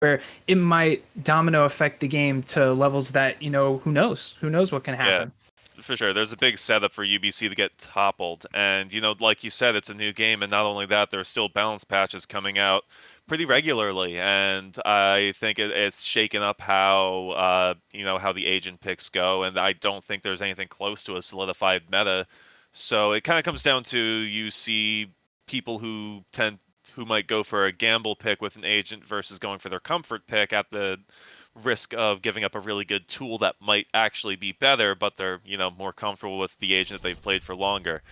where it might domino affect the game to levels that, who knows what can Yeah, happen. for sure. There's a big setup for UBC to get toppled. And, like you said, it's a new game. And not only that, there are still balance patches coming out pretty regularly. And I think it's shaken up how the agent picks go. And I don't think there's anything close to a solidified meta. So it kind of comes down to you see people who might go for a gamble pick with an agent versus going for their comfort pick at the risk of giving up a really good tool that might actually be better, but they're, more comfortable with the agent that they've played for longer.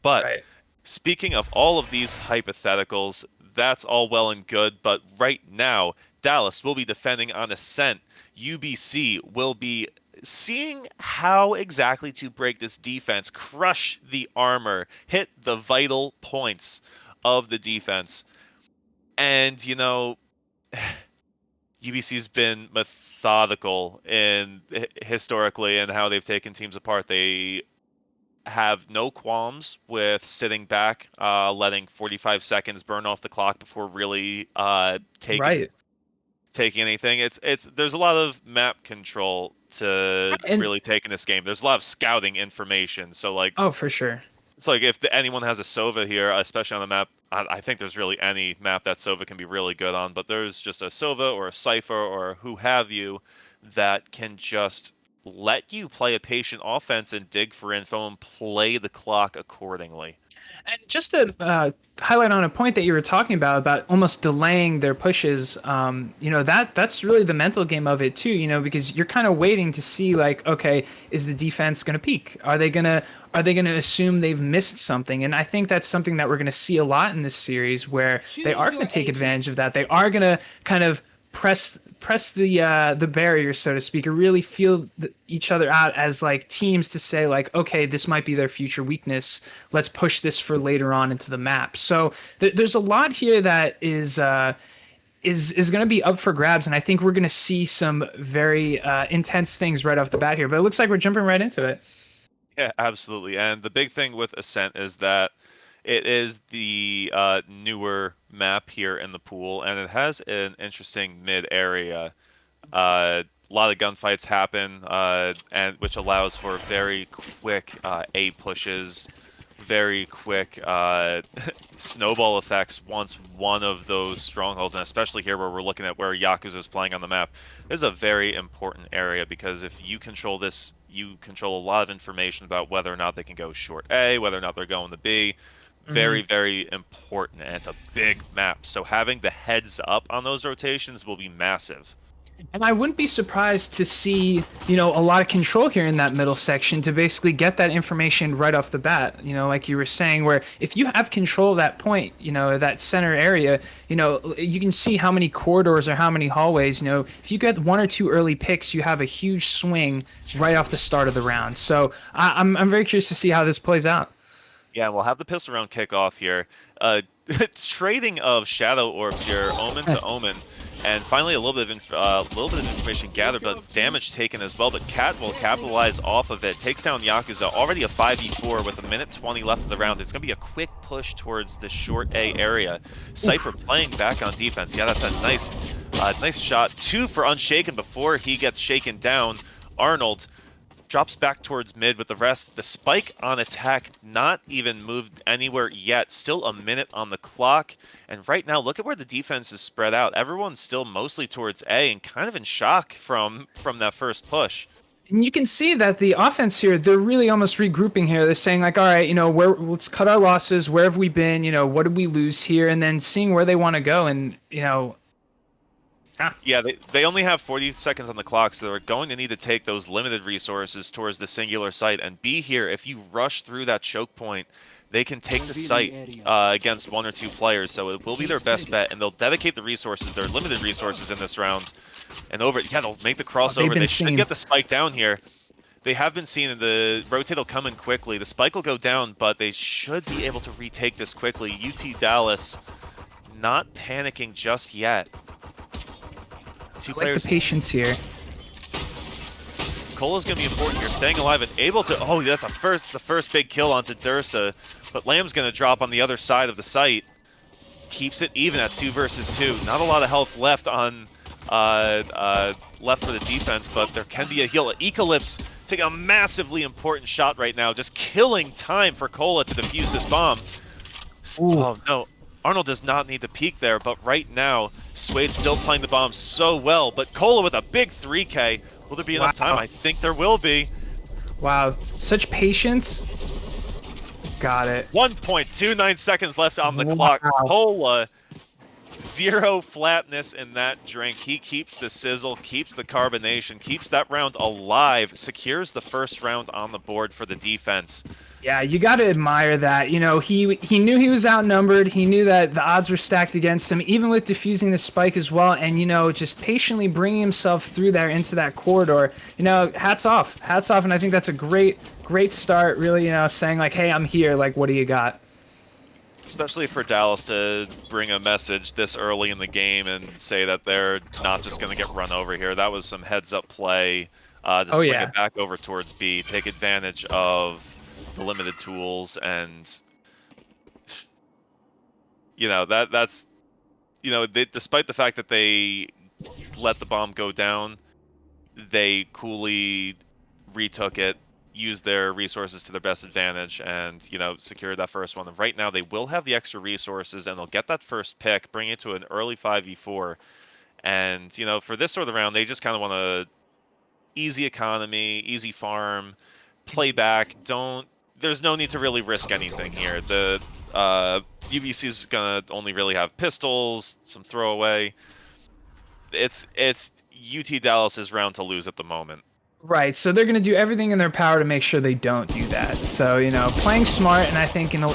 But Right. speaking of all of these hypotheticals, that's all well and good, but right now, Dallas will be defending on Ascent. UBC will be seeing how exactly to break this defense, crush the armor, hit the vital points of the defense. And, UBC's been methodical in historically and how they've taken teams apart. They have no qualms with sitting back, letting 45 seconds burn off the clock before really taking Right. anything. It's there's a lot of map control to And really take in this game. There's a lot of scouting information. So oh, for sure. it's like if anyone has a Sova here, especially on the map, I think there's really any map that Sova can be really good on, but there's just a Sova or a Cypher or who have you that can just let you play a patient offense and dig for info and play the clock accordingly. And just to highlight on a point that you were talking about almost delaying their pushes, that's really the mental game of it too, because you're kind of waiting to see like, okay, is the defense going to peak? Are they gonna assume they've missed something? And I think that's something that we're going to see a lot in this series, where they Choose are going your to take agent. advantage of that. They are going to kind of press the barrier, so to speak, or really feel each other out as like teams to say like, okay, this might be their future weakness. Let's push this for later on into the map. So there's a lot here that is going to be up for grabs, and I think we're going to see some very intense things right off the bat here. But it looks like we're jumping right into it. Yeah, absolutely. And the big thing with Ascent is that it is the newer map here in the pool, and it has an interesting mid area. A lot of gunfights happen, and which allows for very quick A pushes, very quick snowball effects once one of those strongholds, and especially here where we're looking at where Yakuza is playing on the map, this is a very important area because if you control this, you control a lot of information about whether or not they can go short A, whether or not they're going to B. Mm-hmm. Very, very important, and it's a big map. So having the heads up on those rotations will be massive. And I wouldn't be surprised to see, a lot of control here in that middle section to basically get that information right off the bat. Like you were saying, where if you have control of that point, that center area, you can see how many corridors or how many hallways. If you get one or two early picks, you have a huge swing right off the start of the round. So I'm very curious to see how this plays out. Yeah, we'll have the pistol round kickoff here. It's trading of shadow orbs here, omen to omen, and finally a little bit of information gathered, but damage taken as well. But Cat will capitalize off of it. Takes down Yakuza. Already a 5v4 with a minute 20 left of the round. It's gonna be a quick push towards the short A area. Cypher playing back on defense. Yeah, that's a nice shot. Two for Unshaken before he gets shaken down. Arnold drops back towards mid with the rest. The spike on attack not even moved anywhere yet. Still a minute on the clock. And right now, look at where the defense is spread out. Everyone's still mostly towards A and kind of in shock from that first push. And you can see that the offense here, they're really almost regrouping here. They're saying like, all right, let's cut our losses. Where have we been? What did we lose here? And then seeing where they want to go. And, Yeah, they only have 40 seconds on the clock, so they're going to need to take those limited resources towards the singular site and be here. If you rush through that choke point, they can take the site against one or two players, so it will be their best bet, and they'll dedicate the resources, their limited resources in this round. And they'll make the crossover. They should get the spike down here. They have been seen, and the rotate will come in quickly. The spike will go down, but they should be able to retake this quickly. UT Dallas not panicking just yet. Two players. The patience here. Cola's going to be important here, staying alive and able to... Oh, that's the first big kill onto Dursa, but Lamb's going to drop on the other side of the site. Keeps it even at 2 versus 2. Not a lot of health left on left for the defense, but there can be a heal. Ecolypse taking a massively important shot right now, just killing time for Cola to defuse this bomb. Ooh. Oh no, Arnold does not need to peek there, but right now, Suede's still playing the bomb so well, but Cola with a big 3K. Will there be enough time? I think there will be. Wow, such patience. Got it. 1.29 seconds left on the clock. Cola, zero flatness in that drink. He keeps the sizzle, keeps the carbonation, keeps that round alive, secures the first round on the board for the defense. Yeah, you got to admire that. You know, he knew he was outnumbered. He knew that the odds were stacked against him, even with defusing the spike as well. And, you know, just patiently bringing himself through there into that corridor. You know, hats off. Hats off. And I think that's a great start, really, you know, saying like, hey, I'm here. Like, what do you got? Especially for Dallas to bring a message this early in the game and say that they're not just going to get run over here. That was some heads-up play to swing it back over towards B, take advantage of the limited tools, and you know that's you know despite the fact that they let the bomb go down, they coolly retook it, used their resources to their best advantage, and you know secured that first one. And right now they will have the extra resources, and they'll get that first pick, bring it to an early 5v4. And you know for this sort of round, they just kind of want to easy economy, easy farm, play back. There's no need to really risk anything here. The UBC is gonna only really have pistols, some throwaway. It's UT Dallas's round to lose at the moment. Right, so they're going to do everything in their power to make sure they don't do that. So, you know, playing smart, and I think in a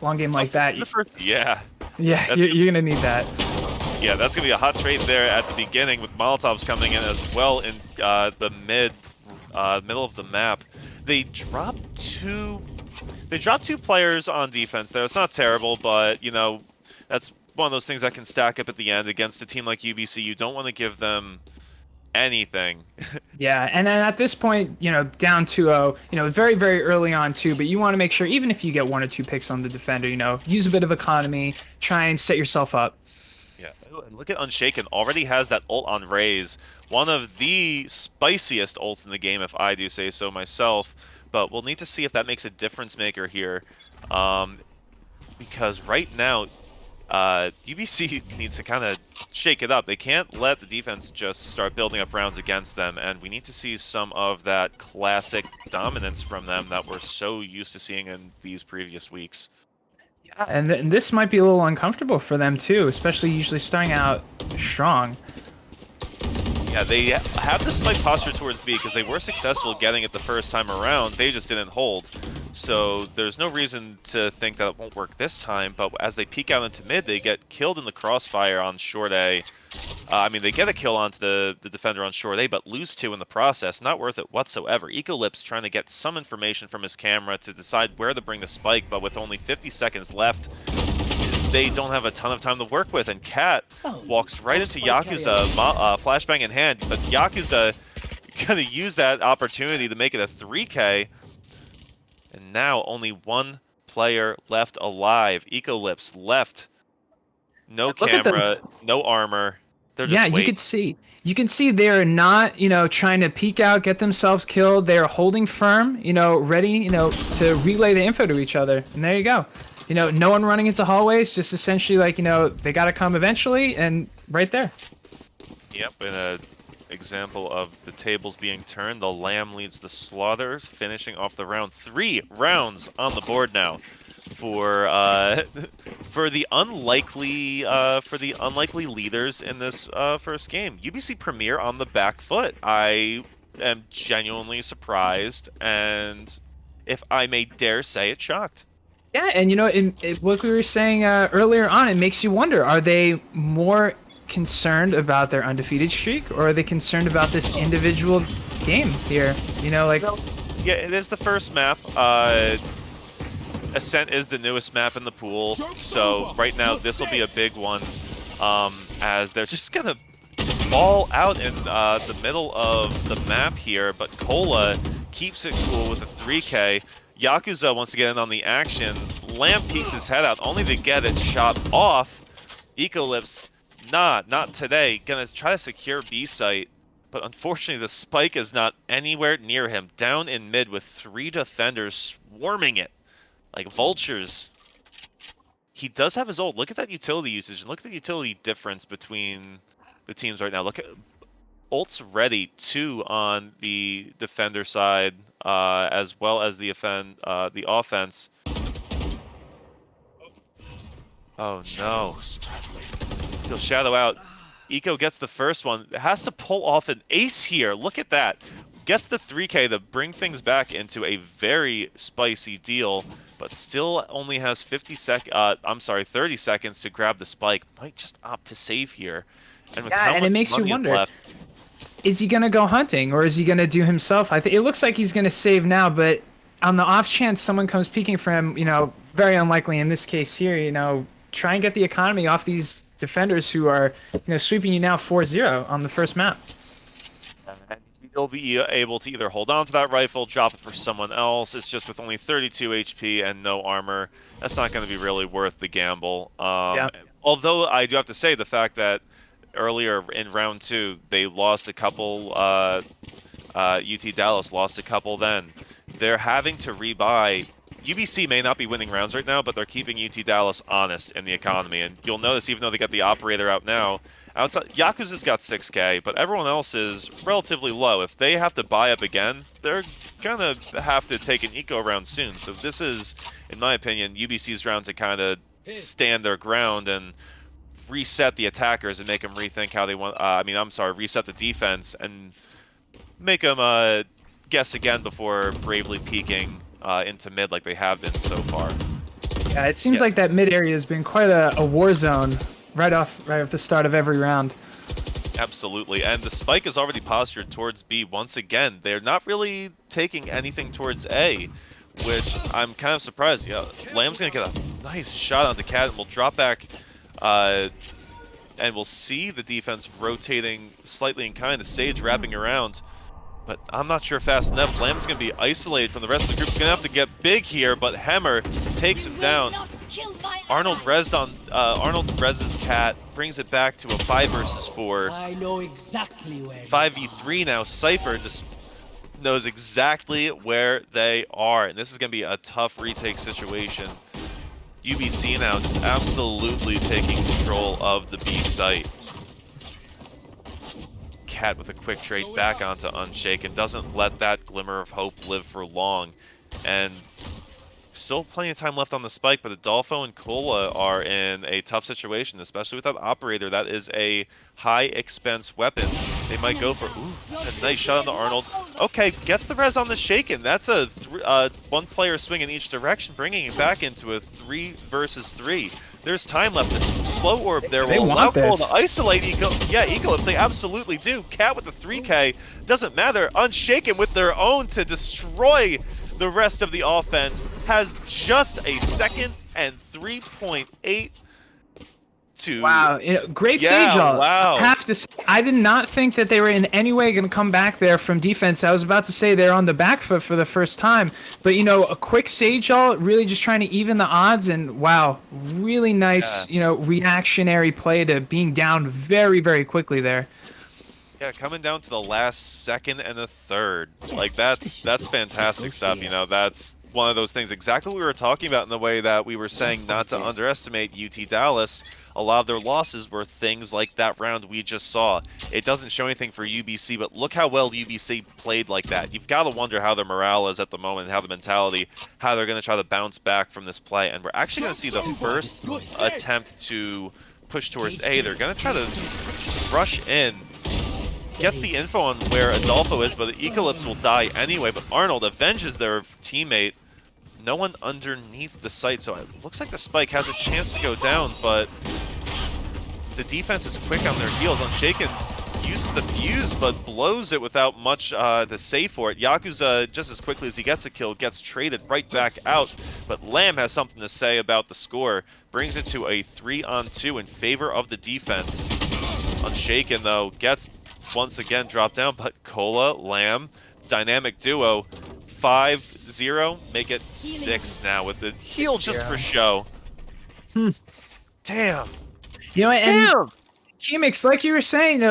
long game like that, yeah, you're going to need that. Yeah, that's going to be a hot trade there at the beginning, with Molotovs coming in as well in the middle of the map. They dropped two players on defense there. It's not terrible, but you know, that's one of those things that can stack up at the end against a team like UBC. You don't want to give them anything. Yeah, and then at this point, you know, down 2-0, you know, very, very early on too, but you want to make sure, even if you get 1 or 2 picks on the defender, you know, use a bit of economy, try and set yourself up. Yeah, and look at Unshaken, already has that ult on Raze, one of the spiciest ults in the game, if I do say so myself. But we'll need to see if that makes a difference maker here, because right now, UBC needs to kind of shake it up. They can't let the defense just start building up rounds against them, and we need to see some of that classic dominance from them that we're so used to seeing in these previous weeks. Yeah, and this might be a little uncomfortable for them too, especially usually starting out strong. Yeah, they have the spike posture towards B because they were successful getting it the first time around. They just didn't hold. So there's no reason to think that it won't work this time, but as they peek out into mid, they get killed in the crossfire on short A. I mean, they get a kill onto the defender on short A, but lose 2 in the process. Not worth it whatsoever. Ecolypse trying to get some information from his camera to decide where to bring the spike, but with only 50 seconds left, they don't have a ton of time to work with, and Cat walks right into Yakuza, flashbang in hand, but Yakuza gonna use that opportunity to make it a 3K, and now only 1 player left alive. Ecolypse left, no camera, no armor. They're just waiting. You can see they're not, you know, trying to peek out, get themselves killed. They're holding firm, you know, ready, you know, to relay the info to each other, and there you go. You know, no one running into hallways, just essentially like, you know, they got to come eventually, and right there. Yep, and an example of the tables being turned. The Lamb leads the Slaughters, finishing off the round. 3 rounds on the board now for the unlikely leaders in this first game. UBC Premier on the back foot. I am genuinely surprised, and if I may dare say it, shocked. Yeah, and you know, what we were saying earlier on, it makes you wonder, are they more concerned about their undefeated streak, or are they concerned about this individual game here? You know, like... Yeah, it is the first map. Ascent is the newest map in the pool, so right now this will be a big one, as they're just gonna ball out in the middle of the map here, but Cola keeps it cool with a 3K. Yakuza wants to get in on the action. Lamb peeks his head out, only to get it shot off. Ecolypse Not today. Gonna try to secure B site, but unfortunately the spike is not anywhere near him. Down in mid with 3 defenders swarming it like vultures. He does have his ult. Look at that utility usage, and look at the utility difference between the teams right now. Look at ult's ready, 2 on the defender side, as well as the offense. Oh no. He'll shadow out. Eco gets the first one. Has to pull off an ace here. Look at that. Gets the 3K to bring things back into a very spicy deal, but still only has 30 seconds to grab the spike. Might just opt to save here. And with how and much it makes you money is wonder. left, Is he going to go hunting, or is he going to do himself? I think it looks like he's going to save now, but on the off chance someone comes peeking for him, very unlikely in this case here, try and get the economy off these defenders who are, sweeping you now 4-0 on the first map. and he'll be able to either hold on to that rifle, drop it for someone else. It's just with only 32 HP and no armor, that's not going to be really worth the gamble. Yeah. Although I do have to say the fact that earlier in round 2, they lost a couple, UT Dallas lost a couple then. They're having to rebuy. UBC may not be winning rounds right now, but they're keeping UT Dallas honest in the economy. And you'll notice, even though they got the operator out now, outside Yakuza's got 6K, but everyone else is relatively low. If they have to buy up again, they're gonna have to take an eco round soon. So this is, in my opinion, UBC's round to kind of stand their ground and reset the attackers and make them rethink how they want. Reset the defense and make them guess again before bravely peeking into mid like they have been so far. Yeah, it seems like that mid area has been quite a war zone right off the start of every round. Absolutely, and the spike is already postured towards B once again. They're not really taking anything towards A, which I'm kind of surprised. Yeah, Lamb's gonna get a nice shot on the cat, and we'll drop back, and we'll see the defense rotating slightly and kind of Sage wrapping around. But I'm not sure fast enough. Lamb's going to be isolated from the rest of the group. He's going to have to get big here, but Hemmer takes him down. Arnold reses cat, brings it back to a 5 versus 4. I know exactly where 5v3 now. Cypher just knows exactly where they are, and this is going to be a tough retake situation. UBC now just absolutely taking control of the B site. Cat with a quick trade back onto Unshaken, doesn't let that glimmer of hope live for long, and still plenty of time left on the spike, but Adolfo and Cola are in a tough situation, especially with that operator. That is a high expense weapon. They might go for, ooh, that's a nice shot on the Arnold. Okay, gets the res on the Shaken. That's a one player swing in each direction, bringing it back into a 3 versus 3. There's time left. This slow orb there will allow Cole to isolate Eclipse. They absolutely do. Cat with the 3K. Doesn't matter. Unshaken with their own to destroy the rest of the offense. Has just a second and 3.8 to... Wow, great Sage ult. Wow. I have to say, I did not think that they were in any way going to come back there from defense. I was about to say they're on the back foot for the first time. But, a quick Sage ult, really just trying to even the odds. And, wow, really nice, reactionary play to being down very, very quickly there. Yeah, coming down to the last second and a third. Like, that's fantastic stuff, That's one of those things, exactly what we were talking about in the way that we were saying not to underestimate UT Dallas. A lot of their losses were things like that round we just saw. It doesn't show anything for UBC, but look how well UBC played like that. You've got to wonder how their morale is at the moment, how the mentality, how they're going to try to bounce back from this play. And we're actually going to see the first attempt to push towards A. They're going to try to rush in. Gets the info on where Adolfo is, but the Eclipse will die anyway. But Arnold avenges their teammate. No one underneath the site, so it looks like the spike has a chance to go down, but the defense is quick on their heels. Unshaken uses the fuse, but blows it without much to say for it. Yakuza, just as quickly as he gets a kill, gets traded right back out, but Lamb has something to say about the score. Brings it to a 3-on-2 in favor of the defense. Unshaken, though, gets once again dropped down, but Cola, Lamb, dynamic duo, 5-0, make it 6 now with the heal just for show. Hmm. Damn. And Chemix, like you were saying,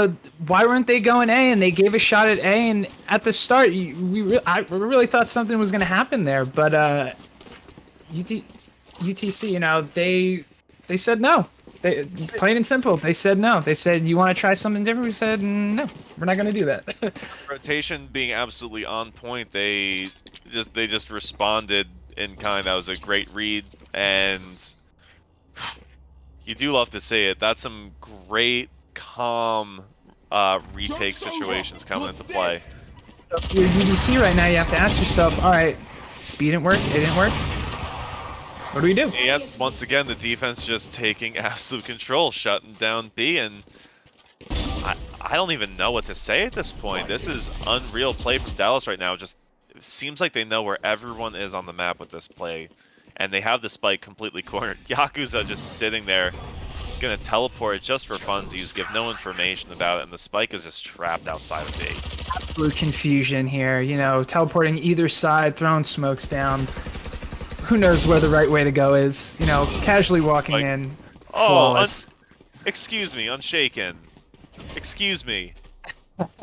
why weren't they going A? And they gave a shot at A, and at the start, I really thought something was going to happen there. But UTC, they said no. They plain and simple. They said no. They said, you want to try something different? We said no. We're not going to do that. Rotation being absolutely on point. They just responded in kind. That was a great read, and you do love to see it. That's some great calm retake situations coming into play. If you're UBC right now, you have to ask yourself, all right, B didn't work, A didn't work. What do we do? And once again, the defense just taking absolute control, shutting down B, and I don't even know what to say at this point. This is unreal play from Dallas right now. Just it seems like they know where everyone is on the map with this play, and they have the spike completely cornered. Yakuza just sitting there, gonna teleport just for funsies, give no information about it, and the spike is just trapped outside of B. Absolute confusion here, teleporting either side, throwing smokes down. Who knows where the right way to go is? Casually walking in. Flawless. Excuse me, Unshaken. Excuse me.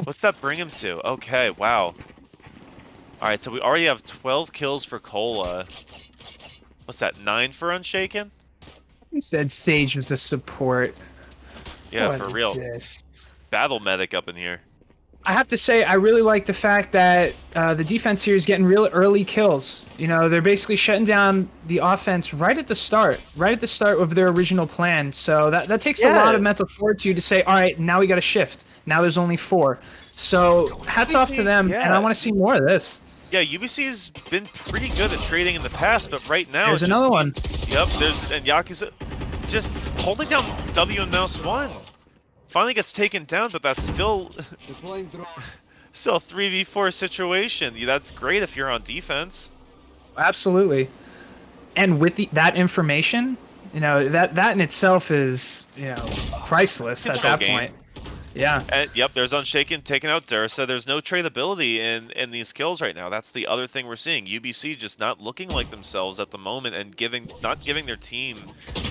What's that bring him to? Okay, wow. Alright, so we already have 12 kills for Cola. What's that, 9 for Unshaken? You said Sage was a support. Yeah, What for is real. this? Battle medic up in here. I have to say, I really like the fact that the defense here is getting real early kills. They're basically shutting down the offense right at the start of their original plan. So that takes a lot of mental fortitude to say, all right, now we got to shift. Now there's only 4. So hats off to them, and I want to see more of this. Yeah, UBC's been pretty good at trading in the past, but right now There's another one. Yep, and Yakuza just holding down W and mouse 1. Finally gets taken down, but that's still still a 3v4 situation. That's great if you're on defense. Absolutely. And with that information, that in itself is, priceless at that point. Yeah. And, yep, there's Unshaken taking out Dursa. There's no tradability in these kills right now. That's the other thing we're seeing. UBC just not looking like themselves at the moment and not giving their team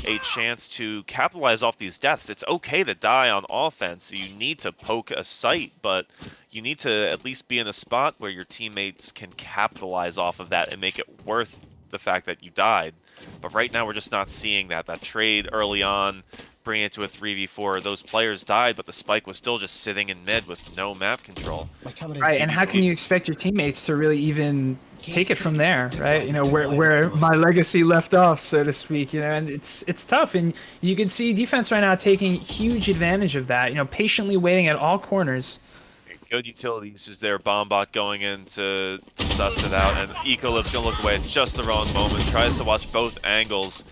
a chance to capitalize off these deaths. It's okay to die on offense. You need to poke a site, but you need to at least be in a spot where your teammates can capitalize off of that and make it worth the fact that you died. But right now we're just not seeing that. That trade early on, bring it to a 3v4. Those players died, but the spike was still just sitting in mid with no map control. Right, and how can you expect your teammates to really even take it from there, right? Where my legacy left off, so to speak. And it's tough, and you can see defense right now taking huge advantage of that. Patiently waiting at all corners. Good utility uses there. Bombot going in to suss it out, and Ecolip's gonna look away at just the wrong moment. Tries to watch both angles.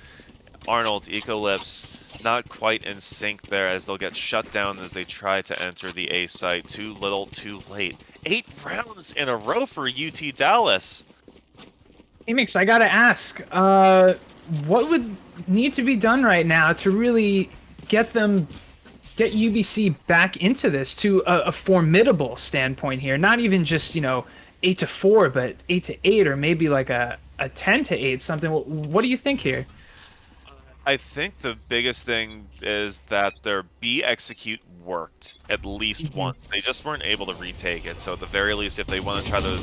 Arnold, Ecolips, not quite in sync there as they'll get shut down as they try to enter the A site. Too little, too late. 8 rounds in a row for UT Dallas. Hey, Mix, I gotta ask, what would need to be done right now to really get UBC back into this to a formidable standpoint here? Not even just 8-4, but 8-8, or maybe like a 10-8, something. What do you think here? I think the biggest thing is that their B execute worked at least once. They just weren't able to retake it. So at the very least, if they want to try to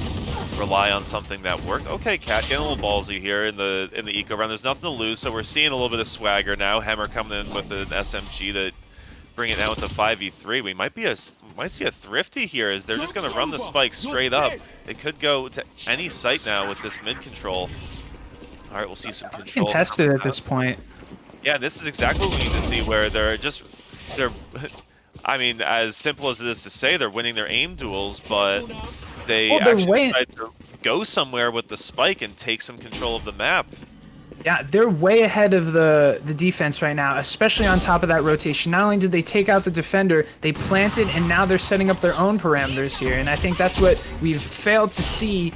rely on something that worked, okay, Cat getting a little ballsy here in the eco round. There's nothing to lose, so we're seeing a little bit of swagger now. Hammer coming in with an SMG to bring it down to 5v3. We might see a thrifty here as they're just going to run the spike straight up. They could go to any site now with this mid control. All right, we'll see some control. Contested at this point. Yeah, this is exactly what we need to see, where they're I mean, as simple as it is to say, they're winning their aim duels, but they actually tried to go somewhere with the spike and take some control of the map. Yeah, they're way ahead of the defense right now, especially on top of that rotation. Not only did they take out the defender, they planted, and now they're setting up their own parameters here, and I think that's what we've failed to see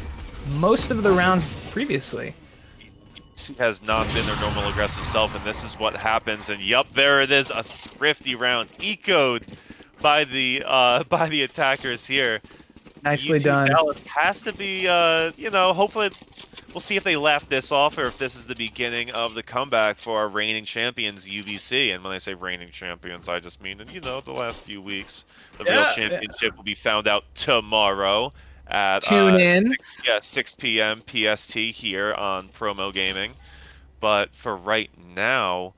most of the rounds previously. Has not been their normal aggressive self, and this is what happens. And yup, there it is, a thrifty round, ecoed by the attackers here. Nicely done. Dallas has to be, hopefully we'll see if they laugh this off or if this is the beginning of the comeback for our reigning champions, UBC. And when I say reigning champions, I just mean, you know, the last few weeks. The real Yeah. championship will be found out tomorrow at Tune in. 6 p.m. PST here on Promo Gaming. But for right now,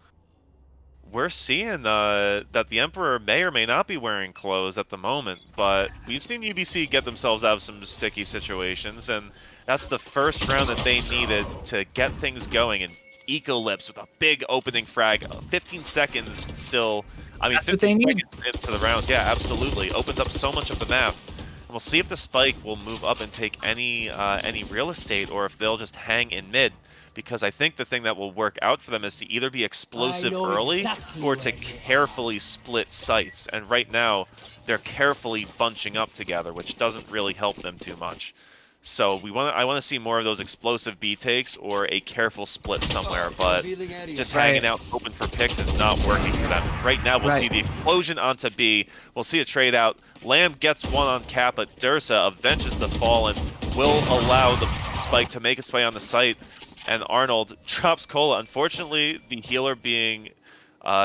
we're seeing that the Emperor may or may not be wearing clothes at the moment, but we've seen UBC get themselves out of some sticky situations, and that's the first round that they needed to get things going. And Ecolips with a big opening frag, 15 seconds still. I mean, That's what they 15 need. seconds into the round, yeah, absolutely. Opens up so much of the map. And we'll see if the Spike will move up and take any real estate, or if they'll just hang in mid. Because I think the thing that will work out for them is to either be explosive early or to carefully split sites. And right now, they're carefully bunching up together, which doesn't really help them too much. So I want to see more of those explosive B takes or a careful split somewhere, but just hanging out open for picks is not working for them. Right now, we'll see the explosion onto B. We'll see a trade out. Lamb gets one on cap, but Dursa avenges the fall and will allow the Spike to make its way on the site. And Arnold drops Cola. Unfortunately, the healer being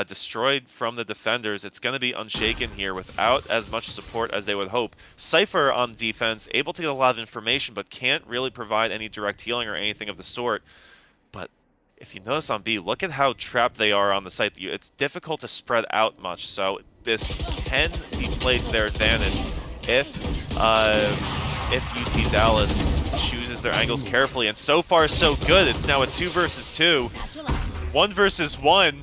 destroyed from the defenders, it's going to be Unshaken here without as much support as they would hope. Cypher on defense, able to get a lot of information, but can't really provide any direct healing or anything of the sort. But if you notice on B, look at how trapped they are on the site. It's difficult to spread out much, so this can be played to their advantage if UT Dallas chooses their angles carefully. And so far, so good. It's now a 2 versus 2. 1 versus 1.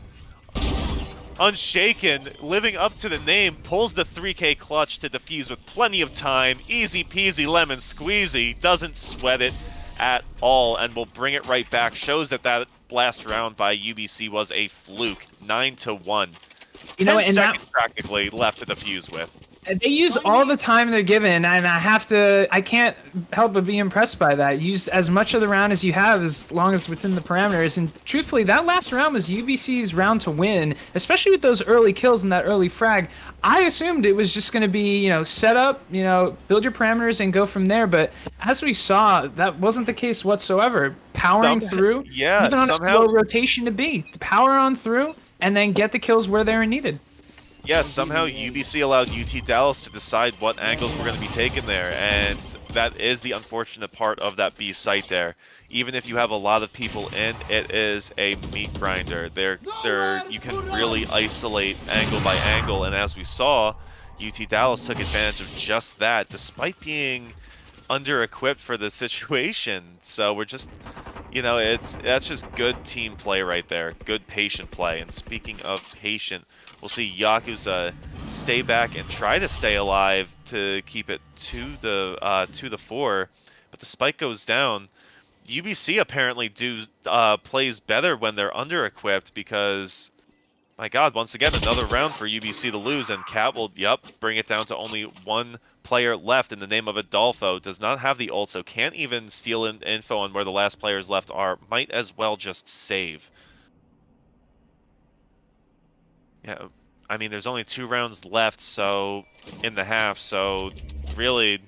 Unshaken, living up to the name, pulls the 3K clutch to defuse with plenty of time. Easy peasy lemon squeezy. Doesn't sweat it at all and will bring it right back. Shows that last round by UBC was a fluke. 9-1. 10 seconds practically left to defuse with. They use all the time they're given, and I can't help but be impressed by that. Use as much of the round as you have, as long as within the parameters. And truthfully, that last round was UBC's round to win, especially with those early kills and that early frag. I assumed it was just going to be, set up, build your parameters and go from there. But as we saw, that wasn't the case whatsoever. Powering through, even on a slow rotation to B, power on through, and then get the kills where they're needed. Yes, somehow UBC allowed UT Dallas to decide what angles were going to be taken there, and that is the unfortunate part of that B site there. Even if you have a lot of people in, it is a meat grinder. You can really isolate angle by angle, and as we saw, UT Dallas took advantage of just that, despite being under-equipped for the situation. So we're just, that's just good team play right there. Good patient play. And speaking of patient, we'll see Yakuza stay back and try to stay alive to keep it to the 4, but the spike goes down. UBC apparently plays better when they're under-equipped because, my God, once again, another round for UBC to lose, and Cat will, bring it down to only one player left in the name of Adolfo. Does not have the ult, so can't even steal info on where the last players left are. Might as well just save. Yeah, I mean, there's only 2 rounds left, so in the half. So really,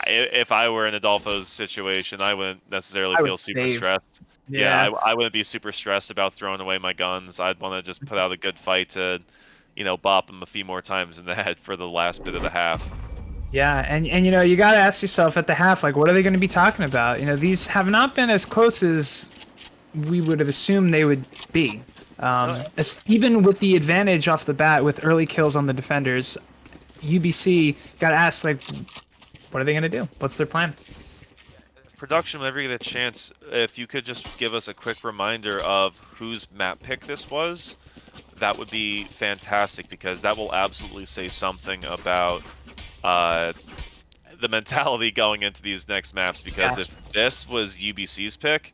if I were in Adolfo's situation, I wouldn't necessarily feel super stressed. Yeah, I wouldn't be super stressed about throwing away my guns. I'd want to just put out a good fight to, bop him a few more times in the head for the last bit of the half. Yeah, and you got to ask yourself at the half, like, what are they going to be talking about? These have not been as close as we would have assumed they would be. Even with the advantage off the bat with early kills on the defenders, UBC got to ask, like, what are they going to do? What's their plan? Production, whenever you get a chance, if you could just give us a quick reminder of whose map pick this was, that would be fantastic, because that will absolutely say something about the mentality going into these next maps, because if this was UBC's pick,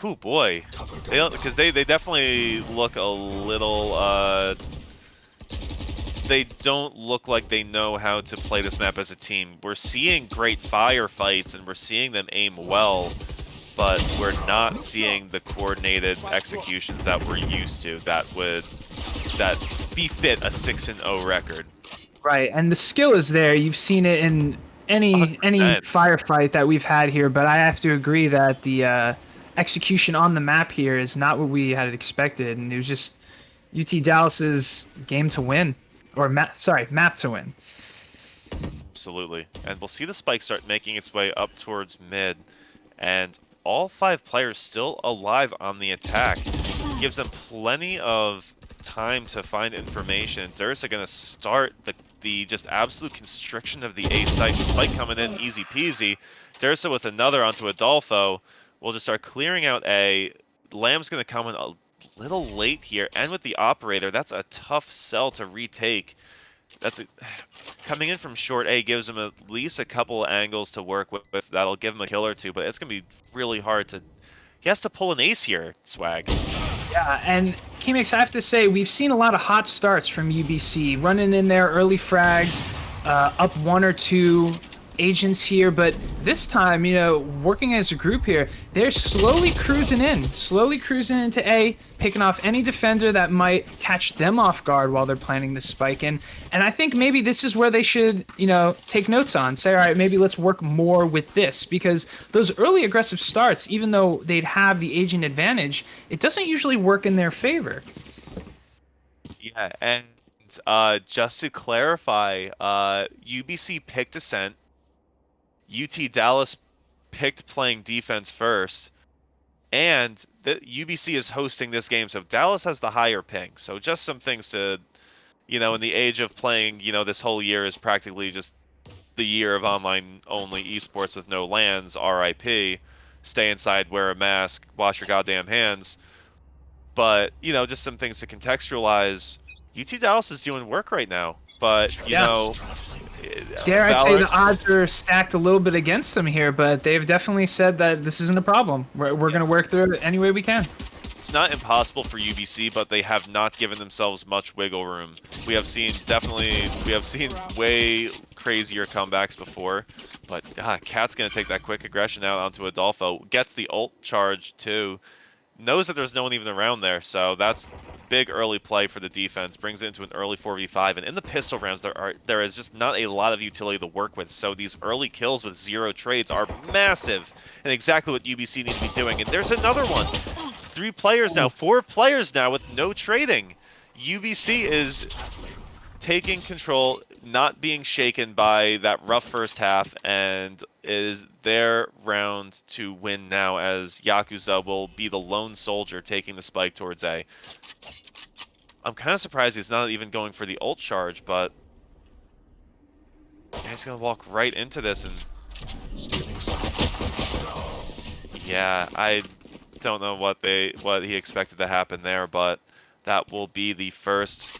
oh boy, because they definitely look a little they don't look like they know how to play this map as a team. We're seeing great firefights and we're seeing them aim well, but we're not seeing the coordinated executions that we're used to that befit a 6-0 record. Right, and the skill is there. You've seen it in any 100%. firefight that we've had here, but I have to agree that the execution on the map here is not what we had expected, and it was just UT Dallas's game to win, or map to win. Absolutely. And we'll see the spike start making its way up towards mid. And all 5 players still alive on the attack. Gives them plenty of time to find information. Dursa going to start the just absolute constriction of the A site. Spike coming in easy peasy. Dursa with another onto Adolfo. We'll just start clearing out A. Lamb's going to come in a little late here. And with the operator, that's a tough cell to retake. Coming in from short A gives him at least a couple of angles to work with. That'll give him a kill or two, but it's going to be really hard to... He has to pull an ace here, Swag. Yeah, and K-Mix, I have to say, we've seen a lot of hot starts from UBC, running in there, early frags, up 1 or 2 agents here, but this time, you know, working as a group here, they're slowly cruising into A, picking off any defender that might catch them off guard while they're planning this spike in. And I think maybe this is where they should, you know, take notes on, say, all right, maybe let's work more with this, because those early aggressive starts, even though they'd have the agent advantage, it doesn't usually work in their favor. Yeah, and just to clarify, UBC picked Ascent. UT Dallas picked playing defense first, and the UBC is hosting this game, so Dallas has the higher ping. So just some things to, you know, in the age of playing, you know, this whole year is practically just the year of online-only esports with no LANs, RIP, stay inside, wear a mask, wash your goddamn hands. But, you know, just some things to contextualize. UT Dallas is doing work right now, but, you know... Dare I say the odds are stacked a little bit against them here, but they've definitely said that this isn't a problem. We're going to work through it any way we can. It's not impossible for UBC, but they have not given themselves much wiggle room. We have seen way crazier comebacks before, but Cat's going to take that quick aggression out onto Adolfo. Gets the ult charge too. Knows that there's no one even around there, so that's big early play for the defense. Brings it into an early 4v5, and in the pistol rounds, there is just not a lot of utility to work with. So these early kills with 0 trades are massive, and exactly what UBC need to be doing. And there's another one. 4 players now with no trading. UBC is taking control, not being shaken by that rough first half, and is their round to win now, as Yakuza will be the lone soldier taking the spike towards A. I'm kind of surprised he's not even going for the ult charge, but he's going to walk right into this, and yeah, I don't know what he expected to happen there, but that will be the first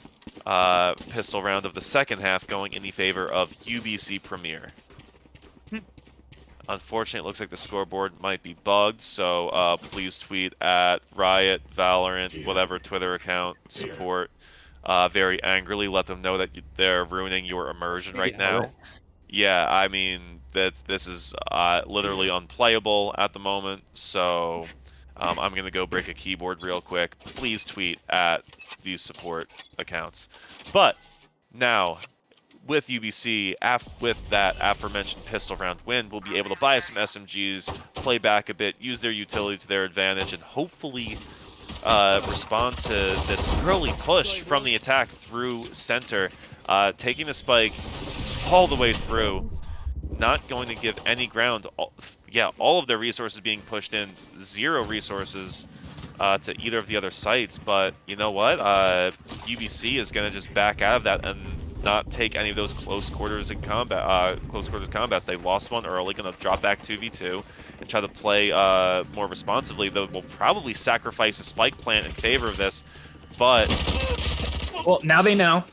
pistol round of the second half going in the favor of UBC Premier. Unfortunately, it looks like the scoreboard might be bugged, so please tweet at Riot, Valorant, whatever Twitter account, support very angrily. Let them know that they're ruining your immersion right now. Yeah, I mean, this is literally unplayable at the moment, so I'm going to go break a keyboard real quick. Please tweet at these support accounts. But now, with UBC, with that aforementioned pistol round win, we'll be able to buy some SMGs, play back a bit, use their utility to their advantage, and hopefully respond to this early push from the attack through center, taking the spike all the way through, not going to give any ground. All of their resources being pushed in, 0 resources to either of the other sites, but you know what? UBC is going to just back out of that and not take any of those close quarters combats. They lost one early, going to drop back 2v2 and try to play more responsibly. Though will probably sacrifice a spike plant in favor of this, but well, now they know.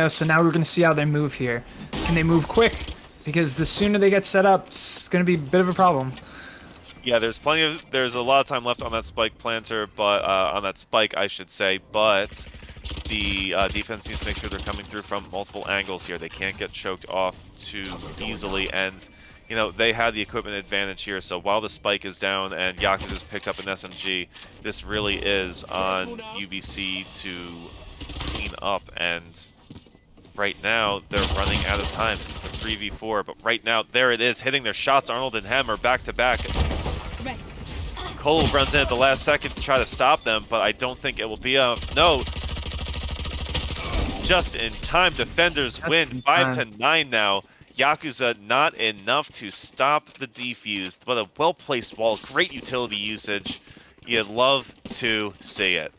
So now we're going to see how they move here. Can they move quick? Because the sooner they get set up, it's going to be a bit of a problem. Yeah, there's a lot of time left on that spike planter, but on that spike, I should say. But the defense needs to make sure they're coming through from multiple angles here. They can't get choked off too easily, and you know they have the equipment advantage here. So while the spike is down and Yakuza has picked up an SMG, this really is on UBC to clean up and right now they're running out of time. It's a 3v4, but right now, there it is, hitting their shots. Arnold and Hem are back to back. Cole runs in at the last second to try to stop them, but I don't think it will be no. Just in time, defenders win 5-9 now. Yakuza not enough to stop the defuse, but a well-placed wall, great utility usage. You'd love to see it.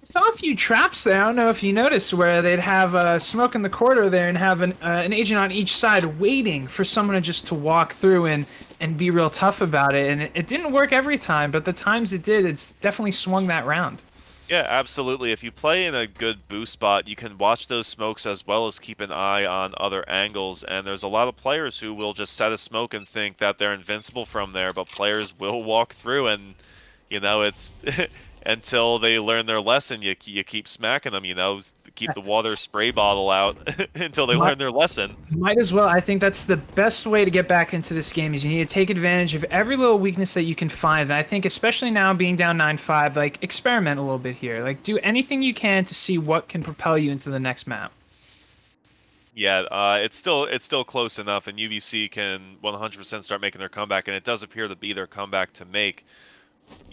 Saw a few traps there. I don't know if you noticed where they'd have smoke in the corridor there and have an agent on each side waiting for someone to walk through and be real tough about it. And it didn't work every time, but the times it did, it's definitely swung that round. Yeah, absolutely. If you play in a good boost spot, you can watch those smokes as well as keep an eye on other angles. And there's a lot of players who will just set a smoke and think that they're invincible from there, but players will walk through, and you know, it's until they learn their lesson, you keep smacking them, you know, keep the water spray bottle out until they learn their lesson. Might as well. I think that's the best way to get back into this game is you need to take advantage of every little weakness that you can find. And I think especially now being down 9-5, like experiment a little bit here. Like do anything you can to see what can propel you into the next map. Yeah, it's still close enough, and UBC can 100% start making their comeback, and it does appear to be their comeback to make.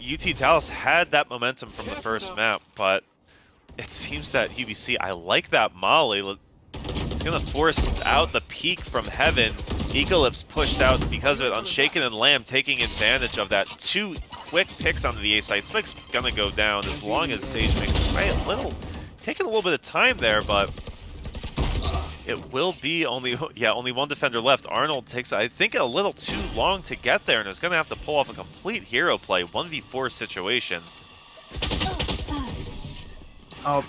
UT Dallas had that momentum from the first map, but it seems that UBC, I like that molly. It's going to force out the peak from heaven. Eclipse pushed out because of it. Unshaken and Lamb taking advantage of that. 2 quick picks onto the A site. Smike's going to go down as long as Sage makes taking a little bit of time there, but it will be only one defender left. Arnold takes, I think, a little too long to get there, and is going to have to pull off a complete hero play, 1v4 situation. Oh,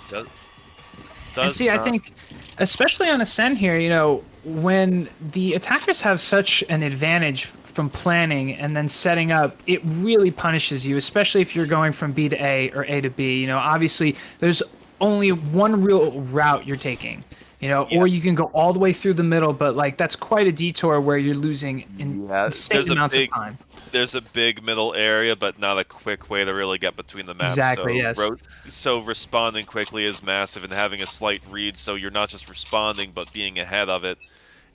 and see, I think, especially on Ascend here, you know, when the attackers have such an advantage from planning and then setting up, it really punishes you, especially if you're going from B to A or A to B. You know, obviously, there's only one real route you're taking. You know, or you can go all the way through the middle, but like that's quite a detour where you're losing insane amounts of time. There's a big middle area, but not a quick way to really get between the maps. Exactly, so, yes. So responding quickly is massive, and having a slight read, so you're not just responding, but being ahead of it.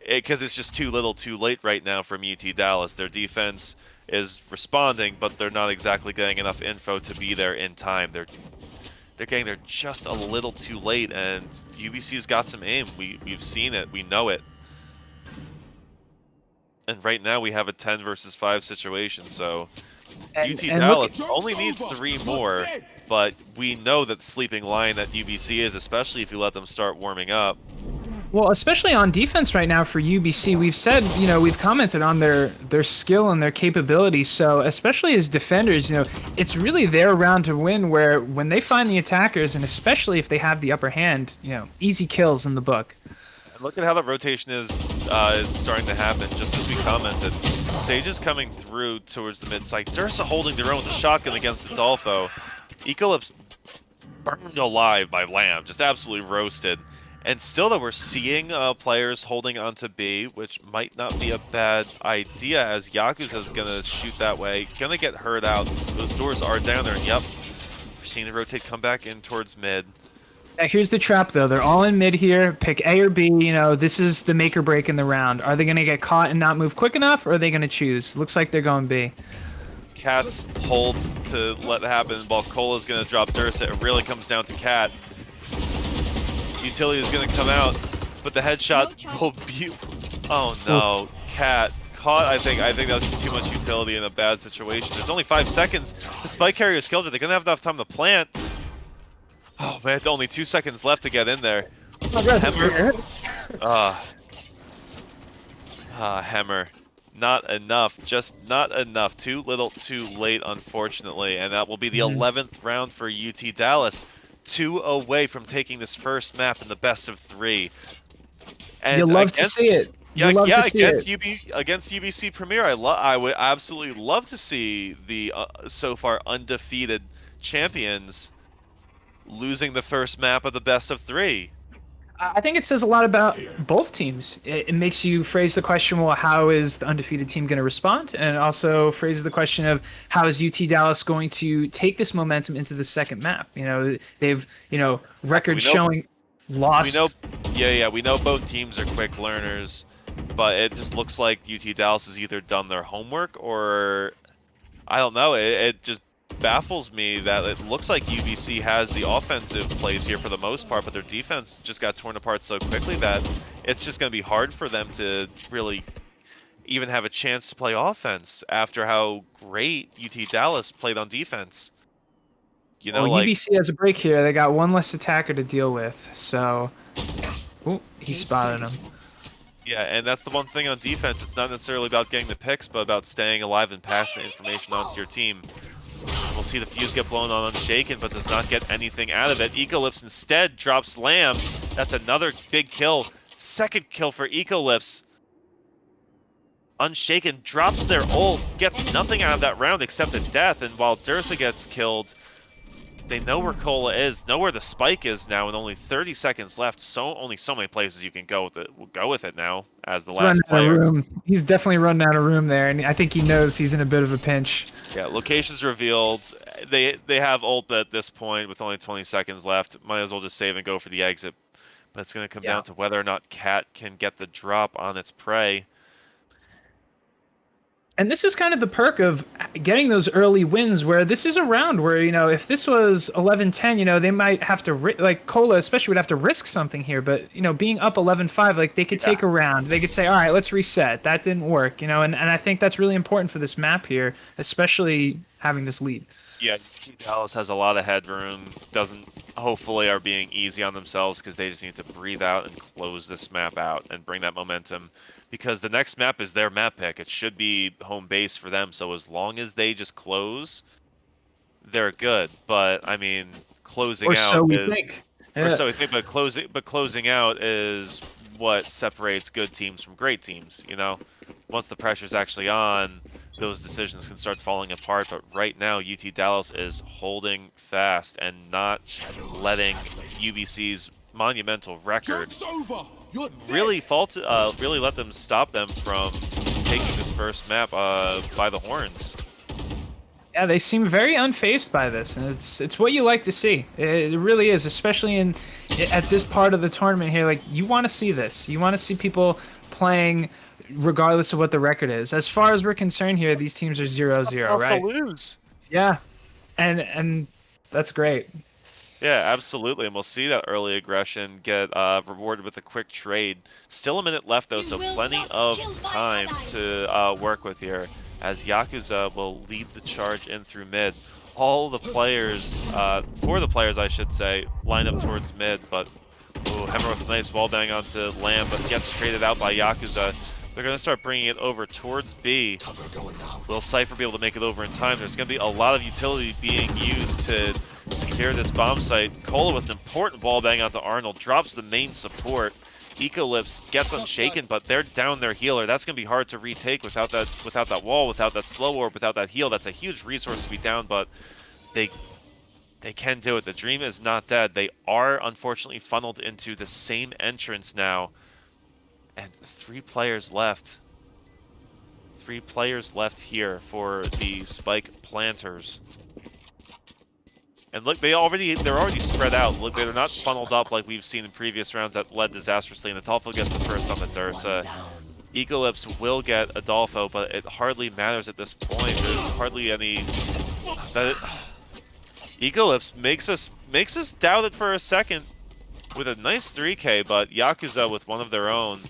Because it's just too little too late right now from UT Dallas. Their defense is responding, but they're not exactly getting enough info to be there in time. They're getting there just a little too late, and UBC's got some aim. We've seen it. We know it. And right now we have a 10 versus 5 situation, so UT Dallas only needs 3 more, but we know that the sleeping lion that UBC is, especially if you let them start warming up. Well, especially on defense right now for UBC, we've said, you know, we've commented on their skill and their capabilities. So especially as defenders, you know, it's really their round to win, where when they find the attackers, and especially if they have the upper hand, you know, easy kills in the book. And look at how the rotation is starting to happen, just as we commented. Sage is coming through towards the mid site. Dursa holding their own with the shotgun against Adolfo. Eclipse burned alive by Lamb, just absolutely roasted. And still, though, we're seeing players holding onto B, which might not be a bad idea, as Yakuza's going to shoot that way. Going to get hurt out. Those doors are down there, and yep, we're seeing the rotate come back in towards mid. Now, here's the trap, though. They're all in mid here. Pick A or B. You know, this is the make or break in the round. Are they going to get caught and not move quick enough, or are they going to choose? Looks like they're going B. Cat's hold to let it happen, while Cola's going to drop Dursa. It really comes down to Cat. Utility is going to come out, but the headshot will be... Oh no, Cat caught. I think that was just too much utility in a bad situation. There's only 5 seconds. The spike carrier's killed her. They're going to have enough time to plant. Oh man, only 2 seconds left to get in there. Hemmer. Hemmer. Not enough. Just not enough. Too little, too late, unfortunately. And that will be the 11th round for UT Dallas. 2 away from taking this first map in the best of 3. And you'll love to see it. Against UBC Premier, I would absolutely love to see the so far undefeated champions losing the first map of the best of 3. I think it says a lot about both teams. It makes you phrase the question, well, how is the undefeated team going to respond? And it also phrases the question of how is UT Dallas going to take this momentum into the second map? You know, they've, you know, record showing. We know, Lost. yeah, we know both teams are quick learners, but it just looks like UT Dallas has either done their homework or I don't know. It just baffles me that it looks like UBC has the offensive plays here for the most part, but their defense just got torn apart so quickly that it's just going to be hard for them to really even have a chance to play offense after how great UT Dallas played on defense. You Well, know, like, UBC has a break here. They got one less attacker to deal with. So, ooh, he spotted him. yeah, and that's the one thing on defense. It's not necessarily about getting the picks, but about staying alive and passing the information onto your team. We'll see the fuse get blown on Unshaken, but does not get anything out of it. Ecolips instead drops Lamb. That's another big kill. Second kill for Ecolips. Unshaken drops their ult, gets nothing out of that round except a death, and while Dursa gets killed, they know where Cola is, know where the spike is now, and only 30 seconds left. So only so many places you can go with it. We'll go with it now as the He's running last out of player. room. He's definitely running out of room there, and I think he knows he's in a bit of a pinch. Yeah, locations revealed. They have ult at this point with only 20 seconds left. Might as well just save and go for the exit. But it's going to come Yeah. down to whether or not Cat can get the drop on its prey. And this is kind of the perk of getting those early wins where this is a round where, if this was 11-10, they might have to, like Cola especially would have to risk something here. But, being up 11-5, like they could take a round. They could say, all right, let's reset. That didn't work, and I think that's really important for this map here, especially having this lead. Yeah, UT Dallas has a lot of headroom. Hopefully are being easy on themselves because they just need to breathe out and close this map out and bring that momentum. Because the next map is their map pick. It should be home base for them. So as long as they just close, they're good. But I mean, closing Or so out we is, think. or Yeah. so we think. But closing out is what separates good teams from great teams. Once the pressure's actually on, those decisions can start falling apart. But right now, UT Dallas is holding fast and not letting UBC's monumental record really really let them stop them from taking this first map by the horns. Yeah, they seem very unfazed by this, and it's what you like to see. It really is, especially at this part of the tournament here. Like, you want to see this. You want to see people playing regardless of what the record is. As far as we're concerned here, these teams are 0-0, Also right? lose. Yeah, and that's great. Yeah, absolutely, and we'll see that early aggression get rewarded with a quick trade. Still a minute left though, so plenty of time to work with here. As Yakuza will lead the charge in through mid. All the players, for the players I should say, line up towards mid, but Hammer with a nice wall bang onto Lamb, but gets traded out by Yakuza. They're going to start bringing it over towards B. Will Cypher be able to make it over in time? There's going to be a lot of utility being used to secure this bomb site. Cola with an important wall bang onto Arnold, drops the main support. Ecolips gets Unshaken, but they're down their healer. That's going to be hard to retake without that wall, without that slow orb, without that heal. That's a huge resource to be down, but they can do it. The dream is not dead. They are unfortunately funneled into the same entrance now. And 3 players left. 3 players left here for the Spike Planters. And look, they're already spread out. Look, they're not funneled up like we've seen in previous rounds that led disastrously. And Adolfo gets the first on the Dursa. Ecolips will get Adolfo, but it hardly matters at this point. There's hardly any. Ecolips makes us doubt it for a second with a nice 3K, but Yakuza with one of their own.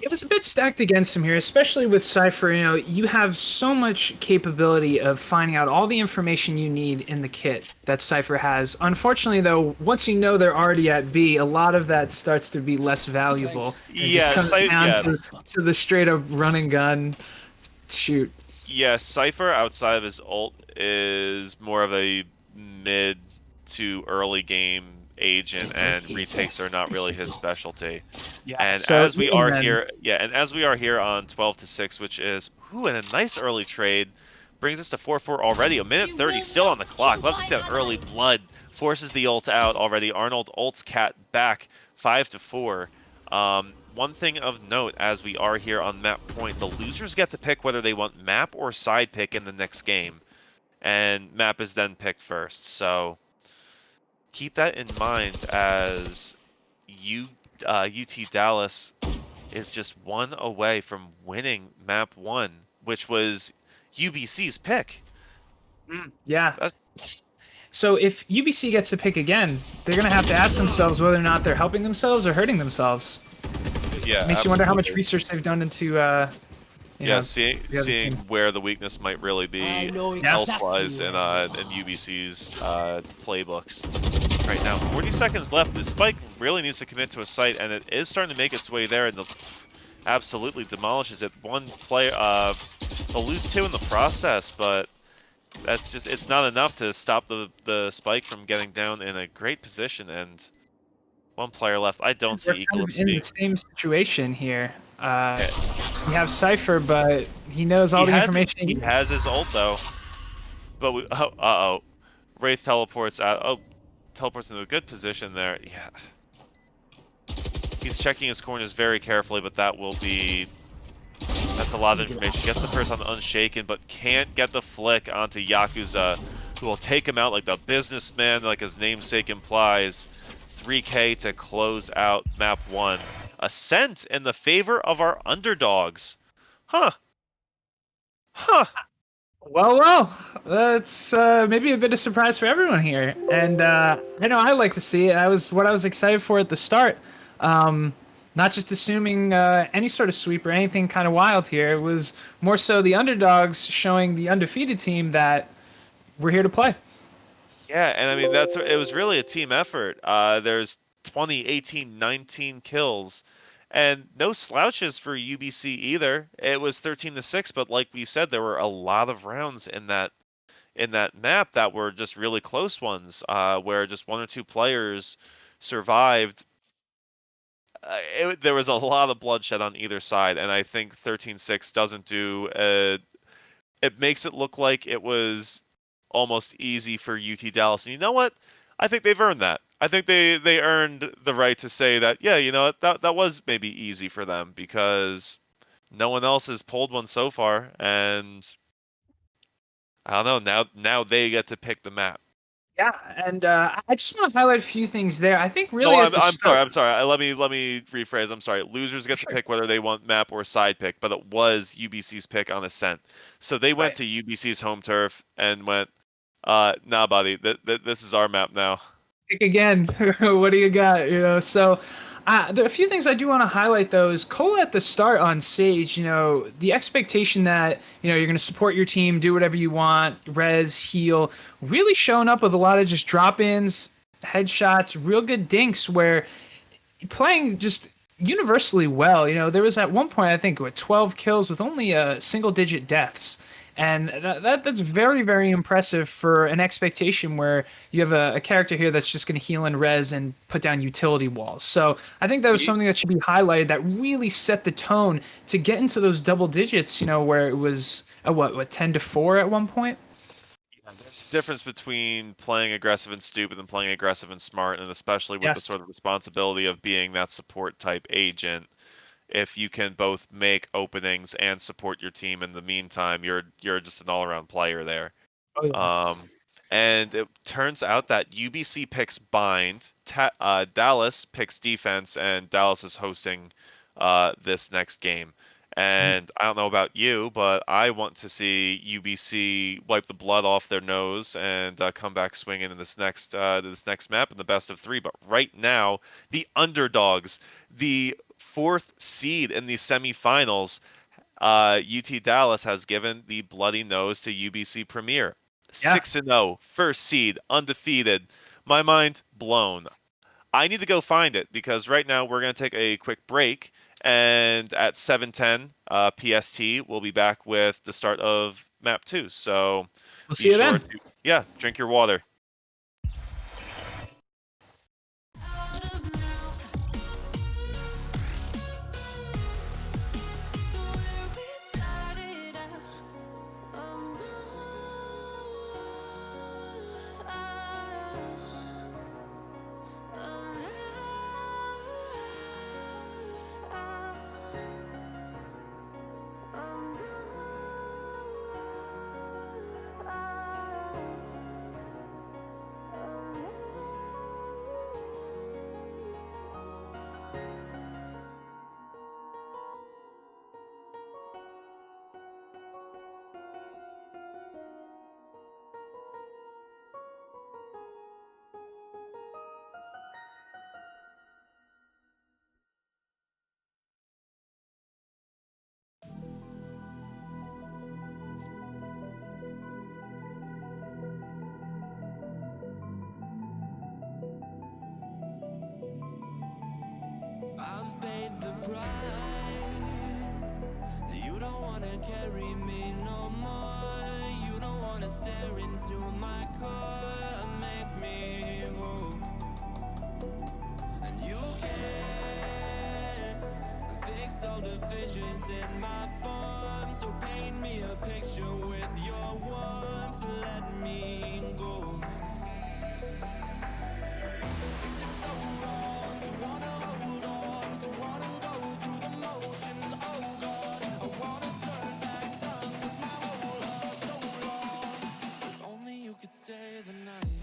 It was a bit stacked against him here, especially with Cypher. You have so much capability of finding out all the information you need in the kit that Cypher has. Unfortunately, though, once you know they're already at B, a lot of that starts to be less valuable. Yeah, it just comes down to the straight up run and gun shoot. Yeah, Cypher outside of his ult is more of a mid to early game agent, and retakes are not really his specialty. Yeah. And So as we are here, on 12-6, which is and a nice early trade, brings us to 4-4 already. A minute 30 still on the clock. Love to see that early blood. Forces the ult out already. Arnold ults Cat back 5-4. One thing of note, as we are here on map point, the losers get to pick whether they want map or side pick in the next game. And map is then picked first. So keep that in mind as UT Dallas is just one away from winning map 1, which was UBC's pick. Yeah. That's, So if UBC gets to pick again, they're gonna have to ask themselves whether or not they're helping themselves or hurting themselves. yeah, Makes you wonder how much absolutely. research they've done into, you Yeah, know, seeing the other seeing team. where the weakness might really I be know Yeah. exactly elsewise where. in UBC's playbooks. Right now, 40 seconds left. The Spike really needs to commit to a site, and it is starting to make its way there, and absolutely demolishes it. One player, they'll lose 2 in the process, but it's not enough to stop the Spike from getting down in a great position, and 1 player left. I don't They're see kind of in the Eclipse. same situation here. Yeah, You have Cypher, but he knows all he the has information he he needs. has his ult though, but uh-oh. Wraith teleports out. Oh, teleports into a good position there. Yeah. He's checking his corners very carefully, but that's a lot of information. Gets the first on Unshaken, but can't get the flick onto Yakuza, who will take him out like the businessman, like his namesake implies. 3K to close out map 1. Ascent in the favor of our underdogs. Huh. Huh. Well, that's maybe a bit of surprise for everyone here, and I know I like to see it. I was excited for at the start. Um, Not just assuming any sort of sweep or anything kind of wild here. It was more so the underdogs showing the undefeated team that we're here to play. Yeah, and I mean it was really a team effort. There's 20, 18, 19 kills, and no slouches for UBC either. It was 13-6, but like we said, there were a lot of rounds in that map that were just really close ones, where just 1 or 2 players survived. There was a lot of bloodshed on either side, and I think 13-6 doesn't do it makes it look like it was almost easy for UT Dallas. And you know what? I think they've earned that. I think they earned the right to say that, yeah, you know what, that was maybe easy for them because no one else has pulled one so far, and I don't know, now they get to pick the map. Yeah, and I just want to highlight a few things there. I think No, really at the I'm sorry. start. I'm sorry. Let me rephrase. I'm sorry. Losers get to Sure. pick whether they want map or side pick, but it was UBC's pick on Ascent. So they went Right. to UBC's home turf and went, nah, buddy, this is our map now. Pick again. What do you got? So there are a few things I do want to highlight though. Is Cola at the start on Sage, the expectation that, you're going to support your team, do whatever you want, res, heal, really showing up with a lot of just drop-ins, headshots, real good dinks where playing just universally well. There was at one point I think with 12 kills with only single-digit deaths, and that's very very impressive for an expectation where you have a character here that's just going to heal and res and put down utility walls. So I think that was Ye- something that should be highlighted that really set the tone to get into those double digits. Where it was what 10-4 at one point. There's a difference between playing aggressive and stupid and playing aggressive and smart, and especially with the Yes. sort of responsibility of being that support type agent. If you can both make openings and support your team in the meantime, you're just an all-around player there. Oh yeah. Um, and it turns out that UBC picks bind, Dallas picks defense, and Dallas is hosting this next game. And I don't know about you, but I want to see UBC wipe the blood off their nose and come back swinging in this next map in the best of 3. But right now, the underdogs, the 4th seed in the semifinals, UT Dallas has given the bloody nose to UBC Premier. Yeah. 6-0, first seed, undefeated. My mind blown. I need to go find it because right now we're going to take a quick break, and at 7:10 PST, we'll be back with the start of map 2. So We'll be see you sure then. to, yeah, drink your water. paid the price. You don't wanna carry me no more. You don't wanna stare into my core, make me go. And you can't fix all the fissures in my form. So paint me a picture with your warmth to let me go. Is it so wrong to wanna hold on, to wanna go through the motions? Oh God, I wanna turn back time with my whole heart so long. If only you could stay the night.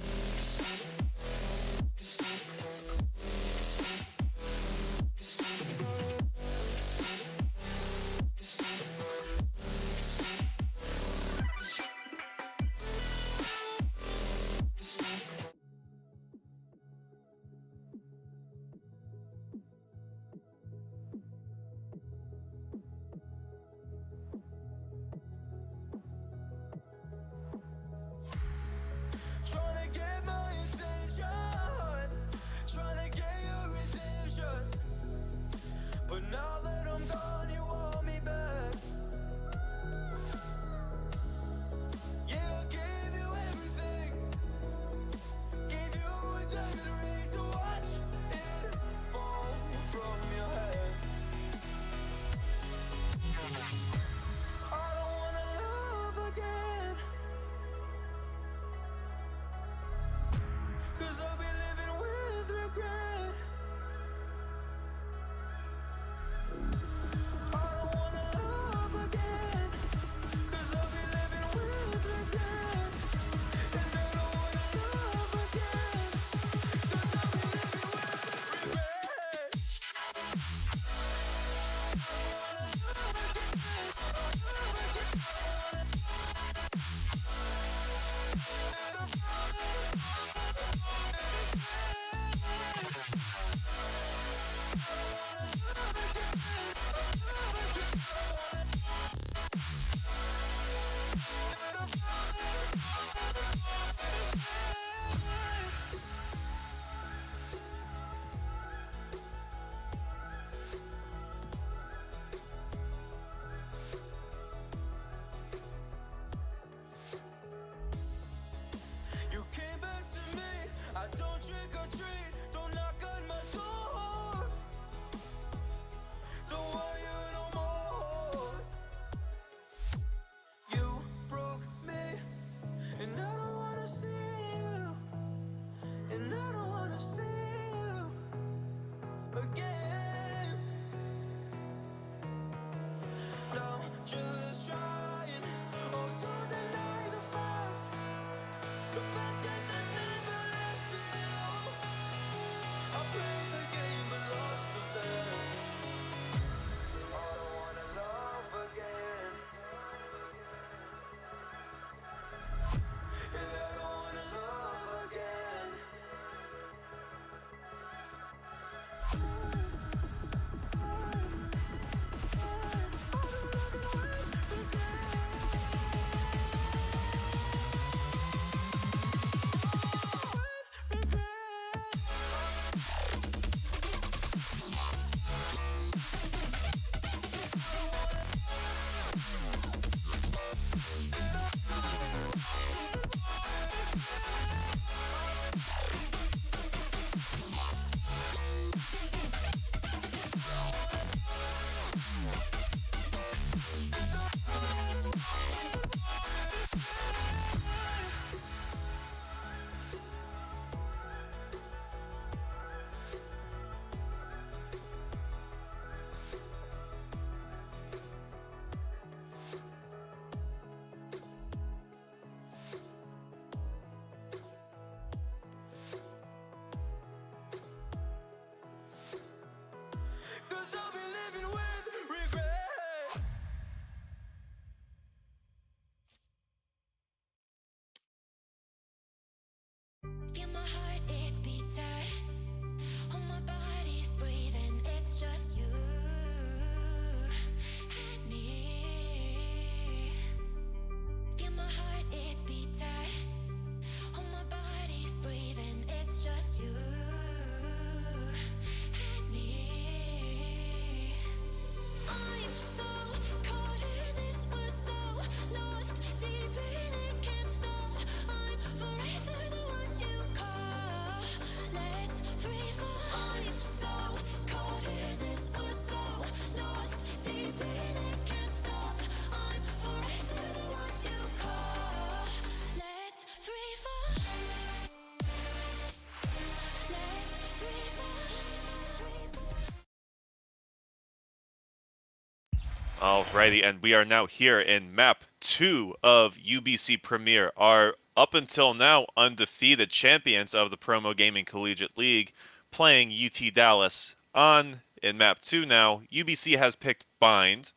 Alrighty, and we are now here in map 2 of UBC Premier, our up until now undefeated champions of the Promo Gaming Collegiate League, playing UT Dallas. In map 2 now, UBC has picked Bind,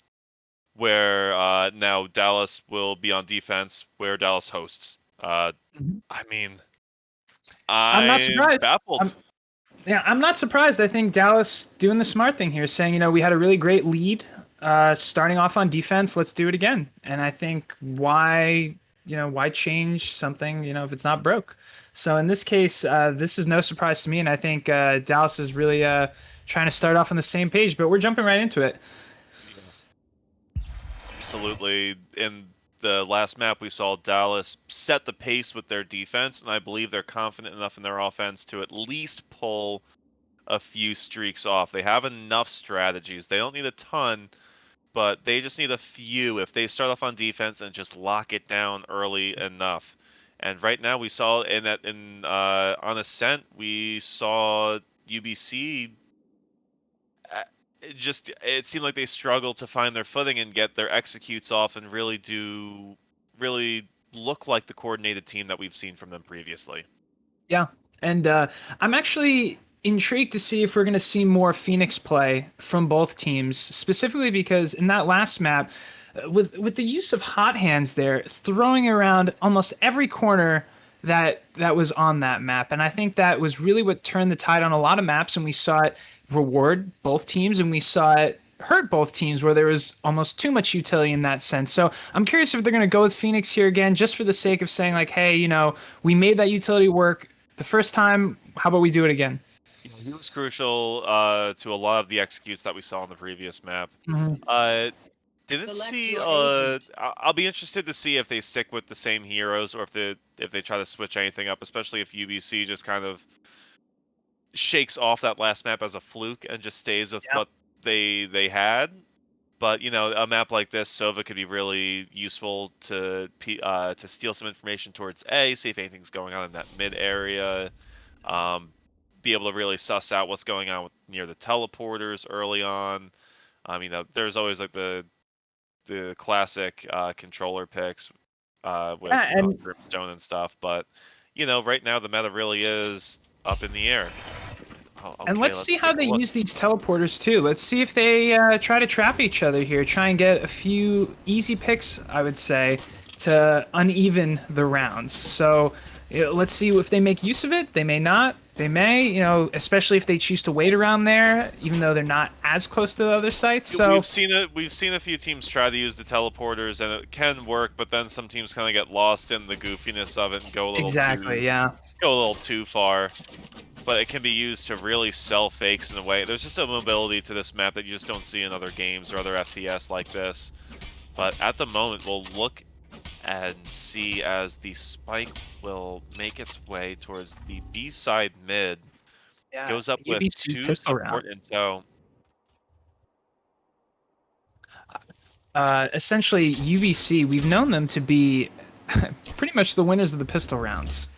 where now Dallas will be on defense, where Dallas hosts. Mhm. I mean, I'm not I'm surprised. baffled. Yeah, I'm not surprised. I think Dallas doing the smart thing here, saying, we had a really great lead, starting off on defense. Let's do it again. And I think why change something, if it's not broke. So in this case, this is no surprise to me, and I think Dallas is really trying to start off on the same page. But we're jumping right into it. Absolutely. In the last map, we saw Dallas set the pace with their defense, and I believe they're confident enough in their offense to at least pull a few streaks off. They have enough strategies. They don't need a ton, but they just need a few if they start off on defense and just lock it down early enough. And right now, we saw on Ascent, we saw UBC it seemed like they struggled to find their footing and get their executes off and really look like the coordinated team that we've seen from them previously. Yeah, and I'm actually intrigued to see if we're going to see more Phoenix play from both teams, specifically because in that last map, with the use of hot hands there, throwing around almost every corner that was on that map, and I think that was really what turned the tide on a lot of maps, and we saw it reward both teams, and we saw it hurt both teams where there was almost too much utility in that sense. So I'm curious if they're going to go with Phoenix here again, just for the sake of saying like, hey, we made that utility work the first time. How about we do it again? He was crucial to a lot of the executes that we saw on the previous map. Mm-hmm. Didn't Select see. your agent. I'll be interested to see if they stick with the same heroes or if they try to switch anything up, especially if UBC just kind of shakes off that last map as a fluke and just stays with Yeah. what they had. But a map like this, Sova could be really useful to steal some information towards A, see if anything's going on in that mid area, be able to really suss out what's going on near the teleporters early on. There's always like the classic controller picks with Yeah, and Brimstone and stuff, but right now the meta really is up in the air. Oh, And okay, let's let's see how take a they look. use these teleporters too. Let's see if they try to trap each other here. Try and get a few easy picks, I would say, to uneven the rounds. So let's see if they make use of it. They may not. They may, especially if they choose to wait around there, even though they're not as close to the other sites. So We've seen a few teams try to use the teleporters, and it can work, but then some teams kind of get lost in the goofiness of it and go a little exactly, yeah. too far. But it can be used to really sell fakes in a way. There's just a mobility to this map that you just don't see in other games or other FPS like this. But at the moment, we'll look and see as the spike will make its way towards the B side mid. Yeah, Goes up with UBC 2 pistol round. support in tow. Essentially, UBC, we've known them to be pretty much the winners of the pistol rounds,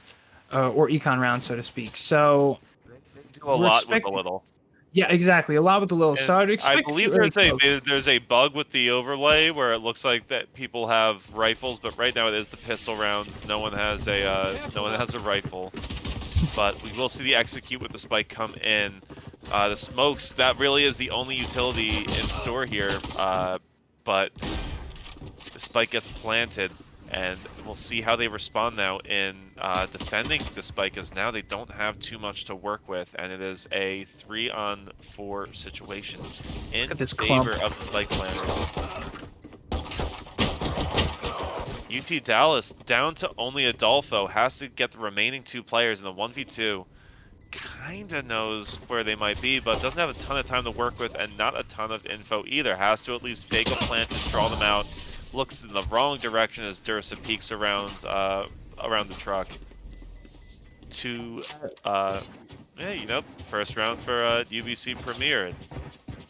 or econ rounds, so to speak. So They do a lot with a little. Yeah, exactly. A lot with the little. So I'd And I expect a few believe early kills. there's a bug with the overlay where it looks like that people have rifles, but right now it is the pistol rounds. No one has a rifle. But we will see the execute with the spike come in. The smokes, that really is the only utility in store here. But the spike gets planted, and we'll see how they respond now in defending the spike, as now they don't have too much to work with, and it is a 3-on-4 situation in at this favor clump. of the spike planners. UT Dallas down to only Adolfo, has to get the remaining 2 players in the 1v2. Kinda knows where they might be, but doesn't have a ton of time to work with and not a ton of info either. Has to at least fake a plant to draw them out. Looks in the wrong direction as Dursa peeks around the truck. First round for UBC Premier.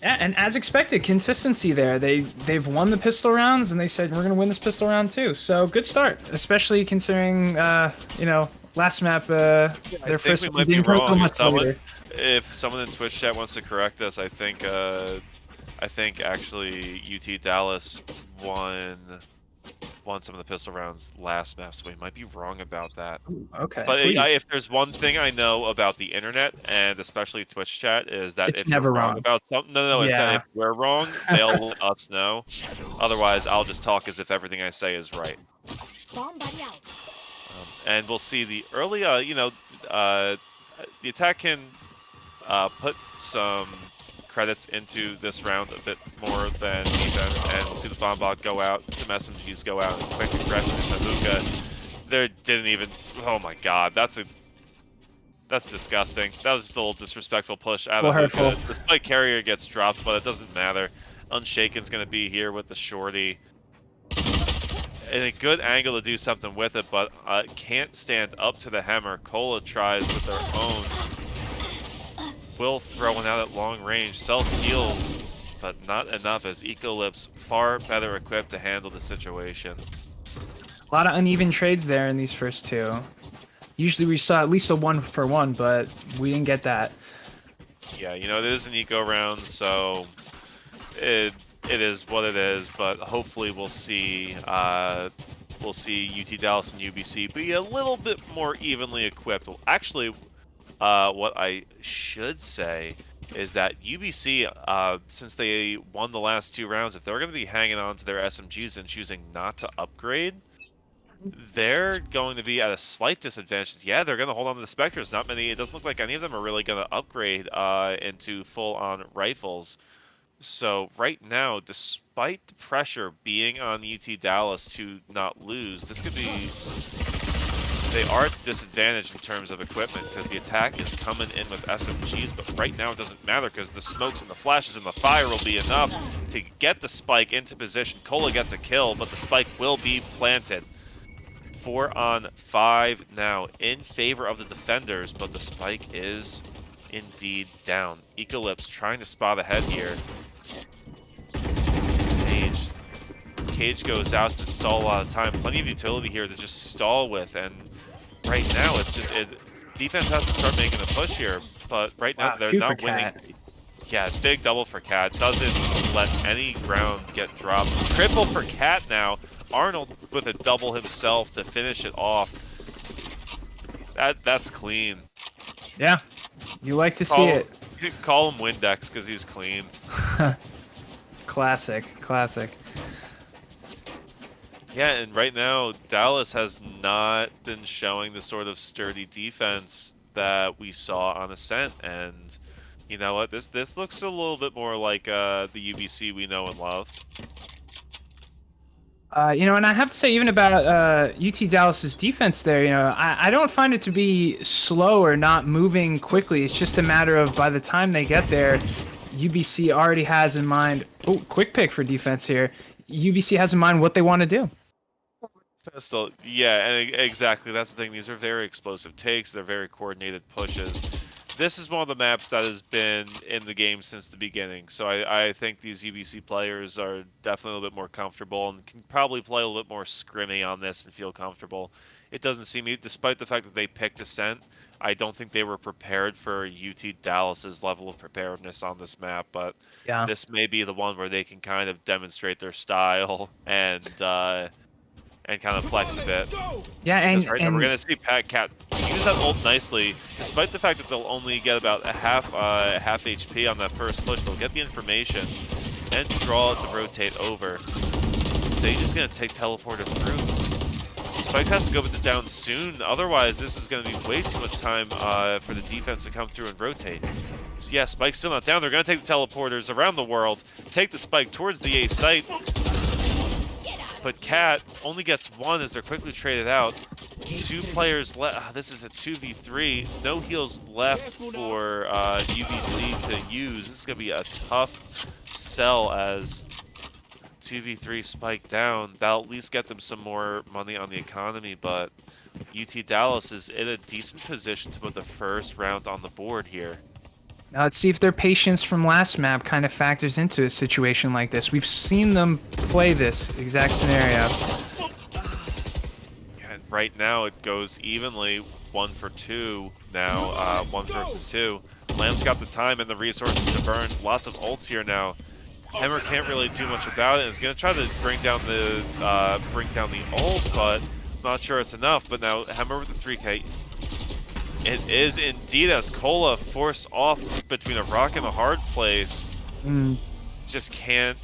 Yeah, and as expected, consistency there. They've won the pistol rounds, and they said we're gonna win this pistol round too. So good start, especially considering last map their first we might be didn't go so wrong. much later. If someone in Twitch chat wants to correct us, I I think actually UT Dallas won some of the pistol rounds last map, so we might be wrong about that. Ooh, okay, But please. if there's one thing I know about the internet, and especially Twitch chat, is that It's if you're never wrong wrong. about something, no, it's that Yeah. if we're wrong, they'll let us know. Otherwise, I'll just talk as if everything I say is right. Bomb buddy out. And we'll see the early, the attack can put some credits into this round a bit more than defense, and we'll see the bomb bot go out, some SMGs go out, and quick aggression into hookah. There didn't even. Oh my god, that's disgusting. That was just a little disrespectful push out of Hurtful. hookah. The spike carrier gets dropped, but it doesn't matter. Unshaken's gonna be here with the shorty. And a good angle to do something with it, but can't stand up to the hammer. Cola tries with their own. Will throwing out at long range. Self-heals, but not enough as Ecolip's far better equipped to handle the situation. A lot of uneven trades there in these first two. Usually we saw at least a 1-for-1, but we didn't get that. Yeah, you know, it is an eco round, so it is what it is, but hopefully we'll see UT Dallas and UBC be a little bit more evenly equipped. Well, actually, what I should say is that UBC, since they won the last 2 rounds, if they're going to be hanging on to their SMGs and choosing not to upgrade, they're going to be at a slight disadvantage. Yeah, they're going to hold on to the Spectres. Not many. It doesn't look like any of them are really going to upgrade into full-on rifles. So right now, despite the pressure being on UT Dallas to not lose, this could be. They are disadvantaged in terms of equipment because the attack is coming in with SMGs, but right now it doesn't matter because the smokes and the flashes and the fire will be enough to get the spike into position. Cola gets a kill, but the spike will be planted. 4 on 5 now in favor of the defenders, but the spike is indeed down. Ecolip's trying to spot ahead here. Sage. Cage goes out to stall a lot of time. Plenty of utility here to just stall with, and right now it's just defense has to start making a push here, but right now they're not winning. Yeah, big double for Cat. Doesn't let any ground get dropped. Triple for Cat now. Arnold with a double himself to finish it off. That's clean. Yeah, you like to see it. You can call him Windex because he's clean. Classic. Yeah, and right now, Dallas has not been showing the sort of sturdy defense that we saw on Ascent, and you know what? This looks a little bit more like the UBC we know and love. And I have to say, even about UT Dallas's defense there, I don't find it to be slow or not moving quickly. It's just a matter of by the time they get there, UBC already has in mind. Oh, quick pick for defense here. UBC has in mind what they want to do. Pistol, yeah, and exactly. That's the thing. These are very explosive takes. They're very coordinated pushes. This is one of the maps that has been in the game since the beginning. So I think these UBC players are definitely a little bit more comfortable and can probably play a little bit more scrimmy on this and feel comfortable. It doesn't seem, despite the fact that they picked Ascent, I don't think they were prepared for UT Dallas's level of preparedness on this map. But Yeah. this may be the one where they can kind of demonstrate their style and kind of flex a bit. Yeah, and right now we're gonna see Cat use that ult nicely, despite the fact that they'll only get about a half HP on that first push. They'll get the information and draw it to rotate over. Sage is gonna take teleporter through. Spikes has to go with it down soon, otherwise this is gonna be way too much time for the defense to come through and rotate. So yeah, Spike's still not down. They're gonna take the teleporters around the world, take the spike towards the A site. But Cat only gets 1 as they're quickly traded out. 2 players left. This is a 2v3. No heals left for UBC to use. This is going to be a tough sell as 2v3 spike down. That'll at least get them some more money on the economy, but UT Dallas is in a decent position to put the first round on the board here. Now let's see if their patience from last map kind of factors into a situation like this. We've seen them play this exact scenario. And right now it goes evenly, 1 for 2 now, 1 versus 2. Lamb's got the time and the resources to burn. Lots of ults here now. Hammer can't really do much about it. It's gonna try to bring down the ult, but not sure it's enough. But now Hammer with the 3K. It is indeed, as Cola forced off between a rock and a hard place. Just can't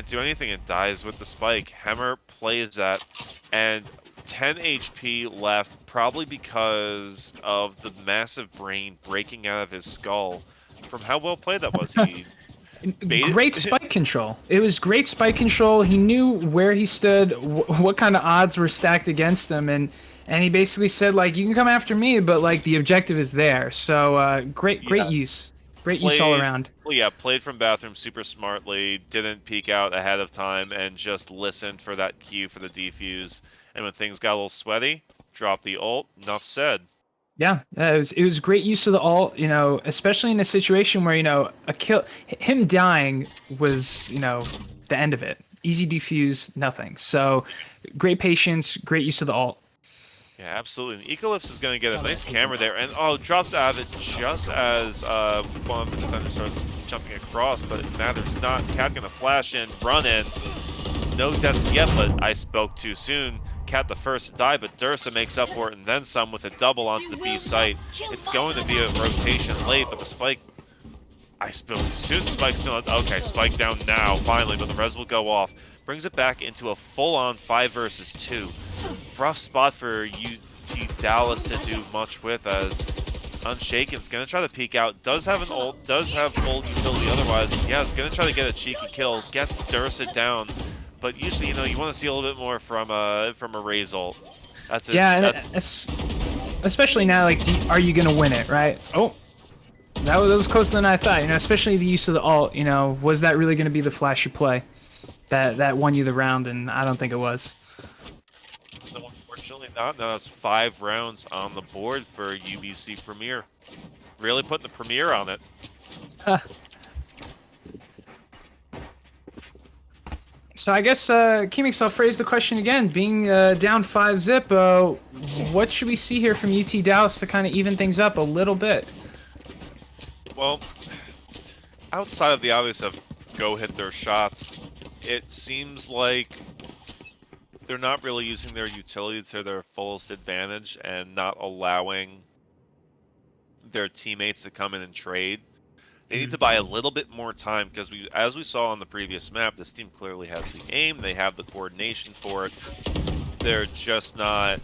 do anything and dies with the spike. Hammer plays that, and 10 HP left, probably because of the massive brain breaking out of his skull. From how well played that was, he Great spike control. It was great spike control. He knew where he stood, what kind of odds were stacked against him, and he basically said, like, you can come after me, but like the objective is there. So great use. Great use all around. Well, yeah, played from bathroom super smartly, didn't peek out ahead of time, and just listened for that cue for the defuse. And when things got a little sweaty, dropped the ult. Enough said. Yeah, it was great use of the ult, you know, especially in a situation where, you know, him dying was, you know, the end of it. Easy defuse, nothing. So great patience, great use of the ult. Yeah, absolutely. And Eclipse is going to get a nice camera there, and drops out of it just as one of the defenders starts jumping across, but it matters not. Cat going to flash in, run in. No deaths yet, but I spoke too soon. Cat the first to die, but Dursa makes up for it and then some with a double onto the B site. It's going to be a rotation late, but the spike... I spoke too soon. Spike's still... Okay, spike down now, finally, but the res will go off. Brings it back into a full-on 5 versus 2. Rough spot for UT Dallas to do much with, as Unshaken's going to try to peek out. Does have an ult, does have ult utility otherwise. Yeah, it's going to try to get a cheeky kill, get Dursa down. But usually, you know, you want to see a little bit more from a Raze ult. That's it. Yeah, and especially now, like, are you gonna win it, right? Oh, that was closer than I thought. You know, especially the use of the ult. You know, was that really gonna be the flashy play that won you the round? And I don't think it was. No, unfortunately not. Now that's 5 rounds on the board for UBC Premier. Really putting the Premier on it. So I guess, Keemix, I'll phrase the question again. Being down 5-zip, what should we see here from UT Dallas to kind of even things up a little bit? Well, outside of the obvious of go hit their shots, it seems like they're not really using their utility to their fullest advantage and not allowing their teammates to come in and trade. They need to buy a little bit more time because, as we saw on the previous map, this team clearly has the aim, they have the coordination for it. They're just not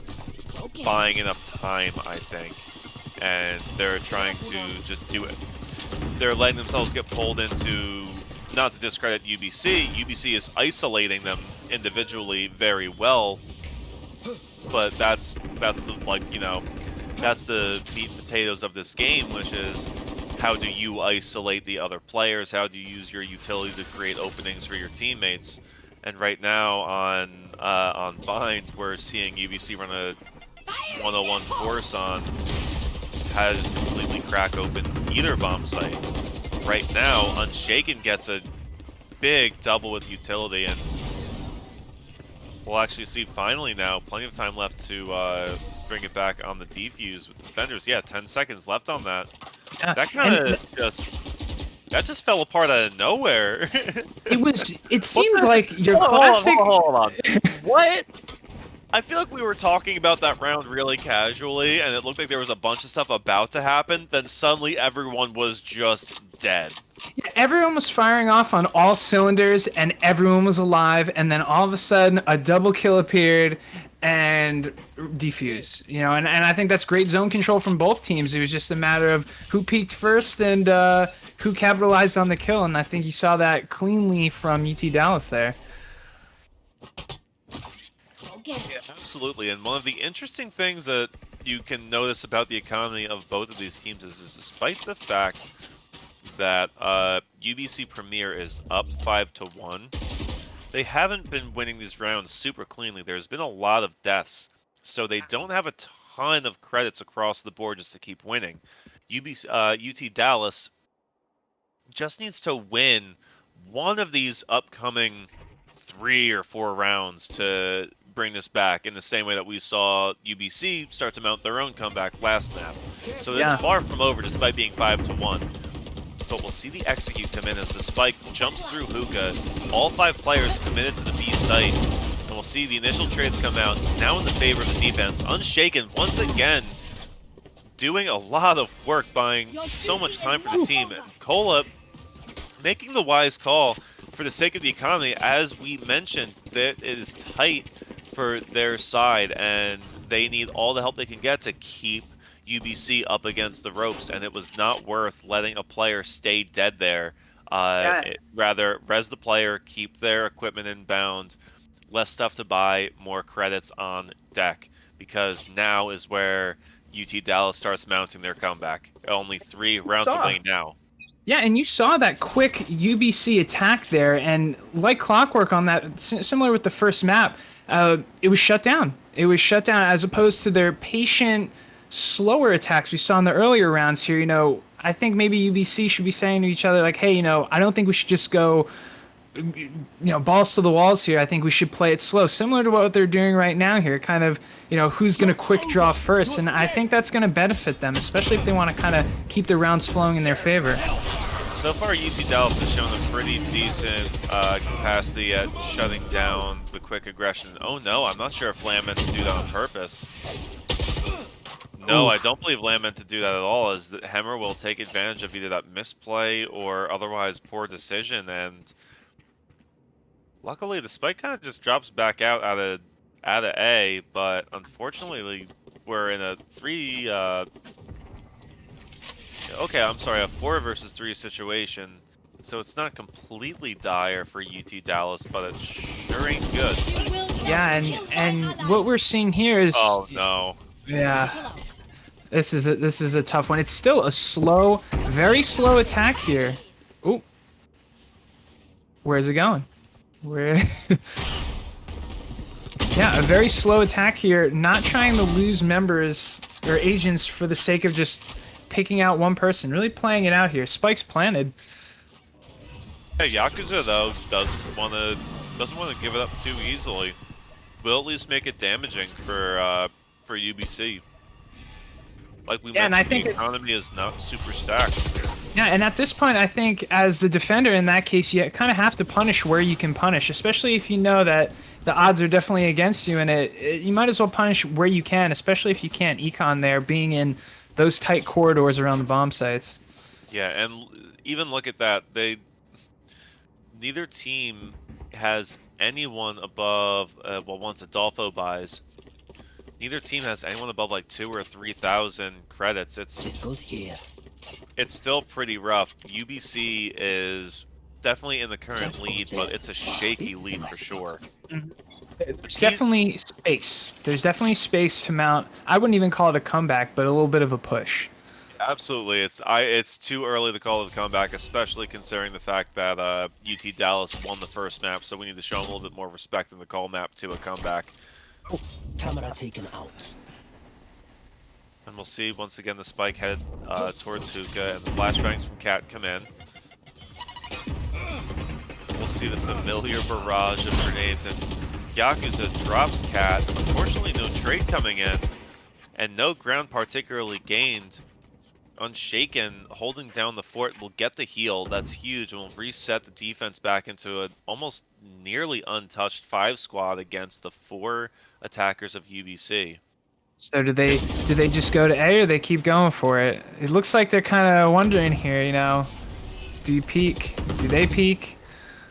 buying enough time, I think, and they're trying to just do it. They're letting themselves get pulled into, not to discredit UBC, UBC is isolating them individually very well, but that's the, like, you know, that's the meat and potatoes of this game, which is, how do you isolate the other players? How do you use your utility to create openings for your teammates? And right now on Bind, we're seeing UBC run a 101 force on, has completely crack open either bomb site. Right now, Unshaken gets a big double with utility, and we'll actually see finally now, plenty of time left to bring it back on the defuse with the defenders. Yeah, 10 seconds left on that. Yeah. That kind of just fell apart out of nowhere. It seemed like your classic. Hold on. What? I feel like we were talking about that round really casually, and it looked like there was a bunch of stuff about to happen. Then suddenly everyone was just dead. Yeah, everyone was firing off on all cylinders, and everyone was alive. And then all of a sudden, a double kill appeared, and defuse. You know, and I think that's great zone control from both teams. It was just a matter of who peaked first and who capitalized on the kill. And I think you saw that cleanly from UT Dallas there. Yeah, absolutely. And one of the interesting things that you can notice about the economy of both of these teams is despite the fact that UBC Premier is up 5-1, they haven't been winning these rounds super cleanly. There's been a lot of deaths, so they don't have a ton of credits across the board just to keep winning. UT Dallas just needs to win one of these upcoming 3 or 4 rounds to bring this back, in the same way that we saw UBC start to mount their own comeback last map. So this is far from over despite being 5-1. but we'll see the execute come in as the spike jumps through Hookah. All 5 players committed to the B site, and we'll see the initial trades come out, now in the favor of the defense. Unshaken, once again, doing a lot of work, buying so much time for the team. And Cola making the wise call for the sake of the economy. As we mentioned, that it is tight for their side, and they need all the help they can get to keep UBC up against the ropes, and it was not worth letting a player stay dead there. Rather, res the player, keep their equipment inbound, less stuff to buy, more credits on deck, because now is where UT Dallas starts mounting their comeback. Only 3 rounds away now. Yeah, and you saw that quick UBC attack there, and like clockwork on that, similar with the first map, it was shut down. It was shut down as opposed to their patient, slower attacks we saw in the earlier rounds here. I think maybe UBC should be saying to each other, like, hey, I don't think we should just go, balls to the walls here. I think we should play it slow, similar to what they're doing right now here. Kind of, who's going to quick draw first, and I think that's going to benefit them, especially if they want to kind of keep the rounds flowing in their favor. So far, UT Dallas has shown a pretty decent capacity at shutting down the quick aggression. Oh no, I'm not sure if Lamb meant to do that on purpose. No, I don't believe Lamb meant to do that at all, as that Hemmer will take advantage of either that misplay or otherwise poor decision, and luckily the spike kind of just drops back out of A, but unfortunately we're in a 4 versus 3 situation, so it's not completely dire for UT Dallas, but it sure ain't good. Yeah, and what we're seeing here is... Oh no. Yeah. This is a tough one. It's still a slow, very slow attack here. Ooh. Where's it going? Where? Yeah, a very slow attack here. Not trying to lose members or agents for the sake of just picking out one person. Really playing it out here. Spike's planted. Yeah, Yakuza though doesn't want to give it up too easily. Will at least make it damaging for UBC. Like we mentioned, I think the economy is not super stacked. Yeah, and at this point, I think as the defender in that case, you kind of have to punish where you can punish, especially if you know that the odds are definitely against you, and you might as well punish where you can, especially if you can't econ there, being in those tight corridors around the bomb sites. Yeah, and even look at that. Neither team has anyone above, once Adolfo buys, neither team has anyone above like 2,000 or 3,000 credits. It's still pretty rough. UBC is definitely in the current lead, but it's a shaky lead for sure. There's definitely space. There's definitely space to mount. I wouldn't even call it a comeback, but a little bit of a push. Absolutely, it's too early to call it a comeback, especially considering the fact that UT Dallas won the first map, so we need to show them a little bit more respect in the call map to a comeback. Camera taken out. And we'll see once again the spike head towards Hookah, and the flashbangs from Cat come in. We'll see the familiar barrage of grenades, and Yakuza drops Cat. Unfortunately, no trade coming in, and no ground particularly gained. Unshaken, holding down the fort, will get the heal. That's huge, and will reset the defense back into an almost nearly untouched 5 squad against the 4 attackers of UBC. So do they just go to A, or they keep going for it? It looks like they're kind of wondering here, do you peek? Do they peek?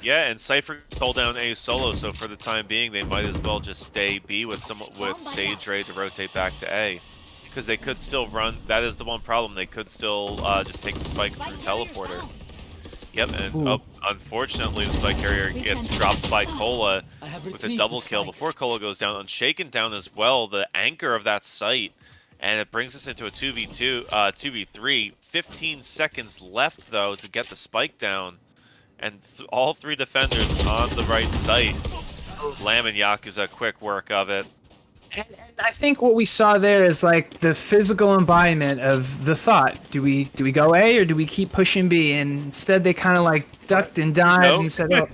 Yeah, and Cypher hold down A solo, so for the time being, they might as well just stay B with Sage ready to rotate back to A. Because they could still run. That is the one problem. They could still just take the spike through teleporter. Yep, and unfortunately the spike carrier gets dropped by Cola with a double kill before Cola goes down. Unshaken down as well, the anchor of that site. And it brings us into a 2v3. 15 seconds left though to get the spike down. And all 3 defenders on the right site. Lamb and Yakuza, quick work of it. And I think what we saw there is like the physical embodiment of the thought. Do we go A, or do we keep pushing B? And instead they kind of like ducked and dived and said, oh,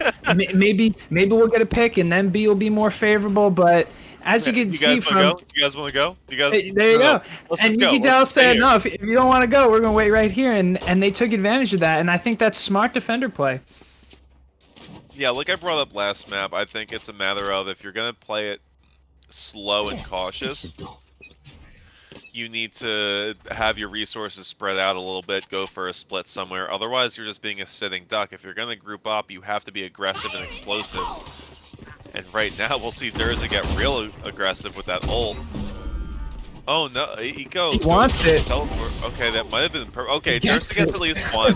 maybe we'll get a pick and then B will be more favorable. But as you can You see guys want to from go? You guys want to go? You guys? there you No. go. Let's And just go. UT Let's Dallas stay said, here. no, if you don't want to go, we're gonna wait right here, and they took advantage of that, and I think that's smart defender play. Yeah, like I brought up last map, I think it's a matter of if you're gonna play it slow and cautious, you need to have your resources spread out a little bit, go for a split somewhere. Otherwise, you're just being a sitting duck. If you're gonna group up, you have to be aggressive and explosive. And right now, we'll see Durza get real aggressive with that ult. Oh no, Eco He wants it. teleport. Okay, that might have been okay. He Durza gets gets it. at least one.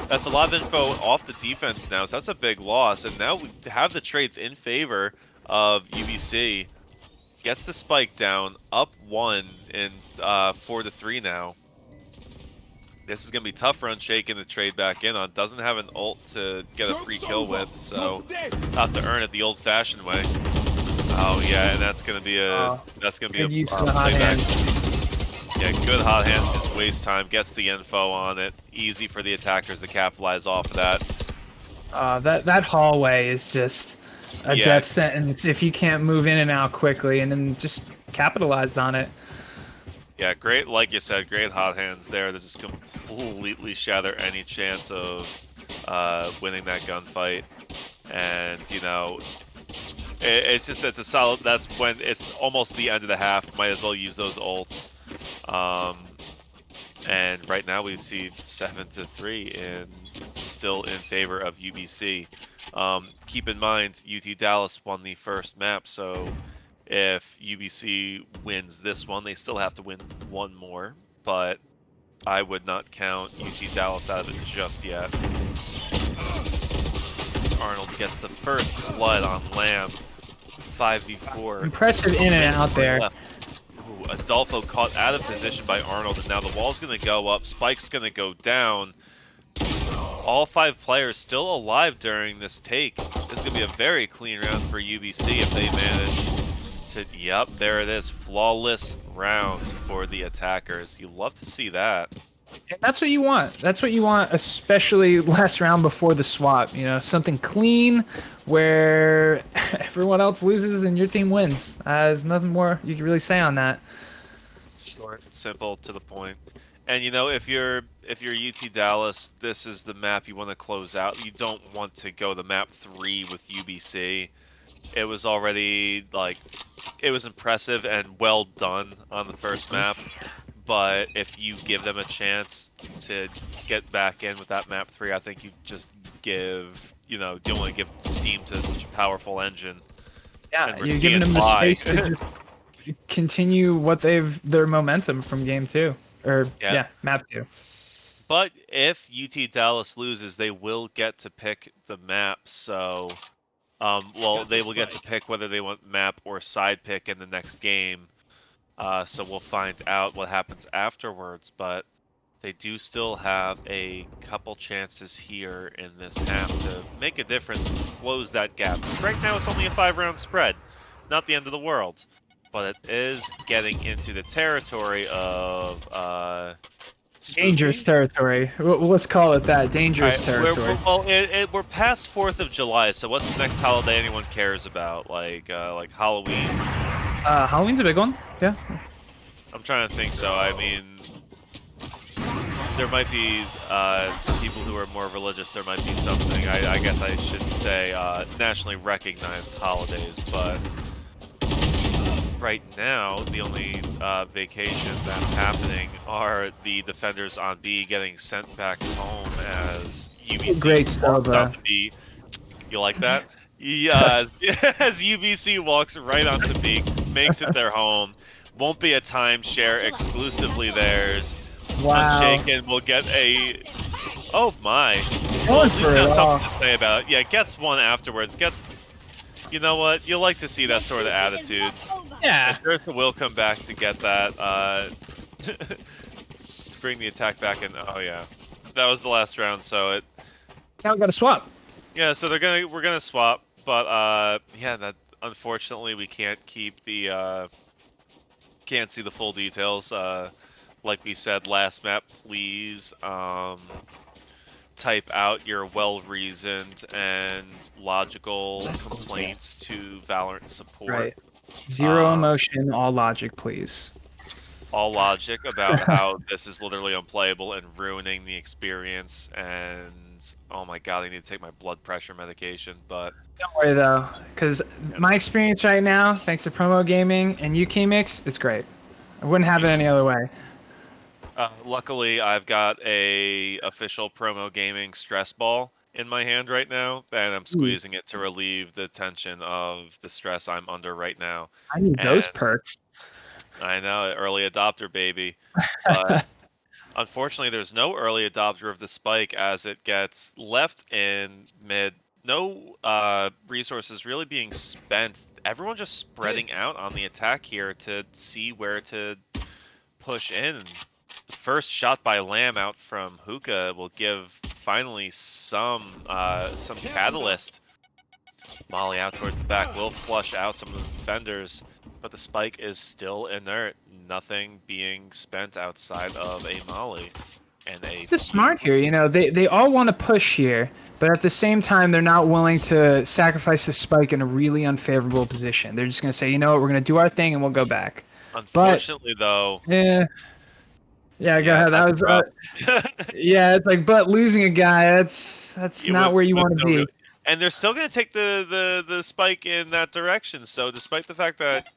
That's a lot of info off the defense now, so that's a big loss. And now we have the trades in favor of UBC. Gets the spike down, up 1 in 4-3 now. This is gonna be tough for Unshaken to trade back in on. Doesn't have an ult to get a free kill with, so have to earn it the old-fashioned way. Oh yeah, and that's gonna be a Good use of the hot playback. hands. Yeah, good hot hands, just waste time, gets the info on it. Easy for the attackers to capitalize off of that. That hallway is just a Yeah. death sentence if you can't move in and out quickly, and then just capitalized on it. Yeah, great, like you said, great hot hands there to just completely shatter any chance of winning that gunfight. And, you know, it's just, it's a solid, that's when it's almost the end of the half, might as well use those ults. And right now we see 7-3 and still in favor of UBC. Keep in mind, UT Dallas won the first map, so if UBC wins this one, they still have to win one more, but I would not count UT Dallas out of it just yet. As Arnold gets the first blood on Lamb, 5v4. Impressive in and out there. Ooh, Adolfo caught out of position by Arnold, and now the wall's going to go up, Spike's going to go down. All 5 players still alive during this take. This is going to be a very clean round for UBC if they manage to, yep, there it is, flawless round for the attackers. You love to see that. And that's what you want. That's what you want, especially last round before the swap. You know, something clean where everyone else loses and your team wins. There's nothing more you can really say on that. Short and simple, to the point. And you know, if you're UT Dallas, this is the map you want to close out. You don't want to go to map 3 with UBC. It was already, like, it was impressive and well done on the first map, but if you give them a chance to get back in with that map 3, I think you just give, you know, you don't want to give steam to such a powerful engine. Yeah, And you're giving them the why. space to just continue what their momentum from game 2. Or, yeah, map 2. But if UT Dallas loses, they will get to pick the map, so... well, they will get to pick whether they want map or side pick in the next game. So we'll find out what happens afterwards, but they do still have a couple chances here in this half to make a difference and close that gap. Right now it's only a 5-round spread, not the end of the world, but it is getting into the territory of Dangerous territory. Let's call it that. Dangerous territory. We're past 4th of July, so what's the next holiday anyone cares about? Like Halloween? Halloween's a big one. Yeah. I'm trying to think. So I mean, there might be people who are more religious. There might be something. I guess I shouldn't say nationally recognized holidays, but right now the only vacation that's happening are the defenders on B getting sent back home as UBC Great stuff, walks onto B. You like that? Yeah, as UBC walks right onto B, makes it their home. Won't be a timeshare, exclusively theirs. Wow. Unshaken will get a... Oh my. Going Well, at least for it have all. something to say about it. Yeah, gets one afterwards. Gets... You know what? You like to see that sort of attitude. Yeah. Durza will come back to get that. To bring the attack back in. Oh yeah, that was the last round. So it. Now we got to swap. Yeah, so we're gonna swap, but yeah, that unfortunately we can't keep the can't see the full details. Like we said last map, please type out your well-reasoned and logical complaints to Valorant support. Right. Zero emotion, all logic, please. All logic about how this is literally unplayable and ruining the experience. And oh my god, I need to take my blood pressure medication. But Don't worry though, because my experience right now, thanks to Promo Gaming and UK Mix, it's great. I wouldn't have it any other way. luckily, I've got a official Promo Gaming stress ball in my hand right now, and I'm Ooh, squeezing it to relieve the tension of the stress I'm under right now. I need those And perks. I know, early adopter, baby. But unfortunately, there's no early adopter of the spike as it gets left in mid. No resources really being spent. Everyone just spreading out on the attack here to see where to push in. The first shot by Lamb out from Hookah will give finally some catalyst. Molly out towards the back will flush out some of the defenders, but the spike is still inert. Nothing being spent outside of a Molly and a It's just few. smart here, you know. They all want to push here, but at the same time, they're not willing to sacrifice the spike in a really unfavorable position. They're just gonna say, you know what, we're gonna do our thing and we'll go back. But Unfortunately, though, yeah, yeah, go yeah, ahead. That that's was rough. yeah. It's like, but losing a guy, that's Yeah, not where you with want to no real, be. and they're still going to take the spike in that direction. So despite the fact that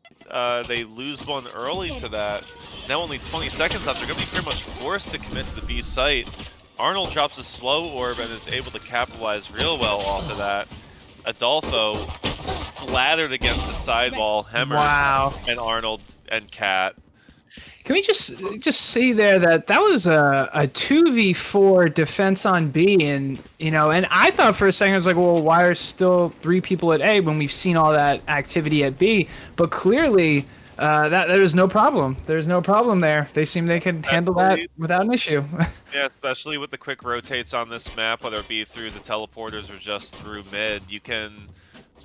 they lose one early to that, now only 20 seconds left, they're going to be pretty much forced to commit to the B site. Arnold drops a slow orb and is able to capitalize real well off of that. Adolfo splattered against the sidewall, Hemmer Wow. and Arnold and Cat. Can we just see there that that was a 2v4 defense on B, and you know, and I thought for a second I was like, well, why are still 3 people at A when we've seen all that activity at B? But clearly, that there's no problem. There's no problem there. They seem they could handle that Especially, without an issue. yeah, especially with the quick rotates on this map, whether it be through the teleporters or just through mid, you can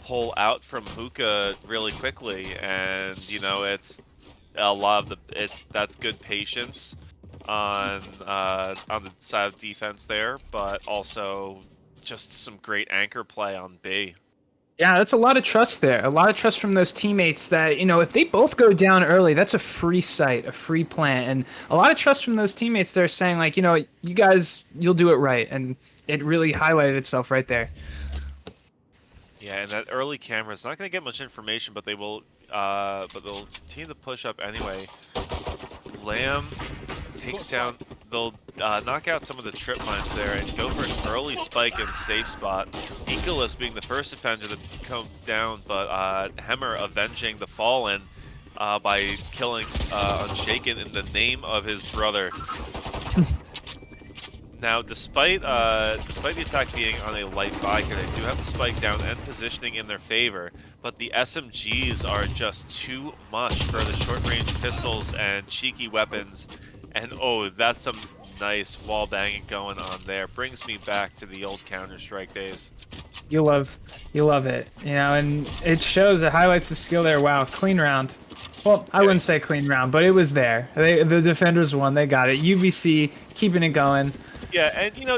pull out from Hookah really quickly, and you know it's a lot of that's good patience on the side of defense there, but also just some great anchor play on B. Yeah, that's a lot of trust there. A lot of trust from those teammates that, you know, if they both go down early, that's a free site, a free plant. And a lot of trust from those teammates that are saying, like, you know, you guys, you'll do it right. And it really highlighted itself right there. Yeah, and that early camera is not going to get much information, but they'll continue to push up anyway. Lamb takes down. They'll knock out some of the trip mines there and go for an early spike in safe spot. Ecolus being the first defender to come down, but Hemmer avenging the fallen by killing Unshaken in the name of his brother. Now, despite the attack being on a light biker, they do have the spike down and positioning in their favor, but the SMGs are just too much for the short-range pistols and cheeky weapons. And oh, that's some nice wall banging going on there. Brings me back to the old Counter-Strike days. You love it, you know, and it shows, it highlights the skill there. Wow, clean round. Well, I wouldn't say clean round, but it was there. The defenders won, they got it. UBC keeping it going. Yeah, and you know,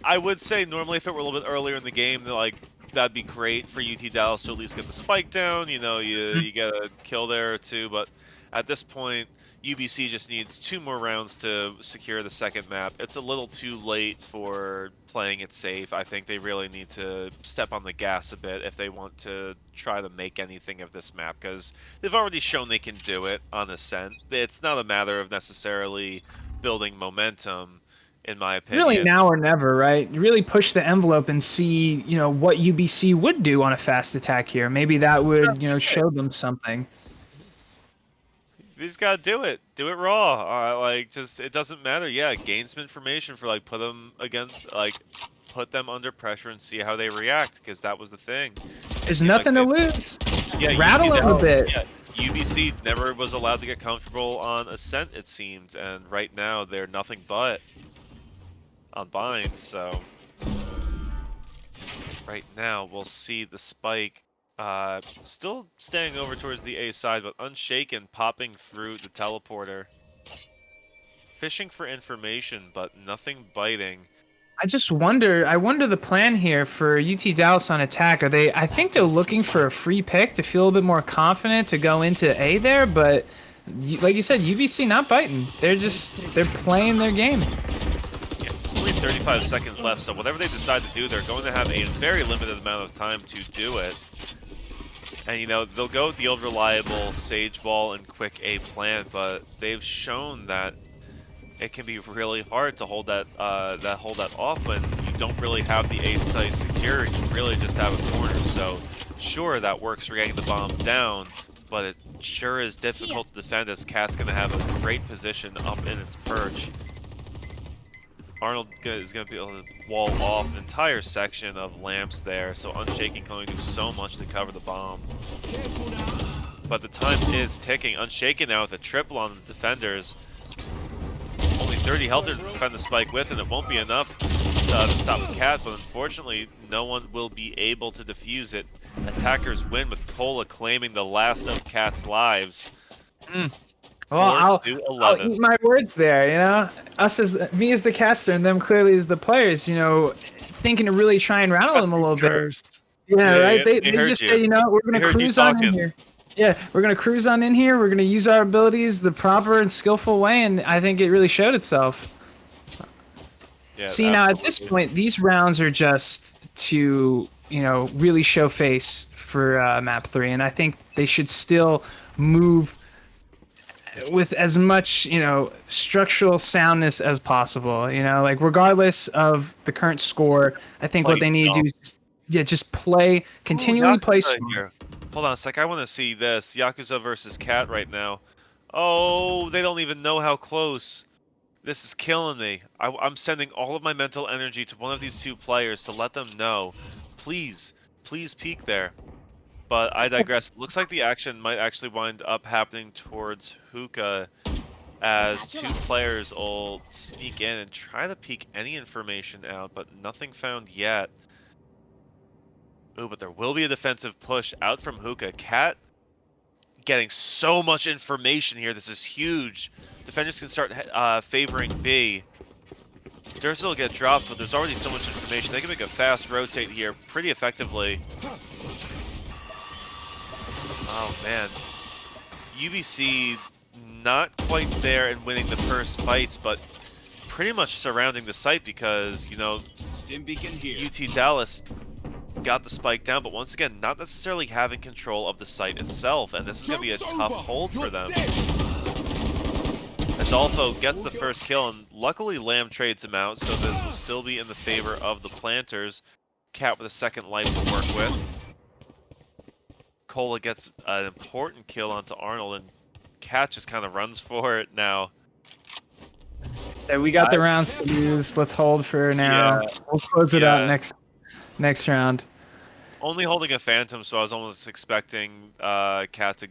I would say normally if it were a little bit earlier in the game, like that'd be great for UT Dallas to at least get the spike down. You know, you get a kill there or two, but at this point, UBC just needs 2 more rounds to secure the second map. It's a little too late for playing it safe. I think they really need to step on the gas a bit if they want to try to make anything of this map, because they've already shown they can do it on Ascent. It's not a matter of necessarily building momentum, in my Really opinion. now or never, right? You really push the envelope and see, you know, what UBC would do on a fast attack here. Maybe that would, you know, show them something. You just gotta do it. Do it raw. Like, just it doesn't matter. Yeah, gain some information for like put them under pressure and see how they react, because that was the thing. There's Seemed like nothing to they- lose. Yeah, Rattle them a bit. Yeah, UBC never was allowed to get comfortable on Ascent, it seemed, and right now they're nothing but on Bind. So right now we'll see the spike. Still staying over towards the A side, but Unshaken popping through the teleporter. Fishing for information, but nothing biting. I just wonder. I wonder the plan here for UT Dallas on attack. Are they? I think they're looking for a free pick to feel a bit more confident to go into A there. But like you said, UBC not biting. They're playing their game. Yeah, there's only 35 seconds left, so whatever they decide to do, they're going to have a very limited amount of time to do it. And, you know, they'll go with the old reliable Sage Ball and quick A plan, but they've shown that it can be really hard to hold that off when you don't really have the ace tight secure. You really just have a corner. So sure, that works for getting the bomb down, but it sure is difficult to defend as Cat's going to have a great position up in its perch. Arnold is going to be able to wall off an entire section of lamps there, so Unshaken can only do so much to cover the bomb. But the time is ticking. Unshaken now with a triple on the defenders. Only 30 health to defend the spike with, and it won't be enough to stop Cat, but unfortunately, no one will be able to defuse it. Attackers win with Cola claiming the last of Cat's lives. Well, 4-11. I'll eat my words there. You know, me as the caster, and them clearly as the players. You know, thinking to really try and rattle them a little bit. Yeah, right. They just say, you know, we're gonna cruise on in here. Yeah, we're gonna cruise on in here. We're gonna use our abilities the proper and skillful way, and I think it really showed itself. Yeah, see, now at this point, these rounds are just to, you know, really show face for map 3, and I think they should still move with as much, you know, structural soundness as possible. You know, like regardless of the current score, I think what they need to do is, yeah, just play, continually play smart. Hold on a sec, I want to see this. Yakuza versus Cat right now. Oh, they don't even know how close. This is killing me. I'm sending all of my mental energy to one of these two players to let them know. Please, please peek there. But I digress. Looks like the action might actually wind up happening towards Hookah as two players will sneak in and try to peek any information out, but nothing found yet. Ooh, but there will be a defensive push out from Hookah. Cat getting so much information here. This is huge. Defenders can start favoring B. Dursa will get dropped, but there's already so much information. They can make a fast rotate here pretty effectively. Oh, man. UBC not quite there and winning the first fights, but pretty much surrounding the site because, you know, UT Dallas got the spike down, but once again, not necessarily having control of the site itself, and this is going to be a tough hold for them. Adolfo gets the first kill, and luckily Lamb trades him out, so this will still be in the favor of the planters. Cat with a second life to work with. Cola gets an important kill onto Arnold, and Cat just kind of runs for it now. Yeah, we got the rounds to lose. Let's hold for now. Yeah, we'll close it out next round. Only holding a Phantom, so I was almost expecting Cat to...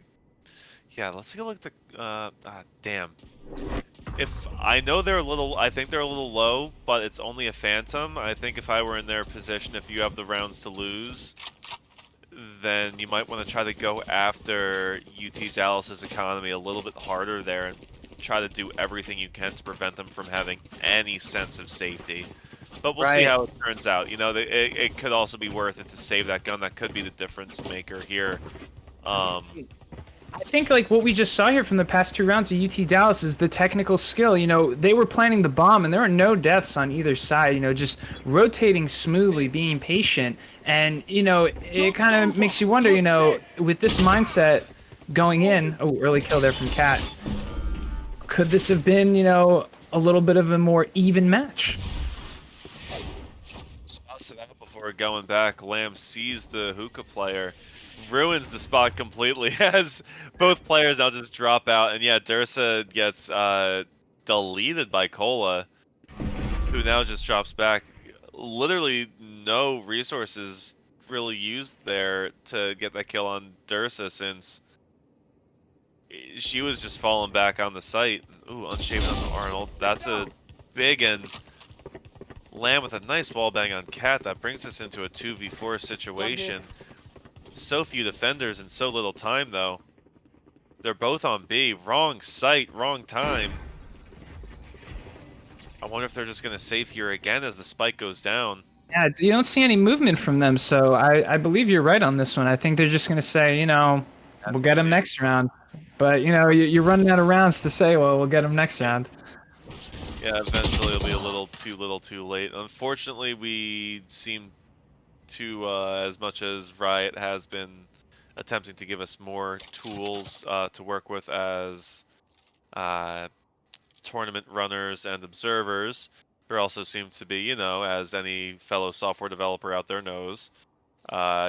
Yeah, let's take a look at the... damn. If I know they're a little... I think they're a little low, but it's only a Phantom. I think if I were in their position, if you have the rounds to lose, then you might want to try to go after UT Dallas's economy a little bit harder there and try to do everything you can to prevent them from having any sense of safety. But we'll see how it turns out. You know, it could also be worth it to save that gun. That could be the difference maker here. I think like what we just saw here from the past 2 rounds of UT Dallas is the technical skill. You know, they were planning the bomb and there were no deaths on either side, you know, just rotating smoothly, being patient. And, you know, it kind of makes you wonder, you know, with this mindset going in, oh, early kill there from Cat, could this have been, you know, a little bit of a more even match? Spots it out before going back. Lamb sees the Hookah player, ruins the spot completely as both players now just drop out. And yeah, Dursa gets deleted by Cola, who now just drops back. Literally no resources really used there to get that kill on Dursa since she was just falling back on the site. Ooh, Unshaven on Arnold. That's a big and Lamb with a nice wall bang on Cat. That brings us into a 2v4 situation. So few defenders in so little time, though. They're both on B. Wrong site, wrong time. I wonder if they're just going to save here again as the spike goes down. Yeah, you don't see any movement from them, so I believe you're right on this one. I think they're just going to say, we'll get him next round. But, you're running out of rounds to say, well, we'll get him next round. Yeah, eventually it'll be a little too late. Unfortunately, we seem to, as much as Riot has been attempting to give us more tools to work with as tournament runners and observers, there also seems to be, as any fellow software developer out there knows,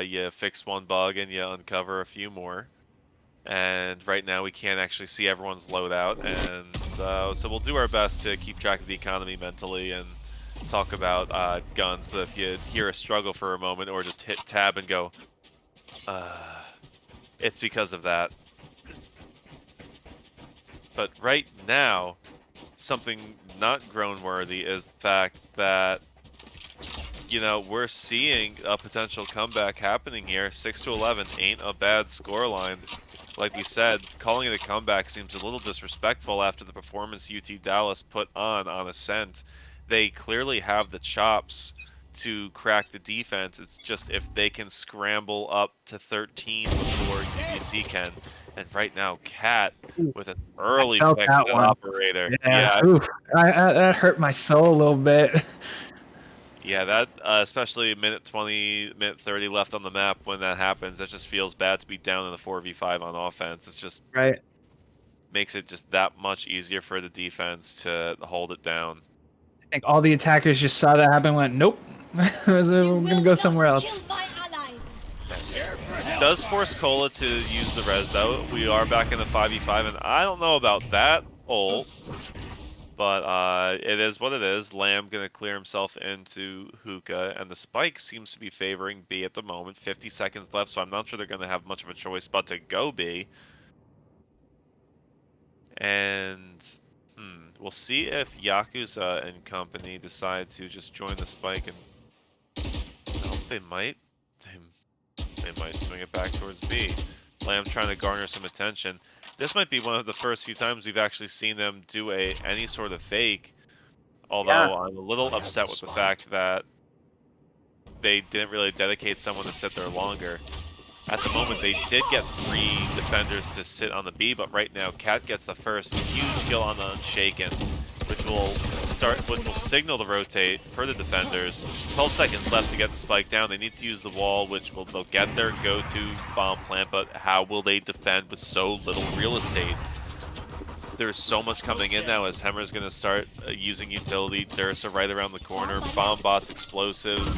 you fix one bug and you uncover a few more. And right now we can't actually see everyone's loadout, and so we'll do our best to keep track of the economy mentally and talk about guns. But if you hear a struggle for a moment or just hit tab and go, it's because of that. But right now, something not grown worthy is the fact that we're seeing a potential comeback happening here. 6-11 ain't a bad scoreline. Like we said, calling it a comeback seems a little disrespectful after the performance UT Dallas put on Ascent. They clearly have the chops to crack the defense. It's just if they can scramble up to 13 before UBC can. And right now, Cat with an early felt pick that with an one. operator. Yeah, oof, that hurt my soul a little bit. Yeah, that especially minute 20, minute 30 left on the map when that happens, that just feels bad to be down in the 4v5 on offense. It's just Right. makes it just that much easier for the defense to hold it down. I think all the attackers just saw that happen and went, nope, we're going to go somewhere else. Does force Cola to use the res though. We are back in the 5v5, and I don't know about that ult. But it is what it is. Lamb gonna clear himself into Hookah, and the spike seems to be favoring B at the moment. 50 seconds left, so I'm not sure they're gonna have much of a choice but to go B. And we'll see if Yakuza and company decide to just join the spike, and no, they might. They might swing it back towards B. Lamb trying to garner some attention. This might be one of the first few times we've actually seen them do any sort of fake. Although I'm a little upset with the fact that they didn't really dedicate someone to sit there longer. At the moment, they did get 3 defenders to sit on the B, but right now, Cat gets the first huge kill on the Unshaken, which will signal the rotate for the defenders. 12 seconds left to get the spike down. They need to use the wall, which they'll get their go-to bomb plant, but how will they defend with so little real estate? There's so much coming in now as Hemmer's going to start using utility. Dursa right around the corner. Bomb bots, explosives.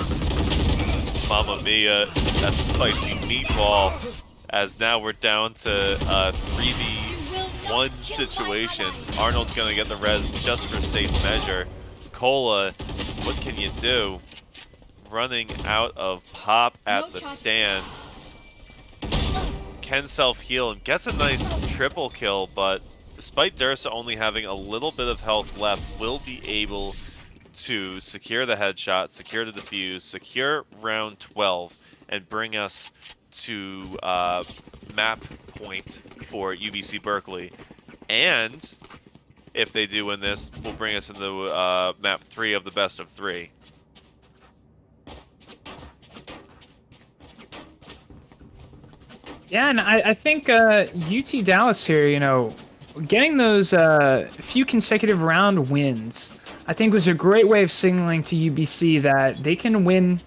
Mamma mia, that's a spicy meatball. As now we're down to a 3v1 situation. Arnold's going to get the res just for safe measure. Cola, what can you do? Running out of pop at the stand. Can self-heal and gets a nice triple kill, but despite Dursa only having a little bit of health left, will be able to secure the headshot, secure the defuse, secure round 12, and bring us to map point for UBC Berkeley. And if they do win this, will bring us into map 3 of the best of 3. Yeah, and I think UT Dallas here, getting those few consecutive round wins, I think was a great way of signaling to UBC that they can win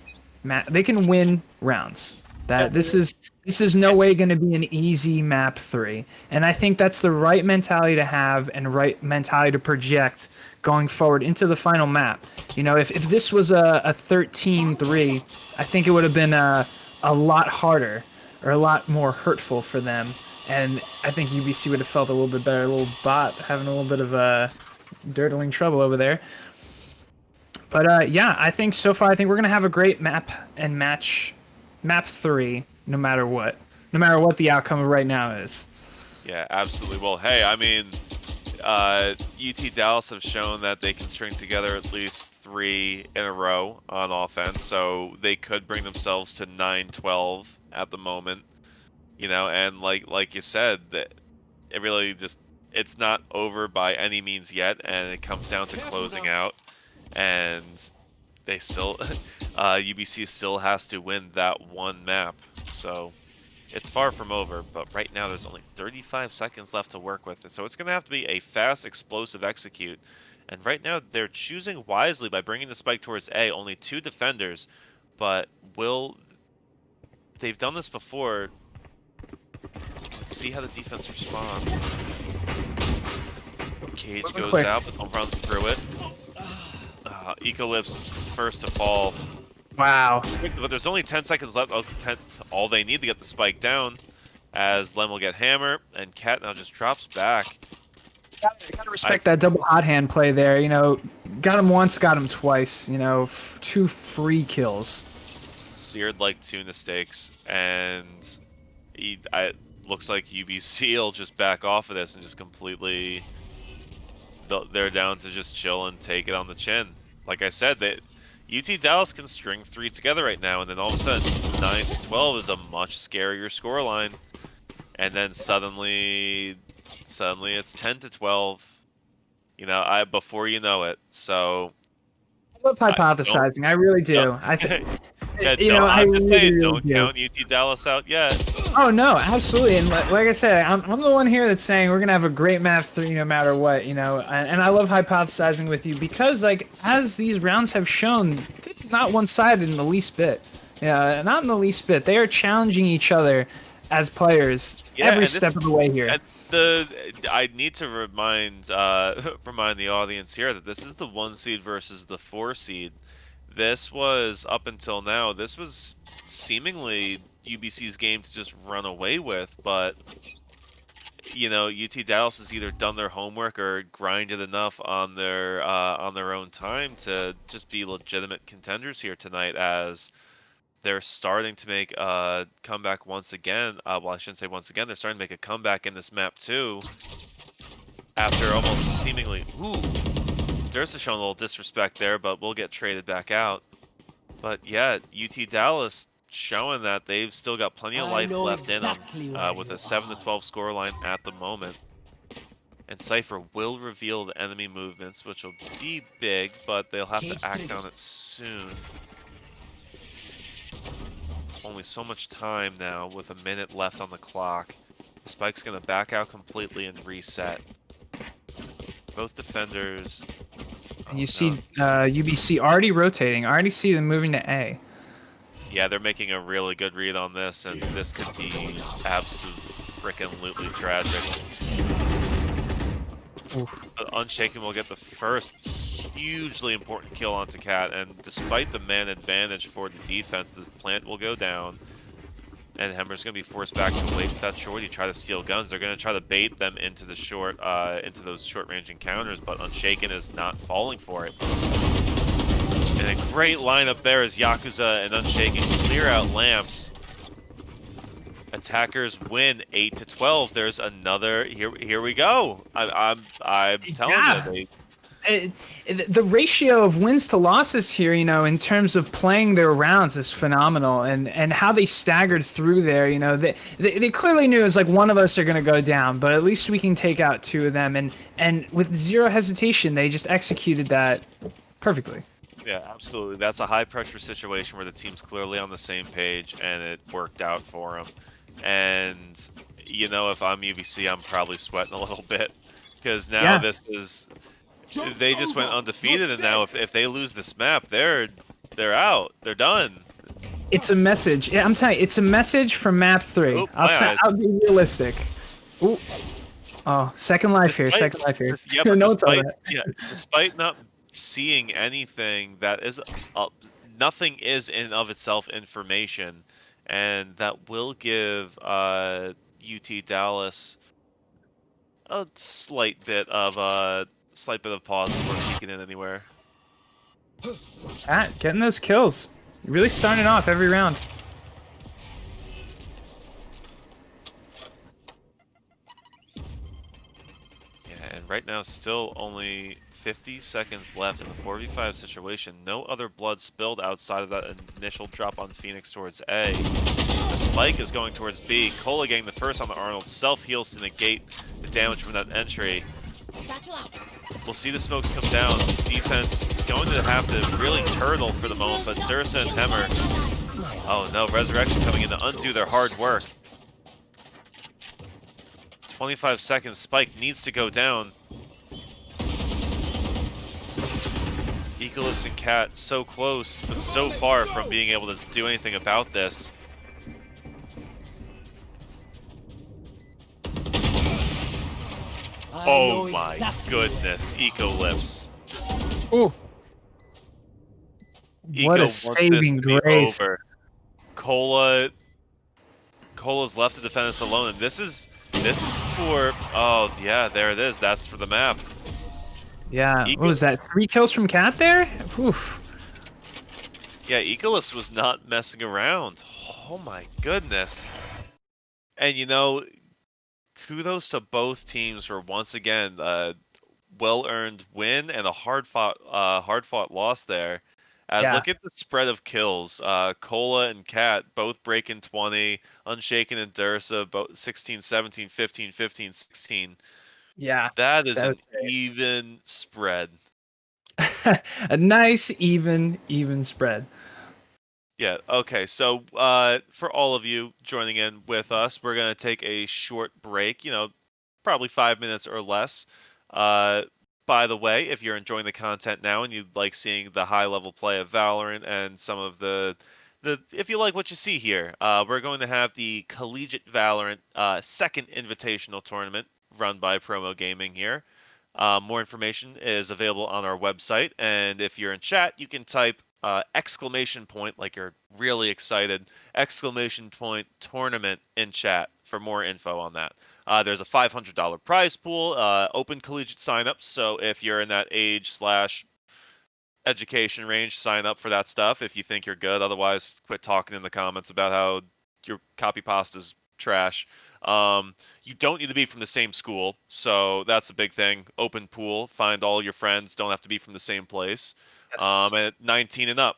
rounds. That this is no way going to be an easy map 3. And I think that's the right mentality to have and right mentality to project going forward into the final map. If this was a 13-3, I think it would have been a lot harder or a lot more hurtful for them. And I think UBC would have felt a little bit better. A little bot having a little bit of dirtling trouble over there. But yeah, I think so far, I think we're going to have a great map and match map 3, no matter what the outcome of right now is. Yeah, absolutely. Well, hey, I mean, UT Dallas have shown that they can string together at least 3 in a row on offense, so they could bring themselves to 9-12 at the moment. And like you said, that it really just, it's not over by any means yet, and it comes down to closing out. and they still, UBC still has to win that one map. So it's far from over, but right now there's only 35 seconds left to work with. So it's going to have to be a fast, explosive execute. And right now they're choosing wisely by bringing the spike towards A. Only 2 defenders, but they've done this before. Let's see how the defense responds. Cage goes quick. out, but they'll run through it. Ecolip's first to fall. Wow. But there's only 10 seconds left. All they need to get the spike down, as Lem will get hammer, and Cat now just drops back. Gotta respect that double hot hand play there. You know, got him once, got him twice. You know, 2 free kills. Seared like 2 mistakes, and looks like UBC will just back off of this and just completely. They're down to just chill and take it on the chin. Like I said, UT Dallas can string 3 together right now, and then all of a sudden 9-12 is a much scarier scoreline, and then suddenly it's 10-12. You know, before you know it. So I love hypothesizing. I really do. I think. Yeah, You know, I'm just saying, really don't count UT Dallas out yet. Oh no, absolutely. And like I said, I'm the one here that's saying we're gonna have a great map 3 no matter what. You know, and I love hypothesizing with you because, like, as these rounds have shown, it's not one-sided in the least bit. Yeah, not in the least bit. They are challenging each other as players every step of the way here. I need to remind the audience here that this is the 1 seed versus the 4 seed. This was, up until now, this was seemingly UBC's game to just run away with, but, you know, UT Dallas has either done their homework or grinded enough on their own time to just be legitimate contenders here tonight, as they're starting to make a comeback once again. Well, I shouldn't say once again, they're starting to make a comeback in this map too, after almost seemingly, Durst has shown a little disrespect there, but we'll get traded back out. But yeah, UT Dallas showing that they've still got plenty of life left in them, with a 7-12 scoreline at the moment. And Cypher will reveal the enemy movements, which will be big, but they'll have to act on it soon. Only so much time now, with a minute left on the clock. The spike's going to back out completely and reset. Both defenders. And you see UBC already rotating. I already see them moving to A. Yeah, they're making a really good read on this, and this could be absolutely tragic. Unshaken will get the first hugely important kill onto Cat, and despite the man advantage for the defense, the plant will go down. And Hemmer's going to be forced back to wait that shorty, try to steal guns. They're going to try to bait them into the into those short-range encounters, but Unshaken is not falling for it. And a great lineup there as Yakuza and Unshaken clear out lamps. Attackers win 8-12. There's another. Here we go. I'm telling you. The ratio of wins to losses here, you know, in terms of playing their rounds is phenomenal, and how they staggered through there. You know, they clearly knew it was like one of us are going to go down, but at least we can take out 2 of them, and with zero hesitation, they just executed that perfectly. Yeah, absolutely. That's a high pressure situation where the team's clearly on the same page, and it worked out for them. And you know, if I'm UBC, I'm probably sweating a little bit, because now this is. They just went undefeated, and now if they lose this map, they're out. They're done. It's a message. Yeah, I'm telling you, it's a message from map 3. Oop, I'll be realistic. Ooh. Oh, second life here. Second life here. Yeah, but despite not seeing anything that is nothing is in and of itself information, and that will give UT Dallas a slight bit of pause before peeking in anywhere. Getting those kills. Really starting off every round. Yeah, and right now still only 50 seconds left in the 4v5 situation. No other blood spilled outside of that initial drop on Phoenix towards A. The spike is going towards B. Cola getting the first on the Arnold. Self-heals to negate the damage from that entry. We'll see the smokes come down. Defense going to have to really turtle for the moment, but Dursa and Hemmer. Oh no, Resurrection coming in to undo their hard work. 25 seconds, Spike needs to go down. Eclipse and Cat so close, but so far from being able to do anything about this. Oh my goodness, Eclipse. Ooh. What a Eco wants this saving to be grace. over. Cola's left to defend us alone, and this is for, oh yeah, there it is. That's for the map. Yeah, what was that? 3 kills from Cat there? Oof. Yeah, Eclipse was not messing around. Oh my goodness. And you know, kudos to both teams for once again well-earned win and a hard-fought loss there. As Yeah. look at the spread of kills. Cola and Cat both breaking 20, Unshaken and Dursa both 16, 17, 15, 15, 16. Yeah. That is That an was great. even spread. A nice, even spread. Yeah, okay, so for all of you joining in with us, we're going to take a short break, probably 5 minutes or less. By the way, if you're enjoying the content now and you like seeing the high-level play of Valorant and some of if you like what you see here, we're going to have the Collegiate Valorant second invitational tournament run by Promo Gaming here. More information is available on our website, and if you're in chat, you can type exclamation point, like you're really excited, exclamation point tournament in chat for more info on that. There's a $500 prize pool, open collegiate signups, so if you're in that age/education range, sign up for that stuff if you think you're good. Otherwise, quit talking in the comments about how your copy pasta's trash. You don't need to be from the same school, so that's a big thing. Open pool, find all your friends, don't have to be from the same place. Yes. And at 19 and up,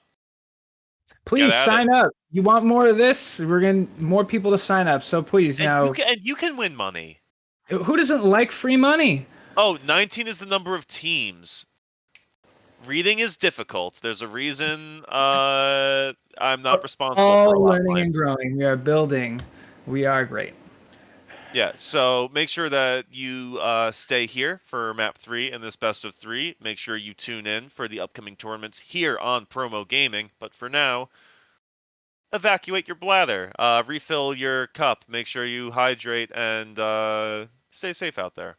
get Please at it. sign up. You want more of this? We're getting more people to sign up. So please, And you can win money. who doesn't like free money? Oh, 19 is the number of teams. Reading is difficult. There's a reason I'm not responsible for a All lot of learning my. and growing. We are building. We are great. Yeah, so make sure that you stay here for map 3 in this best of 3. Make sure you tune in for the upcoming tournaments here on Promo Gaming. But for now, evacuate your bladder, refill your cup, make sure you hydrate, and stay safe out there.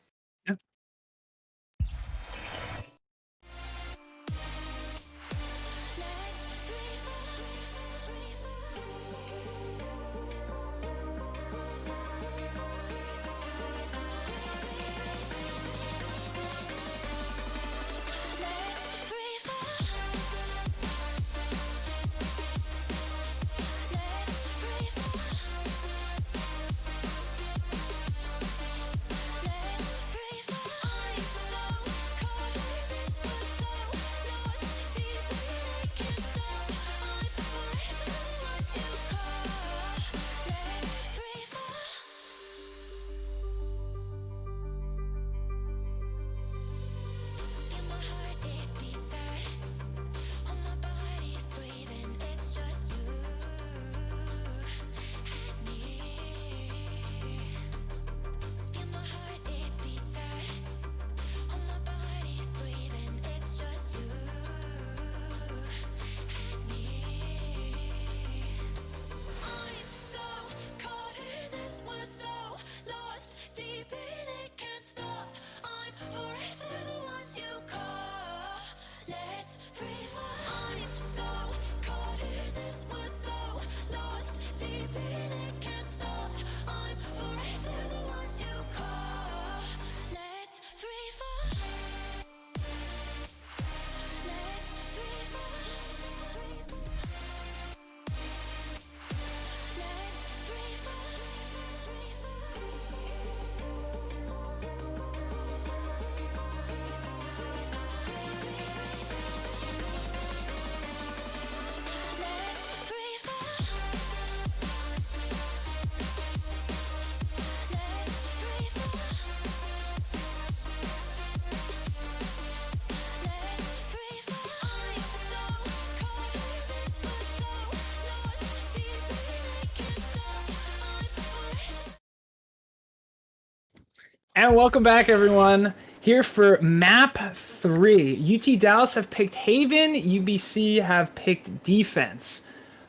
And welcome back, everyone. Here for map 3. UT Dallas have picked Haven. UBC have picked defense.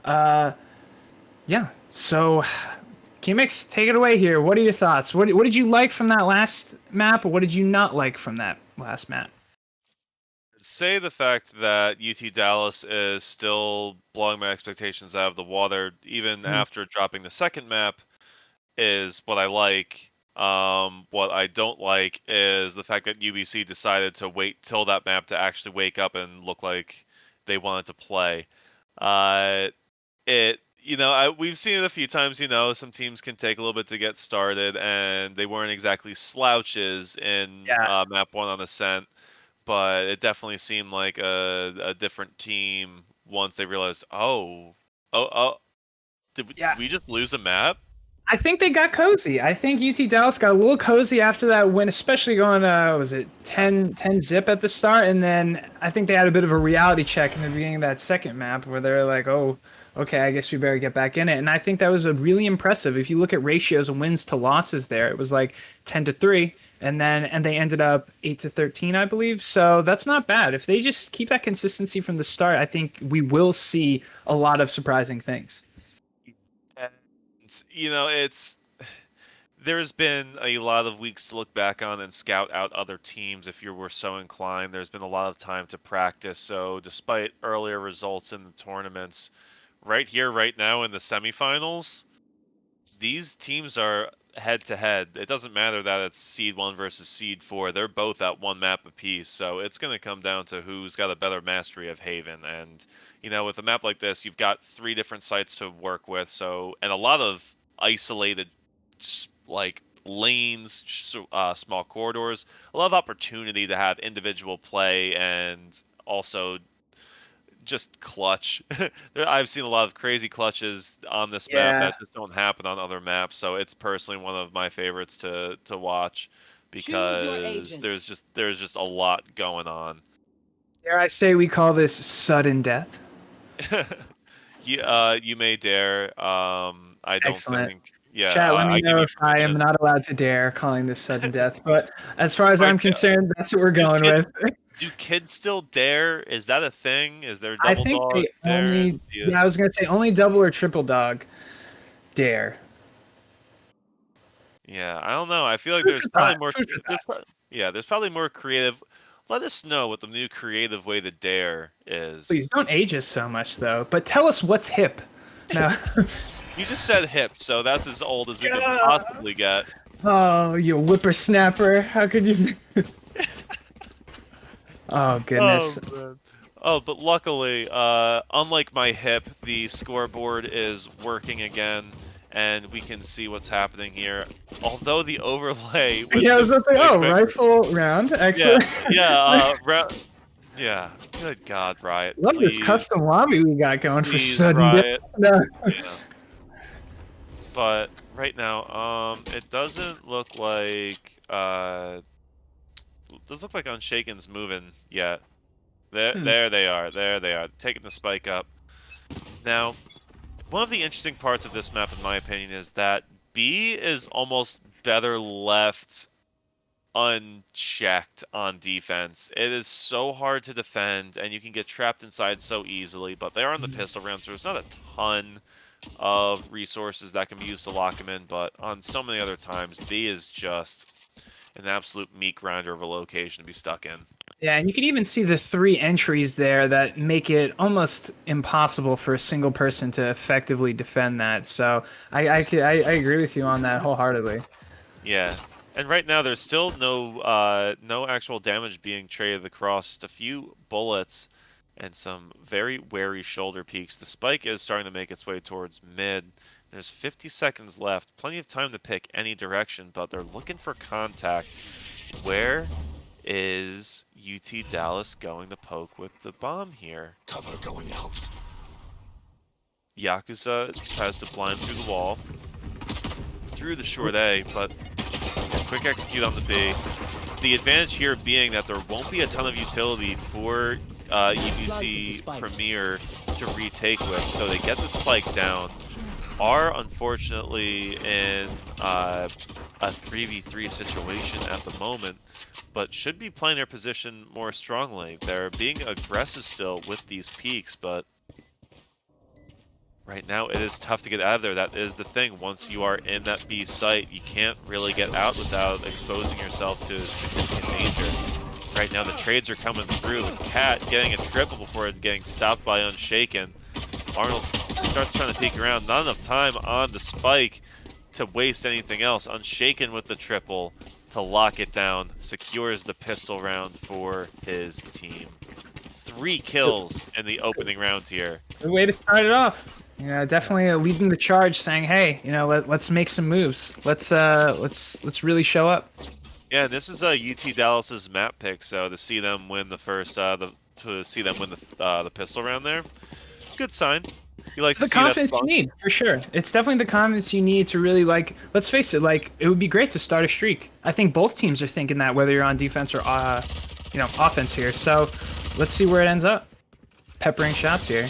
Yeah. So, Kimix, take it away here. What are your thoughts? What did you like from that last map? Or what did you not like from that last map? Say the fact that UT Dallas is still blowing my expectations out of the water, even Mm. after dropping the second map, is what I like. What I don't like is the fact that UBC decided to wait till that map to actually wake up and look like they wanted to play. Uh, we've seen it a few times. Some teams can take a little bit to get started, and they weren't exactly slouches in Yeah. map one on Ascent, but it definitely seemed like a different team once they realized, oh, Yeah. did we just lose a map? I think they got cozy. I think UT Dallas got a little cozy after that win, especially going, was it 10 zip at the start? And then I think they had a bit of a reality check in the beginning of that second map where they're like, oh, okay, I guess we better get back in it. And I think that was a really impressive. If you look at ratios of wins to losses there, it was like 10-3, and they ended up 8-13, I believe. So that's not bad. If they just keep that consistency from the start, I think we will see a lot of surprising things. And, it's there's been a lot of weeks to look back on and scout out other teams if you were so inclined. There's been a lot of time to practice. So despite earlier results in the tournaments, right here, right now in the semifinals, these teams are head to head. It doesn't matter that it's seed 1 versus seed 4. They're both at one map apiece. So it's going to come down to who's got a better mastery of Haven. And, with a map like this, you've got 3 different sites to work with. And a lot of isolated, like, lanes, small corridors, a lot of opportunity to have individual play and also just clutch. I've seen a lot of crazy clutches on this map Yeah. that just don't happen on other maps, so it's personally one of my favorites to watch Choose your because agent. there's just a lot going on. Dare I say we call this sudden death? You may dare. I don't Excellent. think. Yeah, Chat, let me I give know you if I am permission. not allowed to dare calling this sudden death. But as far as Are, I'm concerned, that's what we're do going kids with. do kids still dare? Is that a thing? Is there I double think dog they daring? only, yeah, I was going to say only double or triple dog dare. Yeah, I don't know. I feel like Food there's for probably thought. more. Food for There's thought. yeah, there's probably more creative. Let us know what the new creative way to dare Please is. don't age us so much, though. But tell us what's hip. No. You just said hip, so that's as old as we can God. possibly get. Oh, you whippersnapper. How could you? Oh, goodness. Oh man. Oh, but luckily, unlike my hip, the scoreboard is working again, and we can see what's happening here. Although the overlay with Yeah, I was this about to say, quick oh, measure, rifle round. yeah, Excellent. yeah, yeah. Good God, Riot, Love this please, custom lobby we got going for please, sudden death. Riot. No. Yeah. But right now, it doesn't look like doesn't look like Unshaken's moving yet. Hmm. There they are. There they are, taking the spike up. Now, one of the interesting parts of this map, in my opinion, is that B is almost better left unchecked on defense. It is so hard to defend, and you can get trapped inside so easily. But they are on the pistol round, so there's not a ton of resources that can be used to lock him in, but on so many other times, B is just an absolute meat grinder of a location to be stuck in. Yeah, and you can even see the 3 entries there that make it almost impossible for a single person to effectively defend that. So I agree with you on that wholeheartedly. Yeah, and right now there's still no actual damage being traded across. Just a few bullets and some very wary shoulder peeks. The spike is starting to make its way towards mid. There's 50 seconds left. Plenty of time to pick any direction, but they're looking for contact. Where is UT Dallas going to poke with the bomb here? Cover going out. Yakuza tries to blind through the wall, through the short A, but quick execute on the B. The advantage here being that there won't be a ton of utility for UBC Premier to retake with, so they get the spike down. are unfortunately in a 3v3 situation at the moment, but should be playing their position more strongly. They're being aggressive still with these peaks, but right now it is tough to get out of there. That is the thing. Once you are in that B site, you can't really get out without exposing yourself to significant danger. Right now the trades are coming through, and Cat getting a triple before getting stopped by Unshaken. Arnold starts trying to peek around. Not enough time on the spike to waste anything else. Unshaken with the triple to lock it down. Secures the pistol round for his team. 3 kills in the opening round here. Good way to start it off. Yeah, definitely leading the charge, saying, "Hey, you know, let's make some moves. Let's really show up." Yeah, and this is UT Dallas's map pick. So to see them win the first, to see them win the pistol round there, good sign. You like It's the to see that confidence you spawn? need, for sure. It's definitely the confidence you need to really, like, let's face it, like, it would be great to start a streak. I think both teams are thinking that, whether you're on defense or, you know, offense here. So let's see where it ends up. Peppering shots here.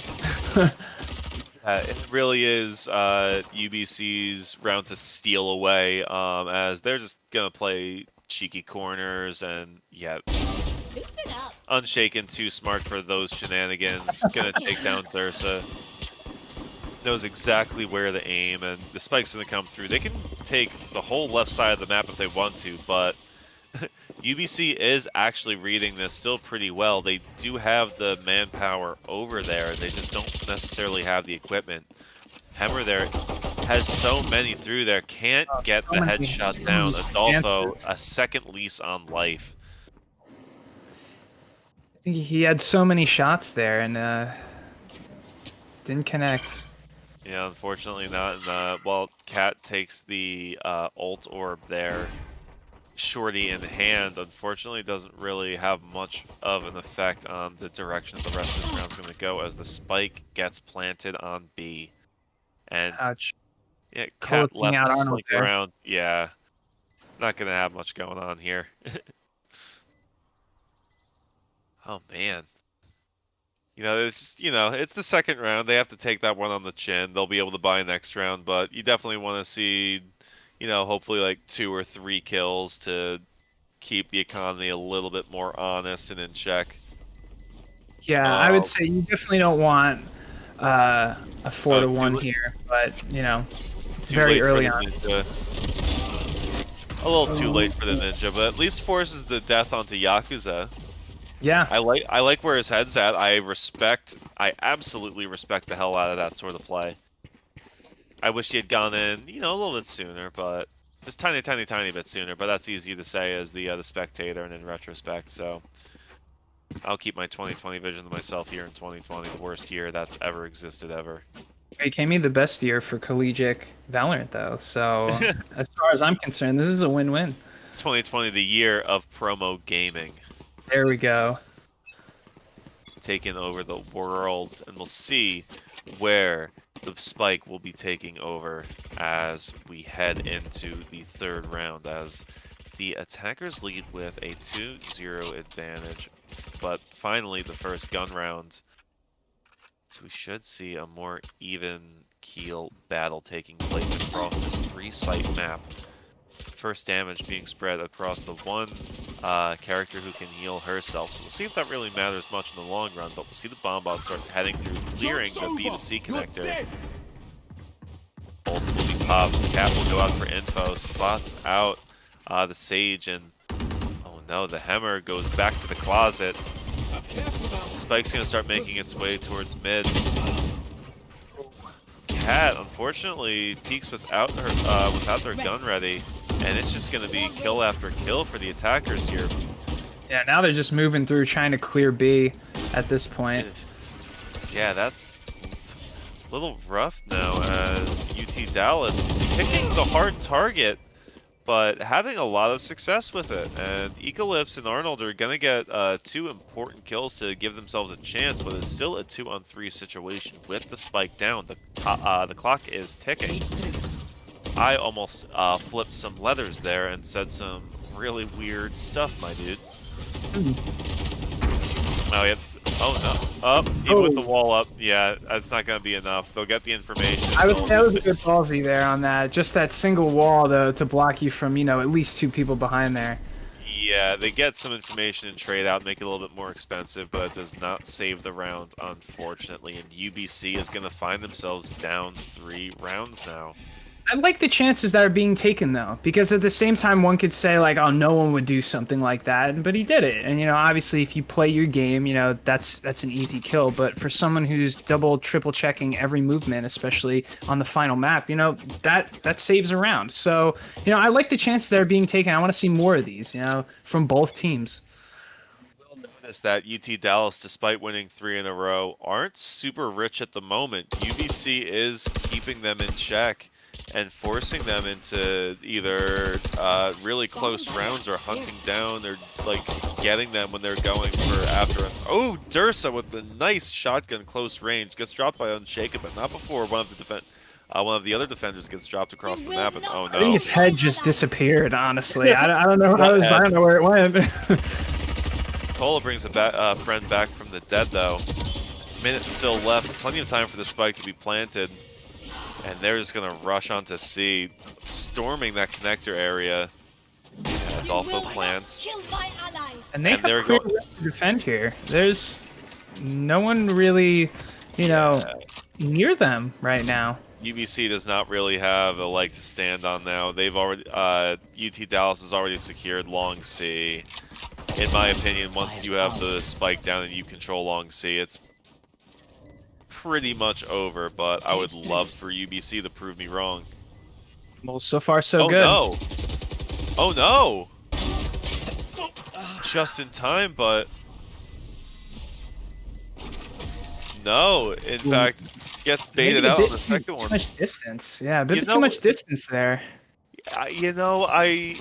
It really is UBC's round to steal away, as they're just gonna play cheeky corners, and yeah, Loosen up. Unshaken too smart for those shenanigans. Gonna take down Thursa. Knows exactly where to aim, and the spike's gonna come through. They can take the whole left side of the map if they want to, but UBC is actually reading this still pretty well. They do have the manpower over there. They just don't necessarily have the equipment. Hammer there has so many through there. Can't get so the many headshot down. chances. Adolfo, a second lease on life. I think he had so many shots there and didn't connect. Yeah, unfortunately not. And, well, Cat takes the ult orb there. Shorty in hand, unfortunately, doesn't really have much of an effect on the direction the rest of this round's going to go, as the spike gets planted on B. And Ouch. yeah, Cat Poking left out the Arnold slink there. around. Yeah, not going to have much going on here. Oh man. It's the second round. They have to take that one on the chin. They'll be able to buy next round, but you definitely want to see, hopefully like 2 or 3 kills to keep the economy a little bit more honest and in check. Yeah, I would Oh, say you definitely don't want a 4-1 late. here, but you know, Too very late early for on. the Ninja. A little too late for the Ninja, but at least forces the death onto Yakuza. Yeah, I like where his head's at. I absolutely respect the hell out of that sort of play. I wish he had gone in, a little bit sooner, but just tiny bit sooner. But that's easy to say as the spectator and in retrospect. So I'll keep my 2020 vision to myself here in 2020, the worst year that's ever existed ever. it came in the best year for Collegiate Valorant though. So as far as I'm concerned, this is a win-win. 2020, the year of promo gaming. There we go. Taking over the world, and we'll see where the spike will be taking over as we head into the third round, as the attackers lead with a 2-0 advantage, but finally the first gun round, so we should see a more even keel battle taking place across this 3-site map. First damage being spread across the one character who can heal herself. So we'll see if that really matters much in the long run, but we'll see the bomb bots start heading through, clearing the B to C connector. Bolts will be popped. Cat will go out for info. Spots out the Sage, and oh no, the Hammer goes back to the closet. Spike's going to start making its way towards mid. Cat, unfortunately, peeks without their gun ready. And it's just going to be kill after kill for the attackers here. Yeah, now they're just moving through, trying to clear B at this point. Yeah, that's a little rough now, as UT Dallas picking the hard target, but having a lot of success with it. And Eclipse and Arnold are going to get 2 important kills to give themselves a chance, but it's still a 2-on-3 situation with the spike down. The clock is ticking. I almost flipped some leathers there and said some really weird stuff, my dude. Oh yeah, Oh no. Up, even with the wall up, yeah, that's not going to be enough. They'll get the information. I would say that was a good ballsy there on that. Just that single wall, though, to block you from, at least 2 people behind there. Yeah, they get some information and trade out, make it a little bit more expensive, but it does not save the round, unfortunately. And UBC is going to find themselves down 3 rounds now. I like the chances that are being taken, though, because at the same time, one could say, like, oh, no one would do something like that, but he did it. And, obviously, if you play your game, that's an easy kill. But for someone who's double, triple checking every movement, especially on the final map, that saves a round. So, I like the chances that are being taken. I want to see more of these, from both teams. Notice that UT Dallas, despite winning 3 in a row, aren't super rich at the moment. UBC is keeping them in check and forcing them into either really close rounds or hunting down or like getting them when they're going for after. Oh, Dursa with the nice shotgun close range gets dropped by Unshaken, but not before one of the other defenders gets dropped across the map. And oh no, I think his head just disappeared. Honestly, I don't know how I don't know where it went. Cola brings a friend back from the dead though. Minutes still left, plenty of time for the spike to be planted. And they're just going to rush onto C, storming that connector area. Adolfo plants. And they have clear to defend here. There's no one really, near them right now. UBC does not really have a leg to stand on now. They've already, UT Dallas has already secured long C. In my opinion, once you have the spike down and you control long C, it's pretty much over, but I would love for UBC to prove me wrong. Well, so far so good. Oh no! Just in time, but no. In fact, gets baited out on the second one. Too much distance. Yeah, a bit too much distance there. I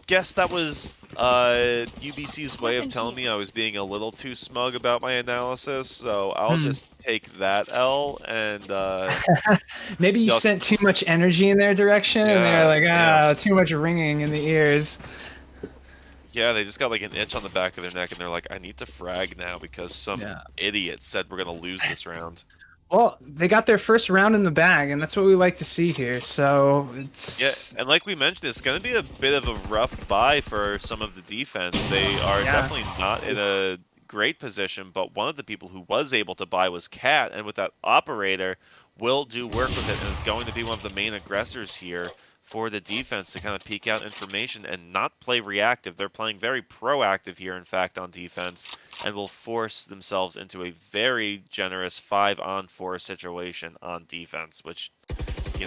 guess that was UBC's way of telling me I was being a little too smug about my analysis, so I'll just take that L and maybe you sent too much energy in their direction and they're like, too much ringing in the ears. Yeah, they just got like an itch on the back of their neck and they're like, I need to frag now because some idiot said we're gonna lose this round. Well, they got their first round in the bag, and that's what we like to see here. So it's and like we mentioned, it's going to be a bit of a rough buy for some of the defense. They are definitely not in a great position, but one of the people who was able to buy was Cat, and with that operator, will do work with it and is going to be one of the main aggressors here for the defense to kind of peek out information and not play reactive. They're playing very proactive here, in fact, on defense, and will force themselves into a very generous 5-on-4 situation on defense, which, you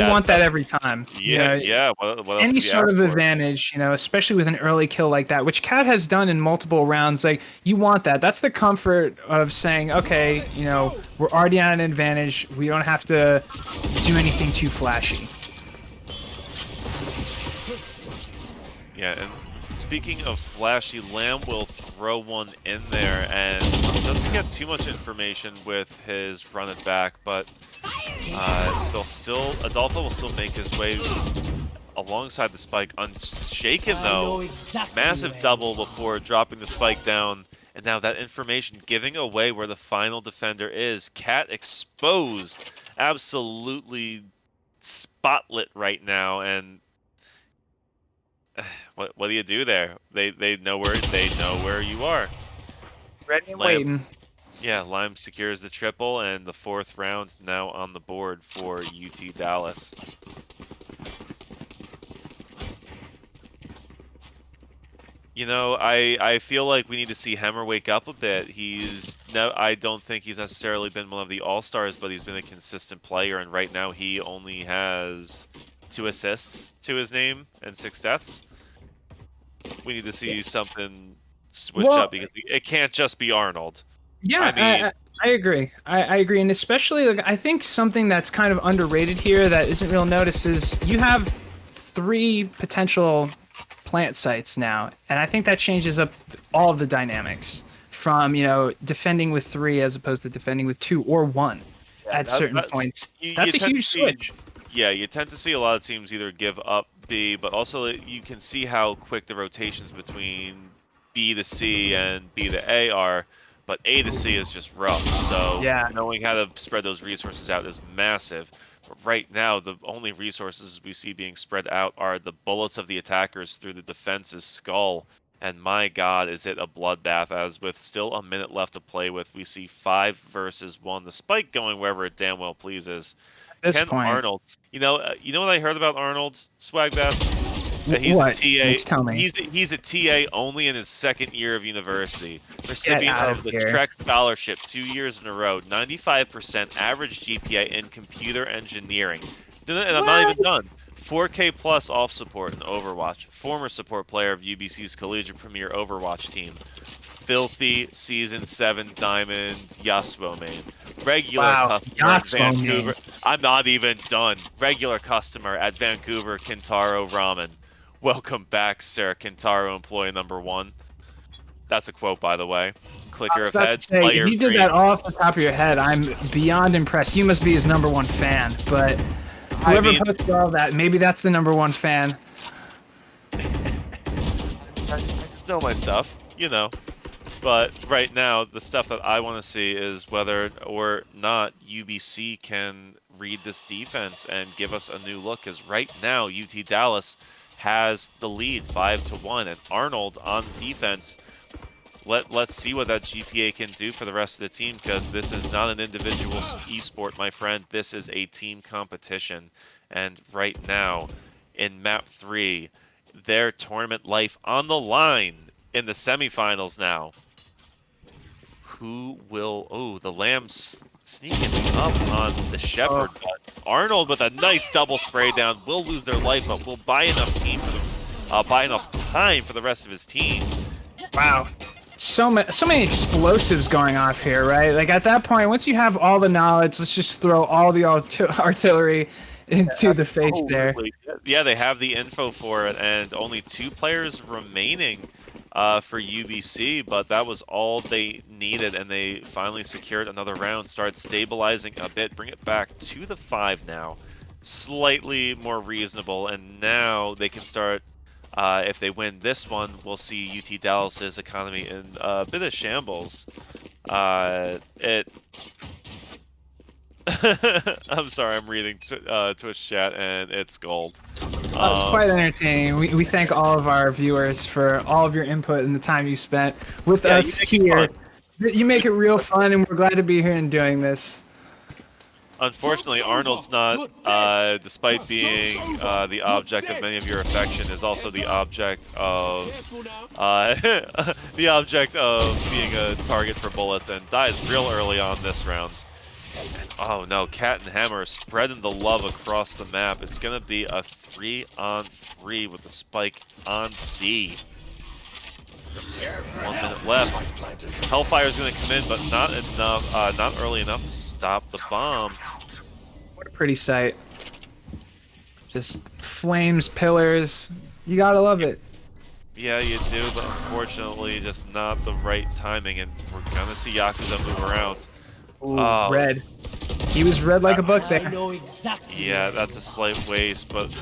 want that every time. Yeah. What else any sort of advantage, especially with an early kill like that, which Cat has done in multiple rounds. Like, you want that. That's the comfort of saying, okay, we're already on an advantage. We don't have to do anything too flashy. Yeah, and speaking of flashy, Lamb will throw one in there and doesn't get too much information with his run it back, but Adolfo will still make his way alongside the spike. Unshaken though, massive double before dropping the spike down, and now that information giving away where the final defender is. Cat exposed, absolutely spotlit right now, and what do you do there? They know where you are. Ready and waiting. Yeah, Lime secures the triple, and the 4th round now on the board for UT Dallas. I feel like we need to see Hemmer wake up a bit. I don't think he's necessarily been one of the all-stars, but he's been a consistent player, and right now he only has 2 assists to his name and 6 deaths. We need to see something switch up because it can't just be Arnold. Yeah, I agree. I agree, and especially I think something that's kind of underrated here that isn't real noticed is you have 3 potential plant sites now, and I think that changes up all of the dynamics from defending with 3 as opposed to defending with 2 or 1 at certain points. That's a huge switch. Yeah, you tend to see a lot of teams either give up B, but also you can see how quick the rotations between B to C and B to A are, but A to C is just rough. So Yeah. knowing how to spread those resources out is massive. But right now, the only resources we see being spread out are the bullets of the attackers through the defense's skull. And my God, is it a bloodbath? As with still a minute left to play with, we see 5 versus 1. The spike going wherever it damn well pleases. At this Ken point, Arnold, you know what I heard about Arnold, Swagbats? That he's a what? TA. Just tell me. He's a TA only in his second year of university. Get Recipient out of of the here. Trek Scholarship 2 years in a row. 95% average GPA in computer engineering. And I'm not even done. 4K plus off support in Overwatch. Former support player of UBC's Collegiate Premier Overwatch team. Filthy Season 7 Diamond Yasuo main. Regular Wow, customer at Yasuo Vancouver. main. I'm not even done. Regular customer at Vancouver Kintaro Ramen. Welcome back, sir. Kintaro employee number 1. That's a quote, by the way. I Clicker was of about to heads, say, if player you did green. that all off the top of your head, I'm beyond impressed. You must be his #1 fan, but I whoever mean, posted all that, maybe that's the #1 fan. I just know my stuff, you know. But right now, the stuff that I want to see is whether or not UBC can read this defense and give us a new look. Because right now, UT Dallas has the lead 5-1, and Arnold on defense. Let's see what that GPA can do for the rest of the team, because this is not an individual esport, my friend. This is a team competition. And right now, in Map 3, their tournament life on the line in the semifinals now. Who will... Oh, the Lambs sneaking up on the Shepherd, but Arnold with a nice double spray down will lose their life, but will buy enough buy enough time for the rest of his team. Wow. So many explosives going off here, right? Like at that point, once you have all the knowledge, let's just throw all the artillery into the face there. Absolutely. Yeah, they have the info for it, and only 2 players remaining for UBC, but that was all they needed, and they finally secured another round, start stabilizing a bit, bring it back to the 5 now. Slightly more reasonable, and now they can start, if they win this one, we'll see UT Dallas's economy in a bit of shambles. I'm sorry, I'm reading Twitch chat, and it's gold. It's quite entertaining. We thank all of our viewers for all of your input and the time you spent with us here. You make it real fun, and we're glad to be here and doing this. Unfortunately, Arnold's not, despite being the object of many of your affection, is also the object of the object of being a target for bullets, and dies real early on this round. Oh no, Cat and Hammer spreading the love across the map. It's gonna be a 3-on-3 with the spike on C. 1 minute left. Hellfire's gonna come in, but not enough, not early enough to stop the bomb. What a pretty sight. Just flames, pillars. You gotta love it. Yeah, you do, but unfortunately, just not the right timing, and we're gonna see Yakuza move around. Ooh, Oh. red. He was red like a book there. Yeah, that's a slight waste, but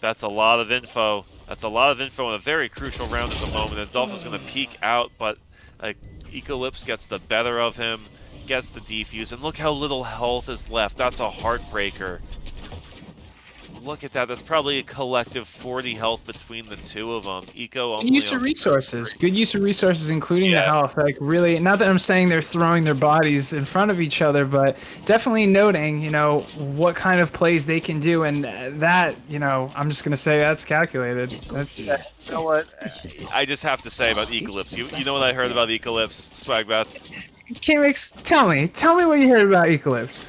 that's a lot of info. That's a lot of info in a very crucial round at the moment. And Dolphin's going to peek out, but Eclipse gets the better of him, gets the defuse, and look how little health is left. That's a heartbreaker. Look at that. That's probably a collective 40 health between the 2 of them. Eco only Good use of resources. Good use of resources, including the health. Like really, not that I'm saying they're throwing their bodies in front of each other, but definitely noting, what kind of plays they can do, and that, I'm just gonna say that's calculated. That's. You know what? I just have to say about Eclipse. You know what I heard about Eclipse, Swagbath? Tell me what you heard about Eclipse.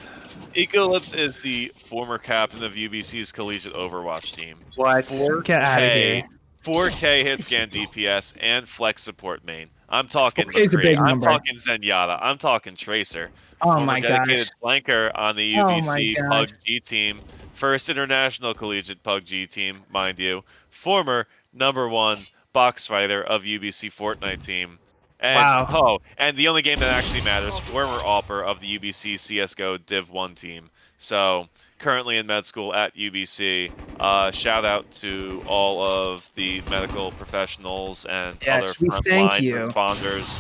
Eclipse is the former captain of UBC's Collegiate Overwatch team. What? Get out of here. 4K hit scan DPS and flex support main. I'm talking 4K's a McCree, big I'm number. talking Zenyatta, I'm talking Tracer. Oh Former my dedicated gosh. flanker on the Oh UBC my gosh. PUBG team. First international collegiate PUBG team, mind you. Former #1 box fighter of UBC Fortnite team. And Wow. and the only game that actually matters, former AWPer of the UBC CSGO Div 1 team. So currently in med school at UBC. Shout out to all of the medical professionals and other Yes, we thank frontline you. responders.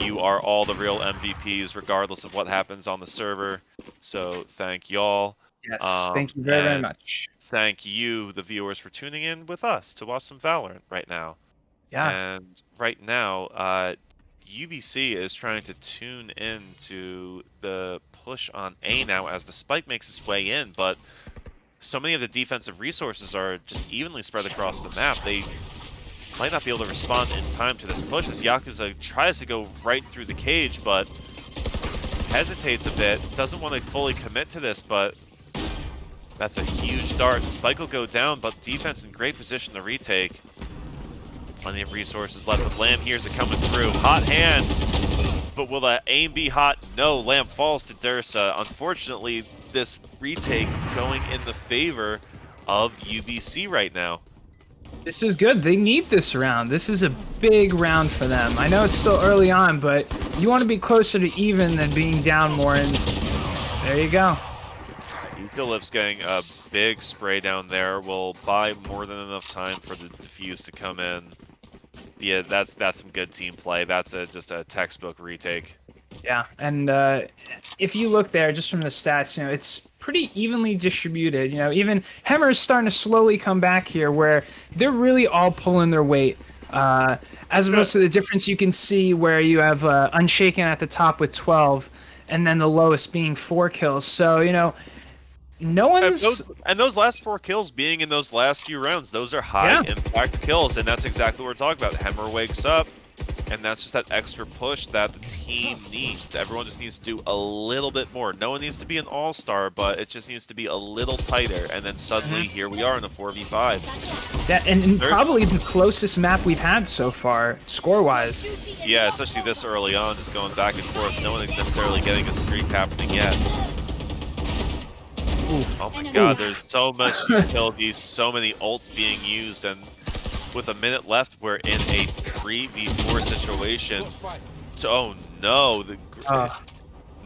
You are all the real MVPs, regardless of what happens on the server. So thank y'all. Yes, thank you very, very And much. thank you, the viewers, for tuning in with us to watch some Valorant right now. Yeah. And right now, UBC is trying to tune into the push on A now as the spike makes its way in, but so many of the defensive resources are just evenly spread across the map. They might not be able to respond in time to this push as Yakuza tries to go right through the cage, but hesitates a bit, doesn't want to fully commit to this, but that's a huge dart. Spike will go down, but defense in great position to retake. Plenty of resources left with Lamb. Here's it coming through. Hot hands. But will that aim be hot? No. Lamb falls to Dursa. Unfortunately, this retake going in the favor of UBC right now. This is good. They need this round. This is a big round for them. I know it's still early on, but you want to be closer to even than being down more, and there you go. Eclipse getting a big spray down there will buy more than enough time for the defuse to come in. Yeah, that's some good team play. That's just a textbook retake. Yeah, and if you look there, just from the stats, it's pretty evenly distributed. Even Hemmer is starting to slowly come back here, where they're really all pulling their weight. As opposed to the difference you can see where you have Unshaken at the top with 12, and then the lowest being 4 kills. So, no one's... And those last 4 kills being in those last few rounds, those are high impact kills, and that's exactly what we're talking about. Hemmer wakes up, and that's just that extra push that the team needs. Everyone just needs to do a little bit more. No one needs to be an all-star, but it just needs to be a little tighter, and then suddenly here we are in a 4v5. Yeah, and probably the closest map we've had so far, score-wise. Yeah, especially this early on, just going back and forth. No one necessarily getting a streak happening yet. Oof. Oh my god, there's so much utility, so many ults being used, and with a minute left, we're in a 3v4 situation. So, oh no,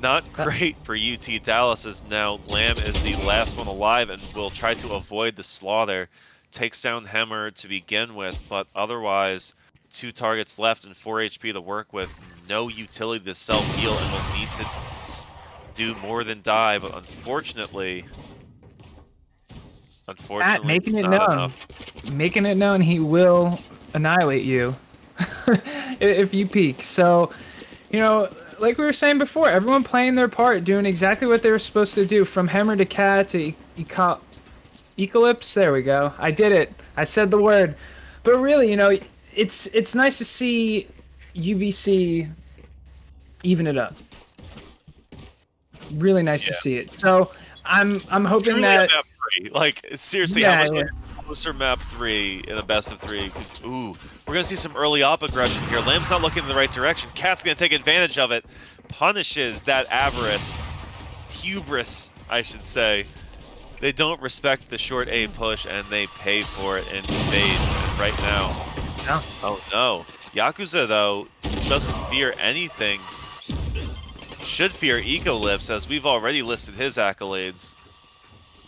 not great for UT Dallas, as now Lamb is the last one alive and will try to avoid the slaughter. Takes down Hemmer to begin with, but otherwise, 2 targets left and 4 HP to work with. No utility to self-heal, and will need to do more than die, but unfortunately Matt, making it not known. enough. Making it known he will annihilate you if you peek. So, like we were saying before, everyone playing their part, doing exactly what they were supposed to do, from Hemmer to Cat to Eclipse. There we go. I did it. I said the word. But really, it's nice to see UBC even it up. Really nice to see it. So I'm hoping Truly that map 3. Like, seriously, how much closer map 3 in a best of 3? Ooh, we're gonna see some early op aggression here. Lamb's not looking in the right direction. Cat's gonna take advantage of it. Punishes that avarice, hubris, I should say. They don't respect the short A push, and they pay for it in spades. And right now, oh no, Yakuza though doesn't fear anything. Should fear Eclipse, as we've already listed his accolades.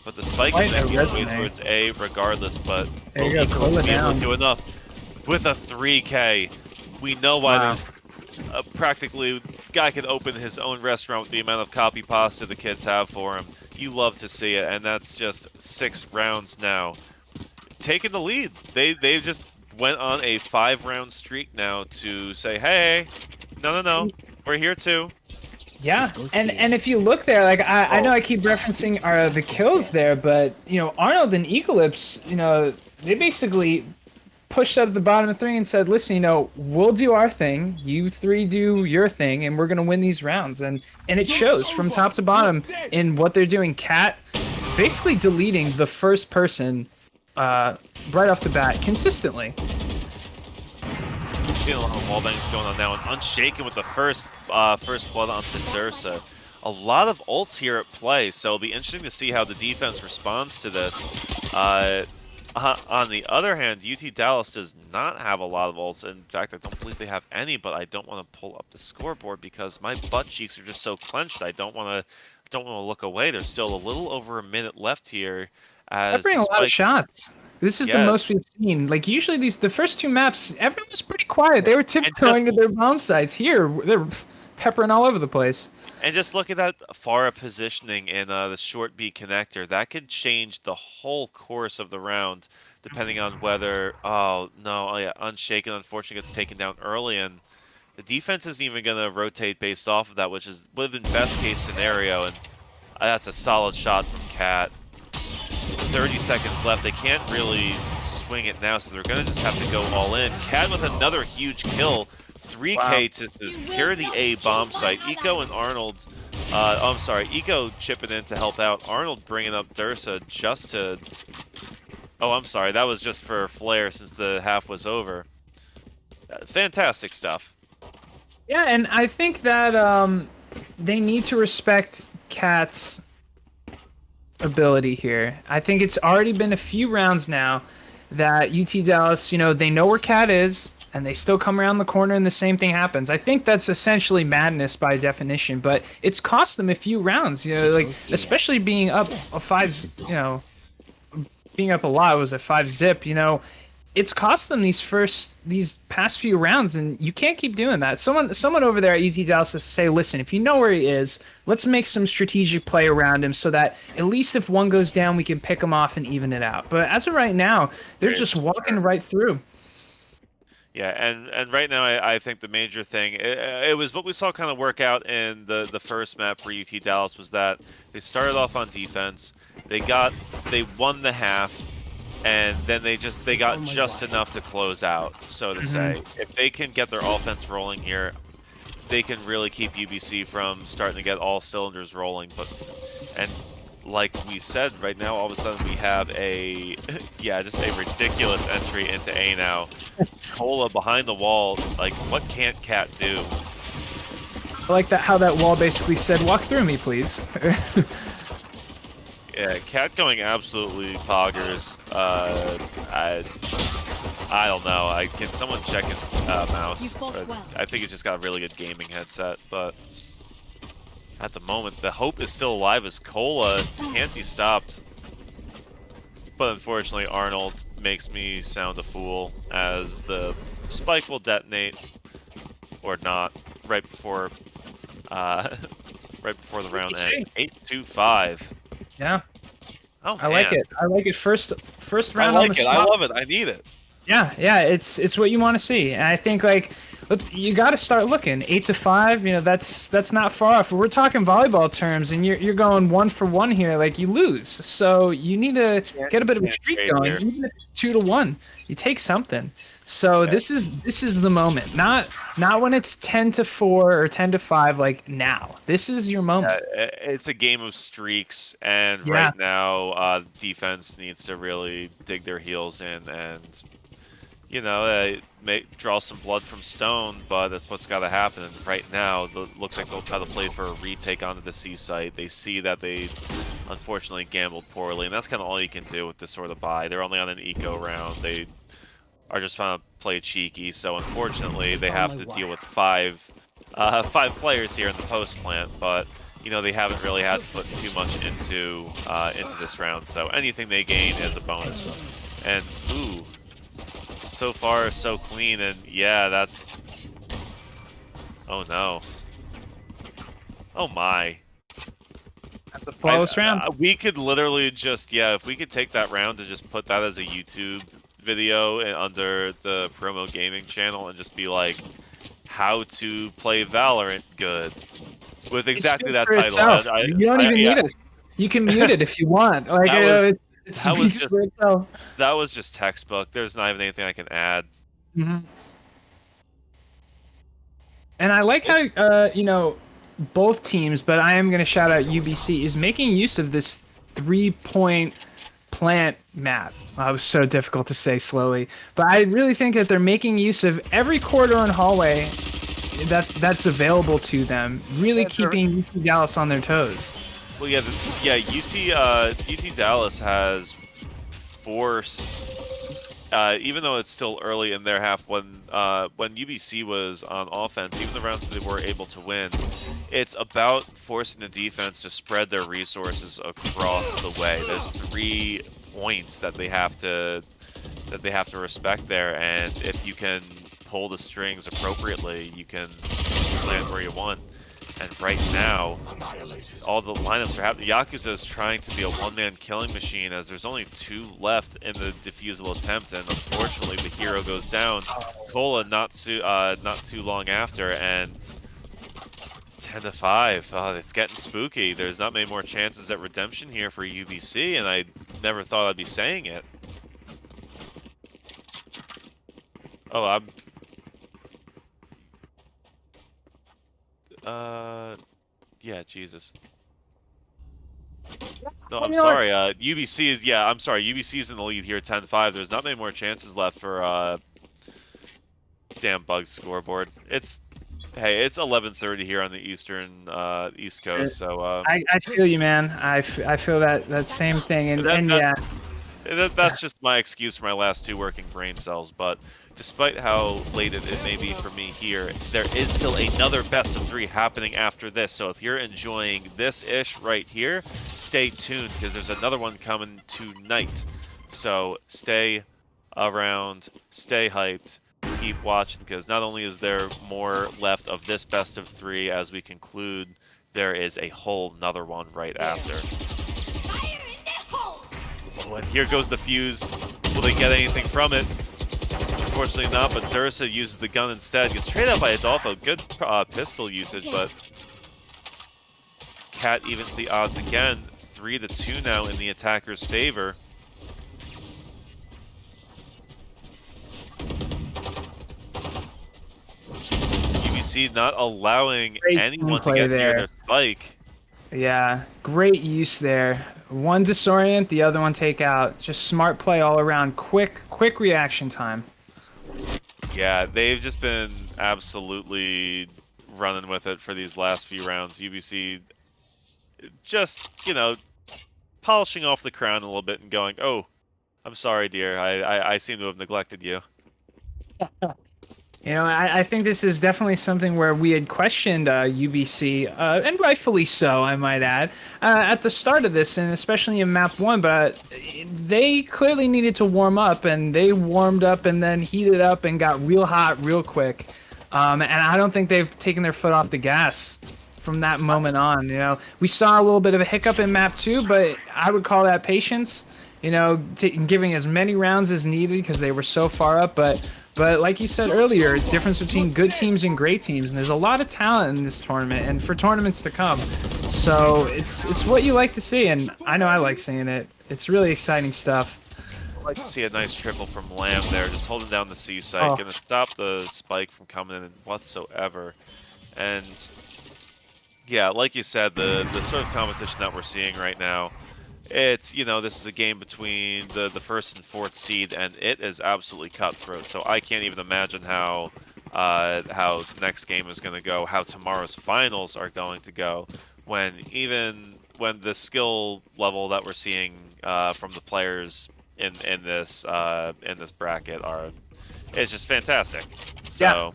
But the spike is making its way towards A regardless, but will Eclipse be able to do enough? With a 3K, we know why there's practically guy could open his own restaurant with the amount of copy pasta the kids have for him. You love to see it, and that's just 6 rounds now. Taking the lead. They've just went on a 5-round streak now to say, hey, no, we're here too. Yeah, and if you look there, like I know I keep referencing the kills there, but Arnold and Eclipse, they basically pushed up the bottom of 3 and said, listen, we'll do our thing, you 3 do your thing, and we're gonna win these rounds, and it shows from top to bottom in what they're doing. Cat basically deleting the first person right off the bat consistently. Seeing a lot of wallbangs going on now, and Unshaken with the first blood onto Dursa. A lot of ults here at play, so it'll be interesting to see how the defense responds to this. On the other hand, UT Dallas does not have a lot of ults. In fact, I don't believe they have any, but I don't want to pull up the scoreboard because my butt cheeks are just so clenched. I don't want to don't want to look away. There's still a little over a minute left here. As They're the bringing a lot of spike is, shots. This is the yeah, most we've seen. Like usually the first two maps, everyone was pretty quiet. They were and tiptoeing to their bomb sites. Here, they're peppering all over the place. just look at that Pharah positioning in the short B connector. That could change the whole course of the round, depending on whether. Oh no, oh yeah, Unshaken unfortunately gets taken down early, and the defense isn't even gonna rotate based off of that, which is would have been best case scenario. And that's a solid shot from Cat. 30 seconds left. They can't really swing it now, so they're going to just have to go all in. Cad with another huge kill. 3K to secure the A bomb site. Eco and Arnold, I'm sorry, Eco chipping in to help out. Arnold bringing up Dursa just to... Oh, I'm sorry, that was just for Flare since the half was over. Fantastic stuff. Yeah, and I think that they need to respect Cat's ability here. I think it's already been a few rounds now that UT Dallas, you know, they know where Cat is, and they still come around the corner and the same thing happens. I think that's essentially madness by definition, but it's cost them a few rounds, you know, like especially being up a 5, you know, being up a lot. It was a 5-zip, you know. It's cost them these past few rounds, and you can't keep doing that. Someone over there at UT Dallas has to say, listen, if you know where he is, let's make some strategic play around him so that at least if one goes down, we can pick him off and even it out. But as of right now, they're just walking right through. Yeah, and right now I think the major thing it was what we saw kind of work out in the first map for UT Dallas was that they started off on defense, they won the half, and then they got just enough to close out, so to say. If they can get their offense rolling here, they can really keep UBC from starting to get all cylinders rolling. And like we said, right now all of a sudden we have a just a ridiculous entry into A now. Cola behind the wall, like what can't Cat do? I like that how that wall basically said, walk through me, please. Yeah, Cat going absolutely poggers. I don't know. Can someone check his mouse? I think he's just got a really good gaming headset, but at the moment, the hope is still alive as Cola can't be stopped. But unfortunately, Arnold makes me sound a fool as the spike will detonate, or not, right before the round ends. 8-2-5. Yeah. Oh, I like it. I like it. First round on the spot. I love it. I need it. Yeah, it's what you want to see. And I think like you got to start looking 8-5. You know, that's not far off. We're talking volleyball terms, and you're going 1 for 1 here. Like you lose, so you need to get a bit of a streak going. Even if it's 2-1, you take something. So this is the moment. Not when it's 10-4 or 10-5. Like now, this is your moment. It's a game of streaks, and right now, defense needs to really dig their heels in and, you know, draw some blood from stone. But that's what's got to happen. And right now, looks like they'll try to play for a retake onto the C site. They see that they unfortunately gambled poorly, and that's kind of all you can do with this sort of buy. They're only on an eco round. They are just trying to play cheeky, so unfortunately they have to deal with five players here in the post plant, but you know they haven't really had to put too much into this round, so anything they gain is a bonus. And ooh, so far so clean, and yeah, that's, oh no, oh my. That's a flawless round. We could literally just, if we could take that round and just put that as a YouTube video under the promo gaming channel and just be like, how to play Valorant good, with exactly that title. You don't even need it. You can mute it if you want. Like that was just textbook. There's not even anything I can add. And I like how you know, both teams, but I am going to shout out UBC is making use of this 3-point plant map. It was so difficult to say slowly, but I really think that they're making use of every corridor and hallway that's available to them, really keeping UT Dallas on their toes. Well, UT Dallas has forced, even though it's still early in their half, when UBC was on offense, even the rounds they were able to win, it's about forcing the defense to spread their resources across the way. There's 3 points that they have to respect there, and if you can pull the strings appropriately, you can land where you want. And right now, all the lineups are happening. Yakuza is trying to be a one-man killing machine as there's only 2 left in the defusal attempt, and unfortunately the hero goes down. Cola not too long after, and 10-5. Oh, it's getting spooky. There's not many more chances at redemption here for UBC, and I never thought I'd be saying it. Oh, yeah, Jesus. No, I'm sorry. UBC is, yeah, I'm sorry. UBC is in the lead here, 10-5. There's not many more chances left for, damn bug scoreboard. Hey, it's 11:30 here on the East Coast, so, I feel you, man. I feel that same thing, and yeah. That's just my excuse for my last 2 working brain cells, but despite how late it may be for me here, there is still another best of 3 happening after this, so if you're enjoying this-ish right here, stay tuned, because there's another one coming tonight. So stay around, stay hyped, keep watching, because not only is there more left of this best of 3 as we conclude, there is a whole nother one right after. Oh, and here goes the fuse. Will they get anything from it? Unfortunately not, but Dursa uses the gun instead. Gets traded out by Adolfo. Good pistol usage, but Cat evens the odds again. 3-2 now in the attacker's favor. UBC not allowing anyone to get near their spike. Yeah, great use there. One disorient, the other one take out. Just smart play all around. Quick reaction time. Yeah, they've just been absolutely running with it for these last few rounds. UBC just, you know, polishing off the crown a little bit and going, oh, I'm sorry, dear. I seem to have neglected you. You know, I think this is definitely something where we had questioned UBC, and rightfully so, I might add, at the start of this, and especially in map 1, but they clearly needed to warm up, and they warmed up and then heated up and got real hot real quick. And I don't think they've taken their foot off the gas from that moment on. You know, we saw a little bit of a hiccup in map 2, but I would call that patience. You know, giving as many rounds as needed because they were so far up, but like you said earlier, difference between good teams and great teams, and there's a lot of talent in this tournament and for tournaments to come. So it's what you like to see, and I know I like seeing it. It's really exciting stuff. I'd like to see a nice triple from Lamb there, just holding down the C site, gonna stop the spike from coming in whatsoever. And yeah, like you said, the sort of competition that we're seeing right now, it's, you know, this is a game between the 1st and 4th seed, and it is absolutely cutthroat. So I can't even imagine how next game is going to go, how tomorrow's finals are going to go, when the skill level that we're seeing from the players in this bracket it's just fantastic. So,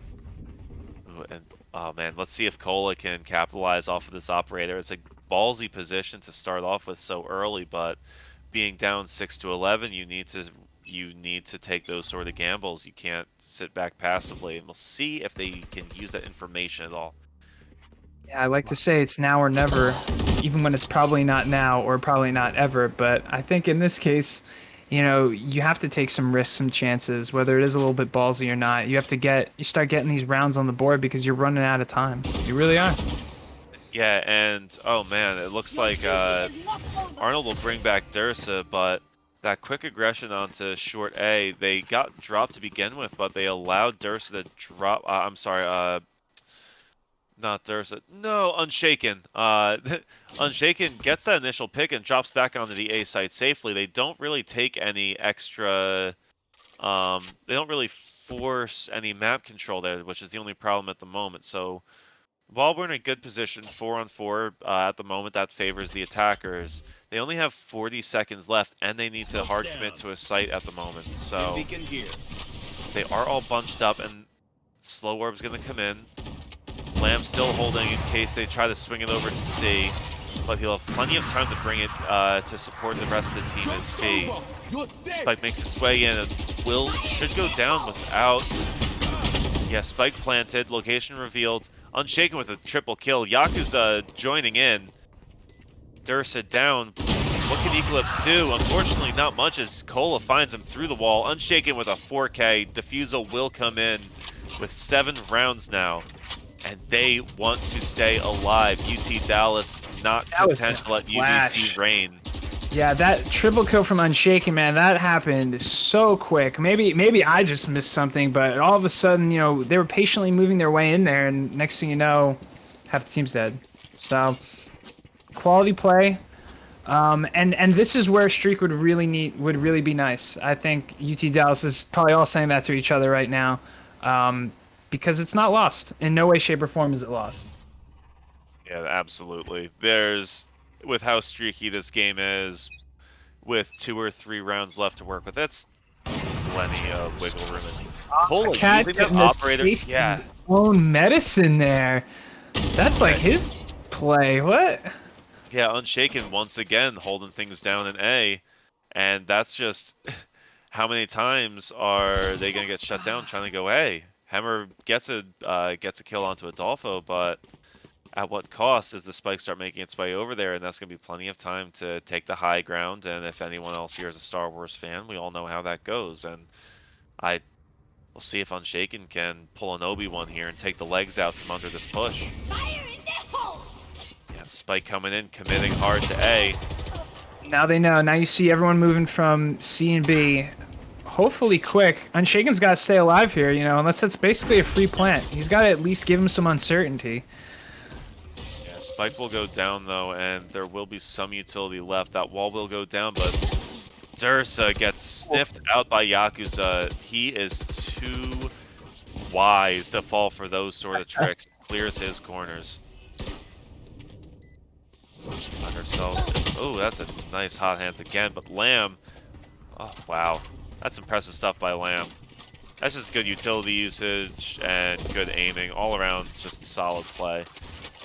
and oh man, let's see if Cola can capitalize off of this operator. It's a ballsy position to start off with so early, but being down 6-11, you need to take those sort of gambles. You can't sit back passively, and we'll see if they can use that information at all. Yeah, I like to say it's now or never, even when it's probably not now or probably not ever. But I think in this case, you know, you have to take some risks, some chances, whether it is a little bit ballsy or not. You start getting these rounds on the board because you're running out of time. You really are. Yeah, and oh man, it looks like Arnold will bring back Dursa, but that quick aggression onto short A, they got dropped to begin with, but they allowed Dursa to drop. I'm sorry, not Dursa. No, Unshaken. Unshaken gets that initial pick and drops back onto the A site safely. They don't really take any extra. They don't really force any map control there, which is the only problem at the moment. So. While we're in a good position, 4-on-4 at the moment, that favors the attackers. They only have 40 seconds left, and they need to hard commit to a site at the moment. So they are all bunched up, and Slow Orb's going to come in. Lamb still holding in case they try to swing it over to C, but he'll have plenty of time to bring it to support the rest of the team at B. Spike makes its way in and should go down without... Yeah, Spike planted, location revealed, Unshaken with a triple kill. Yakuza joining in. Dursa down. What can Eclipse do? Unfortunately, not much as Cola finds him through the wall. Unshaken with a 4K. Defusal will come in with 7 rounds now. And they want to stay alive. UT Dallas not content to let UBC reign. Yeah, that triple kill from Unshaken, man, that happened so quick. Maybe I just missed something, but all of a sudden, you know, they were patiently moving their way in there, and next thing you know, half the team's dead. So, quality play. And this is where a streak would really be nice. I think UT Dallas is probably all saying that to each other right now, because it's not lost. In no way, shape, or form is it lost. Yeah, absolutely. With how streaky this game is, with 2 or 3 rounds left to work with, that's plenty of wiggle room. Cola using the operator, yeah. Own medicine there. That's like his play. What? Yeah, Unshaken once again holding things down in A, and that's just how many times are they gonna get shut down trying to go A? Hammer gets a kill onto Adolfo, but at what cost as the spikes start making its way over there? And that's gonna be plenty of time to take the high ground. And if anyone else here is a Star Wars fan, we all know how that goes. And we'll see if Unshaken can pull an Obi-Wan here and take the legs out from under this push. Yeah, Spike coming in, committing hard to A. Now they know. Now you see everyone moving from C and B. Hopefully quick. Unshaken's got to stay alive here, you know, unless that's basically a free plant. He's got to at least give him some uncertainty. Yeah, Spike will go down, though, and there will be some utility left. That wall will go down, but Dursa gets sniffed out by Yakuza. He is too wise to fall for those sort of tricks. Clears his corners. Find ourselves. Oh, that's a nice hot hands again, but Lamb. Oh, wow. That's impressive stuff by Lamb. That's just good utility usage and good aiming. All around, just solid play.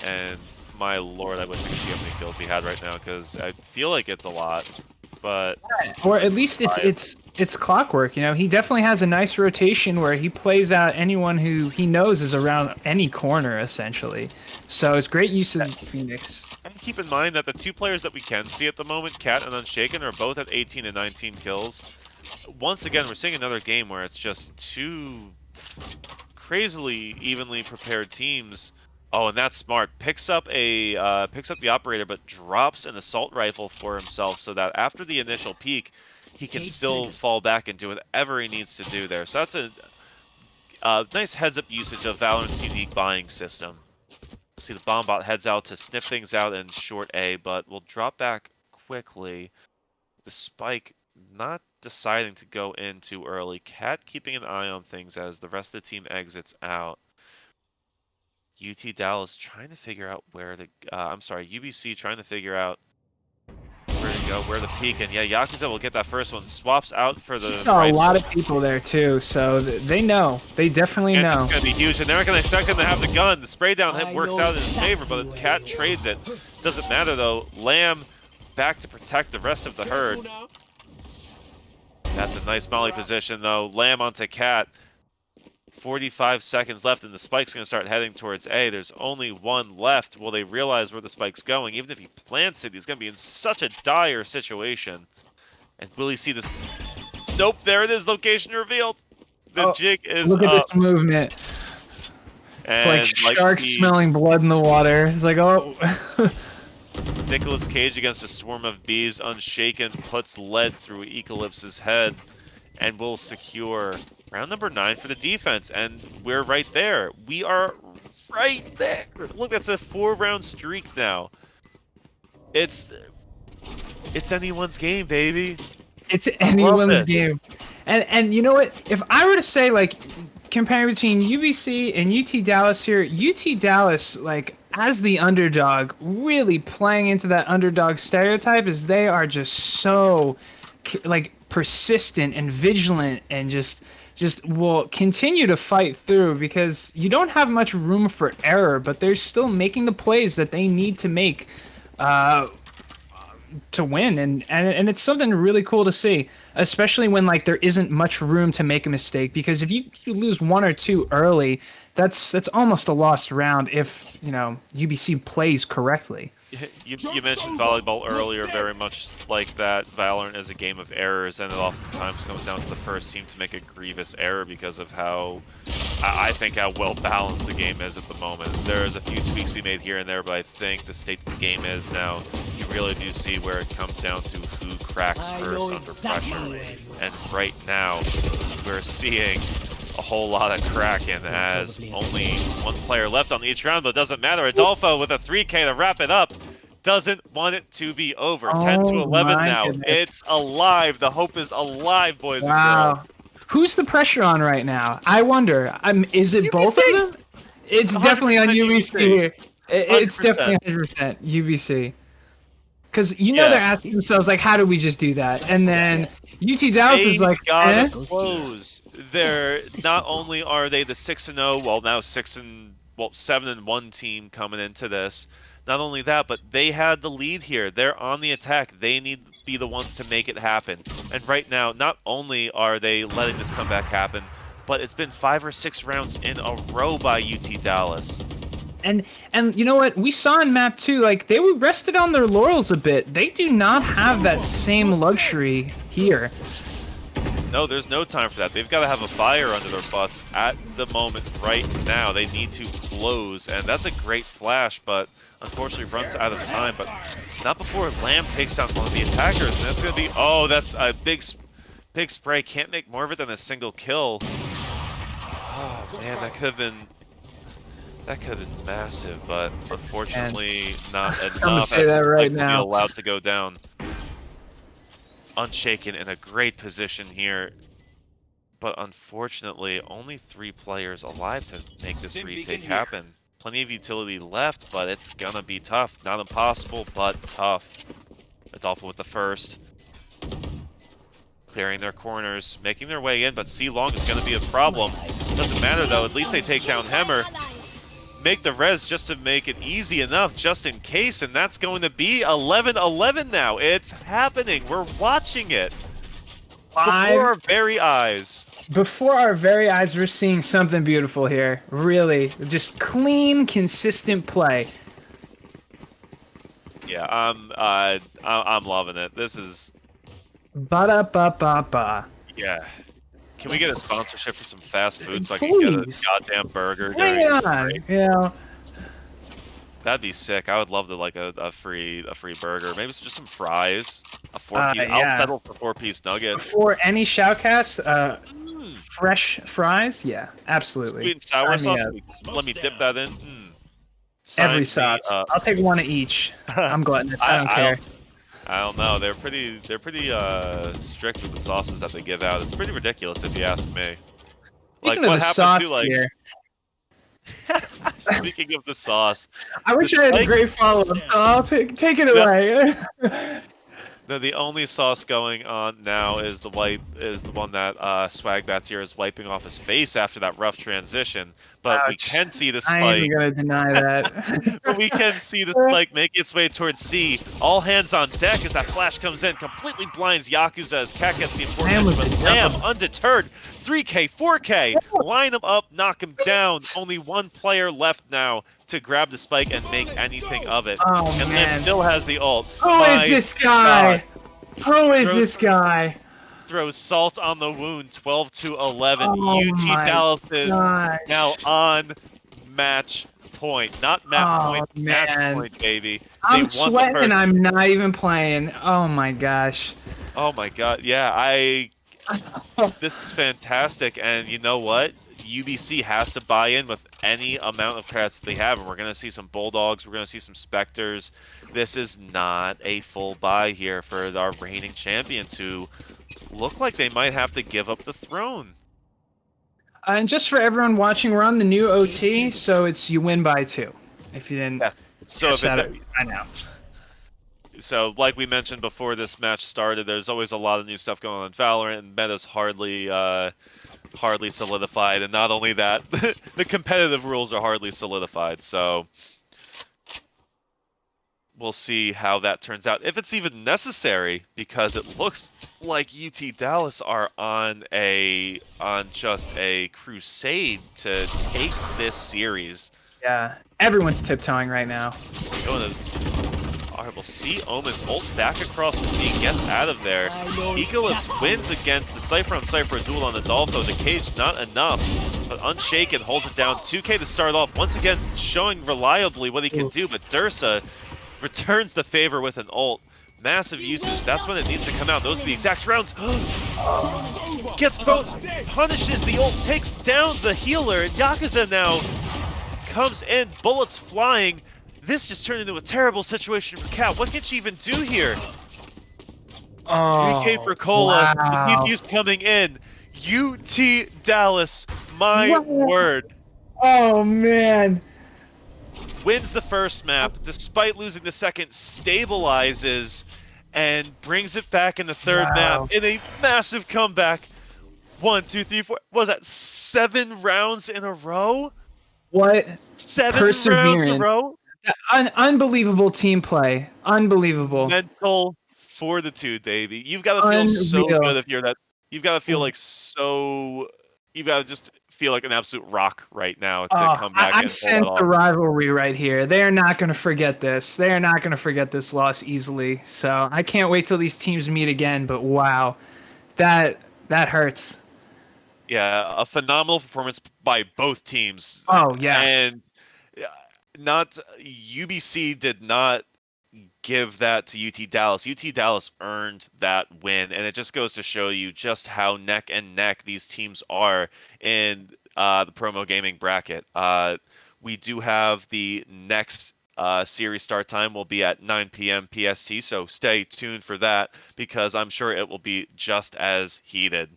And my lord, I wouldn't see how many kills he had right now, because I feel like it's a lot. But or at least it's clockwork, you know. He definitely has a nice rotation where he plays out anyone who he knows is around any corner, essentially. So it's great use of Phoenix. And keep in mind that the 2 players that we can see at the moment, Cat and Unshaken, are both at 18 and 19 kills. Once again, we're seeing another game where it's just 2 crazily evenly prepared teams. Oh, and that's smart. Picks up the operator, but drops an assault rifle for himself so that after the initial peak, he can still fall back and do whatever he needs to do there. So that's a nice heads-up usage of Valorant's unique buying system. See the bomb bot heads out to sniff things out in short A, but will drop back quickly. The Spike not deciding to go in too early. Cat keeping an eye on things as the rest of the team exits out. UT Dallas trying to figure out where to... UBC trying to figure out where to go, where to peek. And yeah, Yakuza will get that first one. Swaps out for the... Saw a lot of people there too, so they know. They definitely know. It's going to be huge, and they're not going to expect him to have the gun. The spray down hit works out in his favor, but Cat trades it. Doesn't matter though. Lamb back to protect the rest of the herd. That's a nice molly position though. Lamb onto Cat. 45 seconds left, and the Spike's going to start heading towards A. There's only one left. Will they realize where the Spike's going? Even if he plants it, he's going to be in such a dire situation. And will he see this? Nope, there it is. Location revealed. The jig is look up. Look at this movement. It's like sharks smelling blood in the water. It's like, oh. Nicolas Cage against a swarm of bees. Unshaken puts lead through Eclipse's head and will secure round number 9 for the defense, and we're right there. We are right there. Look, that's a 4-round streak now. It's anyone's game, baby. It's anyone's game. And you know what? If I were to say, like, comparing between UBC and UT Dallas here, UT Dallas, like, as the underdog, really playing into that underdog stereotype, is they are just so, like, persistent and vigilant and just just will continue to fight through because you don't have much room for error, but they're still making the plays that they need to make uh, to win, and it's something really cool to see, especially when like there isn't much room to make a mistake. Because if you lose one or two early, that's almost a lost round if UBC plays correctly. You mentioned volleyball earlier, very much like that. Valorant is a game of errors, and it oftentimes comes down to the first team to make a grievous error because of how I think how well balanced the game is at the moment. There's a few tweaks to be made here and there, but I think the state that the game is now, you really do see where it comes down to who cracks first under pressure. And right now, we're seeing a whole lot of cracking as only one player left on each round, but it doesn't matter. Adolfo with a 3K to wrap it up. Doesn't want it to be over. 10 to 11 now. Goodness. It's alive. The hope is alive, boys and Wow. girls. Who's the pressure on right now? I wonder. Is it UBC. both of them? It's definitely on 100% UBC here. It's 100%. definitely 100% UBC. Because they're asking themselves, like, how do we just do that? And then UT Dallas is like, gotta close. They're not only are they the 6-0, well now 7-1 team coming into this. Not only that, but they had the lead here. They're on the attack. They need to be the ones to make it happen. And right now, not only are they letting this comeback happen, but it's been 5 or 6 rounds in a row by UT Dallas. And you know what? We saw in map 2, like, they were rested on their laurels a bit. They do not have that same luxury here. No, there's no time for that. They've got to have a fire under their butts at the moment right now. They need to close, and that's a great flash, but unfortunately runs out of time. But not before Lamb takes down one of the attackers, and that's going to be... Oh, that's a big spray. Can't make more of it than a single kill. Oh, man, that could have been... That could have been massive, but unfortunately not enough. I'm gonna say that right to now. be allowed to go down. Unshaken in a great position here, but unfortunately only 3 players alive to make this retake happen. Plenty of utility left, but it's gonna be tough. Not impossible, but tough. Adolfo with the first. Clearing their corners, making their way in, but C-Long is gonna be a problem. Doesn't matter though, at least they take down Hemmer. Make the res just to make it easy enough just in case, and that's going to be 11-11 now. It's happening. We're watching it before our very eyes. Before our very eyes, we're seeing something beautiful here. Really, just clean, consistent play. Yeah, I'm loving it. This is Ba-da-ba-ba-ba. yeah. Can we get a sponsorship for some fast food so I Please. can get a goddamn burger during Hang the on, break? That'd be sick. I would love to like a free burger. Maybe just some fries. A 4-piece. I'll yeah. settle for 4-piece nuggets. Before any shoutcast, fresh fries, yeah, absolutely. Sweet and sour Sign me sauce. up. Let me dip that in. Every sauce. I'll take one of each. I'm gluttonous. I don't care. I don't know. They're pretty strict with the sauces that they give out. It's pretty ridiculous if you ask me. Like Speaking of what the happened sauce to like here, speaking of the sauce. I wish I had a great follow-up. So I'll take it away. The only sauce going on now is the one that Swagbats here is wiping off his face after that rough transition. But we can see the spike. I ain't even gonna deny that. But we can see the spike make its way towards C. All hands on deck as that flash comes in, completely blinds Yakuza as Cat gets the important but Lamb undeterred. 3K, 4K, line him up, knock him down. Only one player left now to grab the spike and make anything of it. Oh, and man. Lamb still has the ult. Who is this guy? Who is this guy? Throws salt on the wound, 12-11. Oh UT Dallas is gosh. now on match point. Not map point, match man. point, baby. I'm They won the sweating first. and I'm not even playing. Oh my gosh. Oh my god, yeah, this is fantastic, and you know what? UBC has to buy in with any amount of credits that they have, and we're going to see some Bulldogs, we're going to see some Spectres. This is not a full buy here for our reigning champions who look like they might have to give up the throne. And just for everyone watching, we're on the new OT, so it's you win by 2. If you didn't So if I it, know. So like we mentioned before this match started, there's always a lot of new stuff going on in Valorant, and meta's hardly hardly solidified, and not only that, the competitive rules are hardly solidified. So we'll see how that turns out, if it's even necessary, because it looks like UT Dallas are on just a crusade to take this series. Yeah, everyone's tiptoeing right now. Going to Alright, we'll see Omen ult back across the sea, gets out of there. Eclipse wins against the Cypher on Cypher duel on Adolfo. The cage not enough, but Unshaken holds it down. 2K to start off, once again showing reliably what he can do, but Dursa returns the favor with an ult. Massive usage, that's when it needs to come out. Those are the exact rounds. Gets both, punishes the ult, takes down the healer. Yakuza now comes in, bullets flying. This just turned into a terrible situation for Cat. What can she even do here? 3K for Cola. Wow. The DPU's coming in. UT Dallas, my word. Oh man. Wins the first map, despite losing the second, stabilizes, and brings it back in the third map in a massive comeback. 1, 2, 3, 4. What was that 7 rounds in a row? What 7 rounds in a perseverance. row? Unbelievable team play. Unbelievable. Mental fortitude, baby. You've got to feel so Unreal. good if you're that. You've got to feel like so. You've got to just feel like an absolute rock right now to come back I and pull sense that the off. rivalry right here. They are not going to forget this. They are not going to forget this loss easily. So I can't wait till these teams meet again. But wow, that hurts. Yeah, a phenomenal performance by both teams, Oh yeah. and not UBC did not give that to UT Dallas. UT Dallas earned that win, and it just goes to show you just how neck and neck these teams are in the promo gaming bracket. We do have the next series start time will be at 9 p.m. PST, so stay tuned for that because I'm sure it will be just as heated.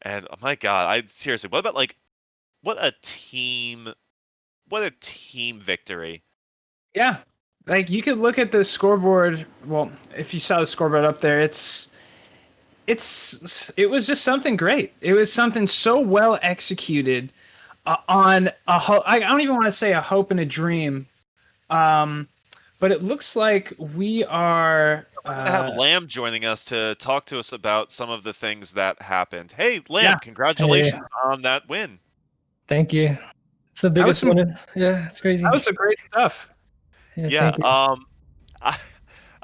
And oh my God, I seriously, what about like, what a team victory. Yeah. Like you could look at the scoreboard. Well, if you saw the scoreboard up there, it was just something great. It was something so well executed on I don't even want to say a hope and a dream. But it looks like we are. We're gonna have Lamb joining us to talk to us about some of the things that happened. Hey, Lamb, Yeah. congratulations on that win. Thank you. It's the biggest some- one. Yeah, it's crazy. That was some great stuff. Yeah. Thank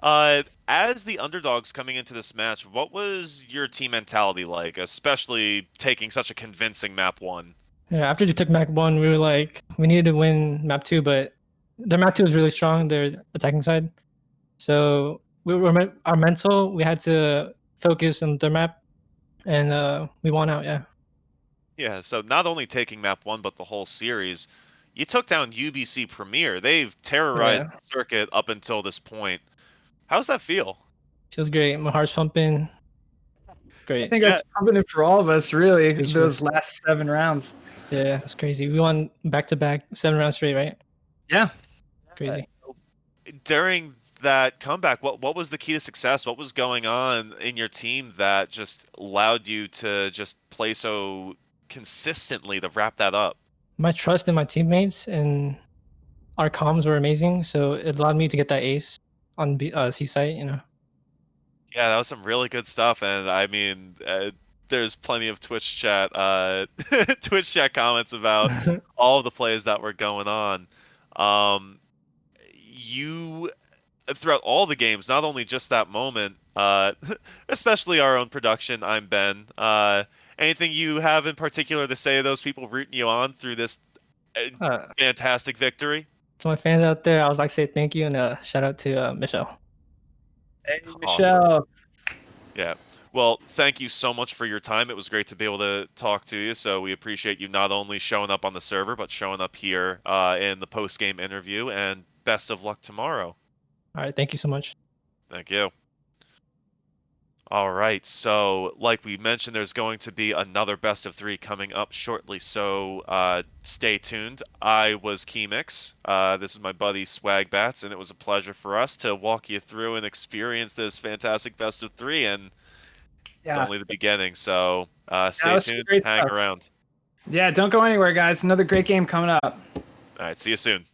you. As the underdogs coming into this match, what was your team mentality like, especially taking such a convincing map 1? Yeah, after we took map 1, we were like, we needed to win map 2, but their map 2 was really strong, their attacking side. So our mental, we had to focus on their map, and we won out, yeah. Yeah, so not only taking map 1, but the whole series, you took down UBC Premier. They've terrorized the circuit up until this point. How's that feel? Feels great. My heart's pumping. Great. I think that's pumping for all of us, really. Speechless. Those last 7 rounds. Yeah, that's crazy. We won back-to-back 7 rounds straight, right? Yeah. Crazy. During that comeback, what was the key to success? What was going on in your team that just allowed you to just play so consistently to wrap that up? My trust in my teammates and our comms were amazing, so it allowed me to get that ace on C site, you know. Yeah, that was some really good stuff, and I mean, there's plenty of Twitch chat, Twitch chat comments about all of the plays that were going on. You throughout all the games, not only just that moment, especially our own production. I'm Ben. Anything you have in particular to say to those people rooting you on through this fantastic victory? To my fans out there, I would like to say thank you and shout out to Michelle. Hey, Awesome. Michelle. Yeah. Well, thank you so much for your time. It was great to be able to talk to you. So we appreciate you not only showing up on the server, but showing up here in the post-game interview. And best of luck tomorrow. All right. Thank you so much. Thank you. All right, so like we mentioned, there's going to be another best of 3 coming up shortly, so stay tuned. I was Keymix. This is my buddy Swagbats, and it was a pleasure for us to walk you through and experience this fantastic best of 3. And It's Yeah, only the beginning, so that stay was some tuned, great hang stuff. around. Yeah, don't go anywhere, guys. Another great game coming up. All right, see you soon.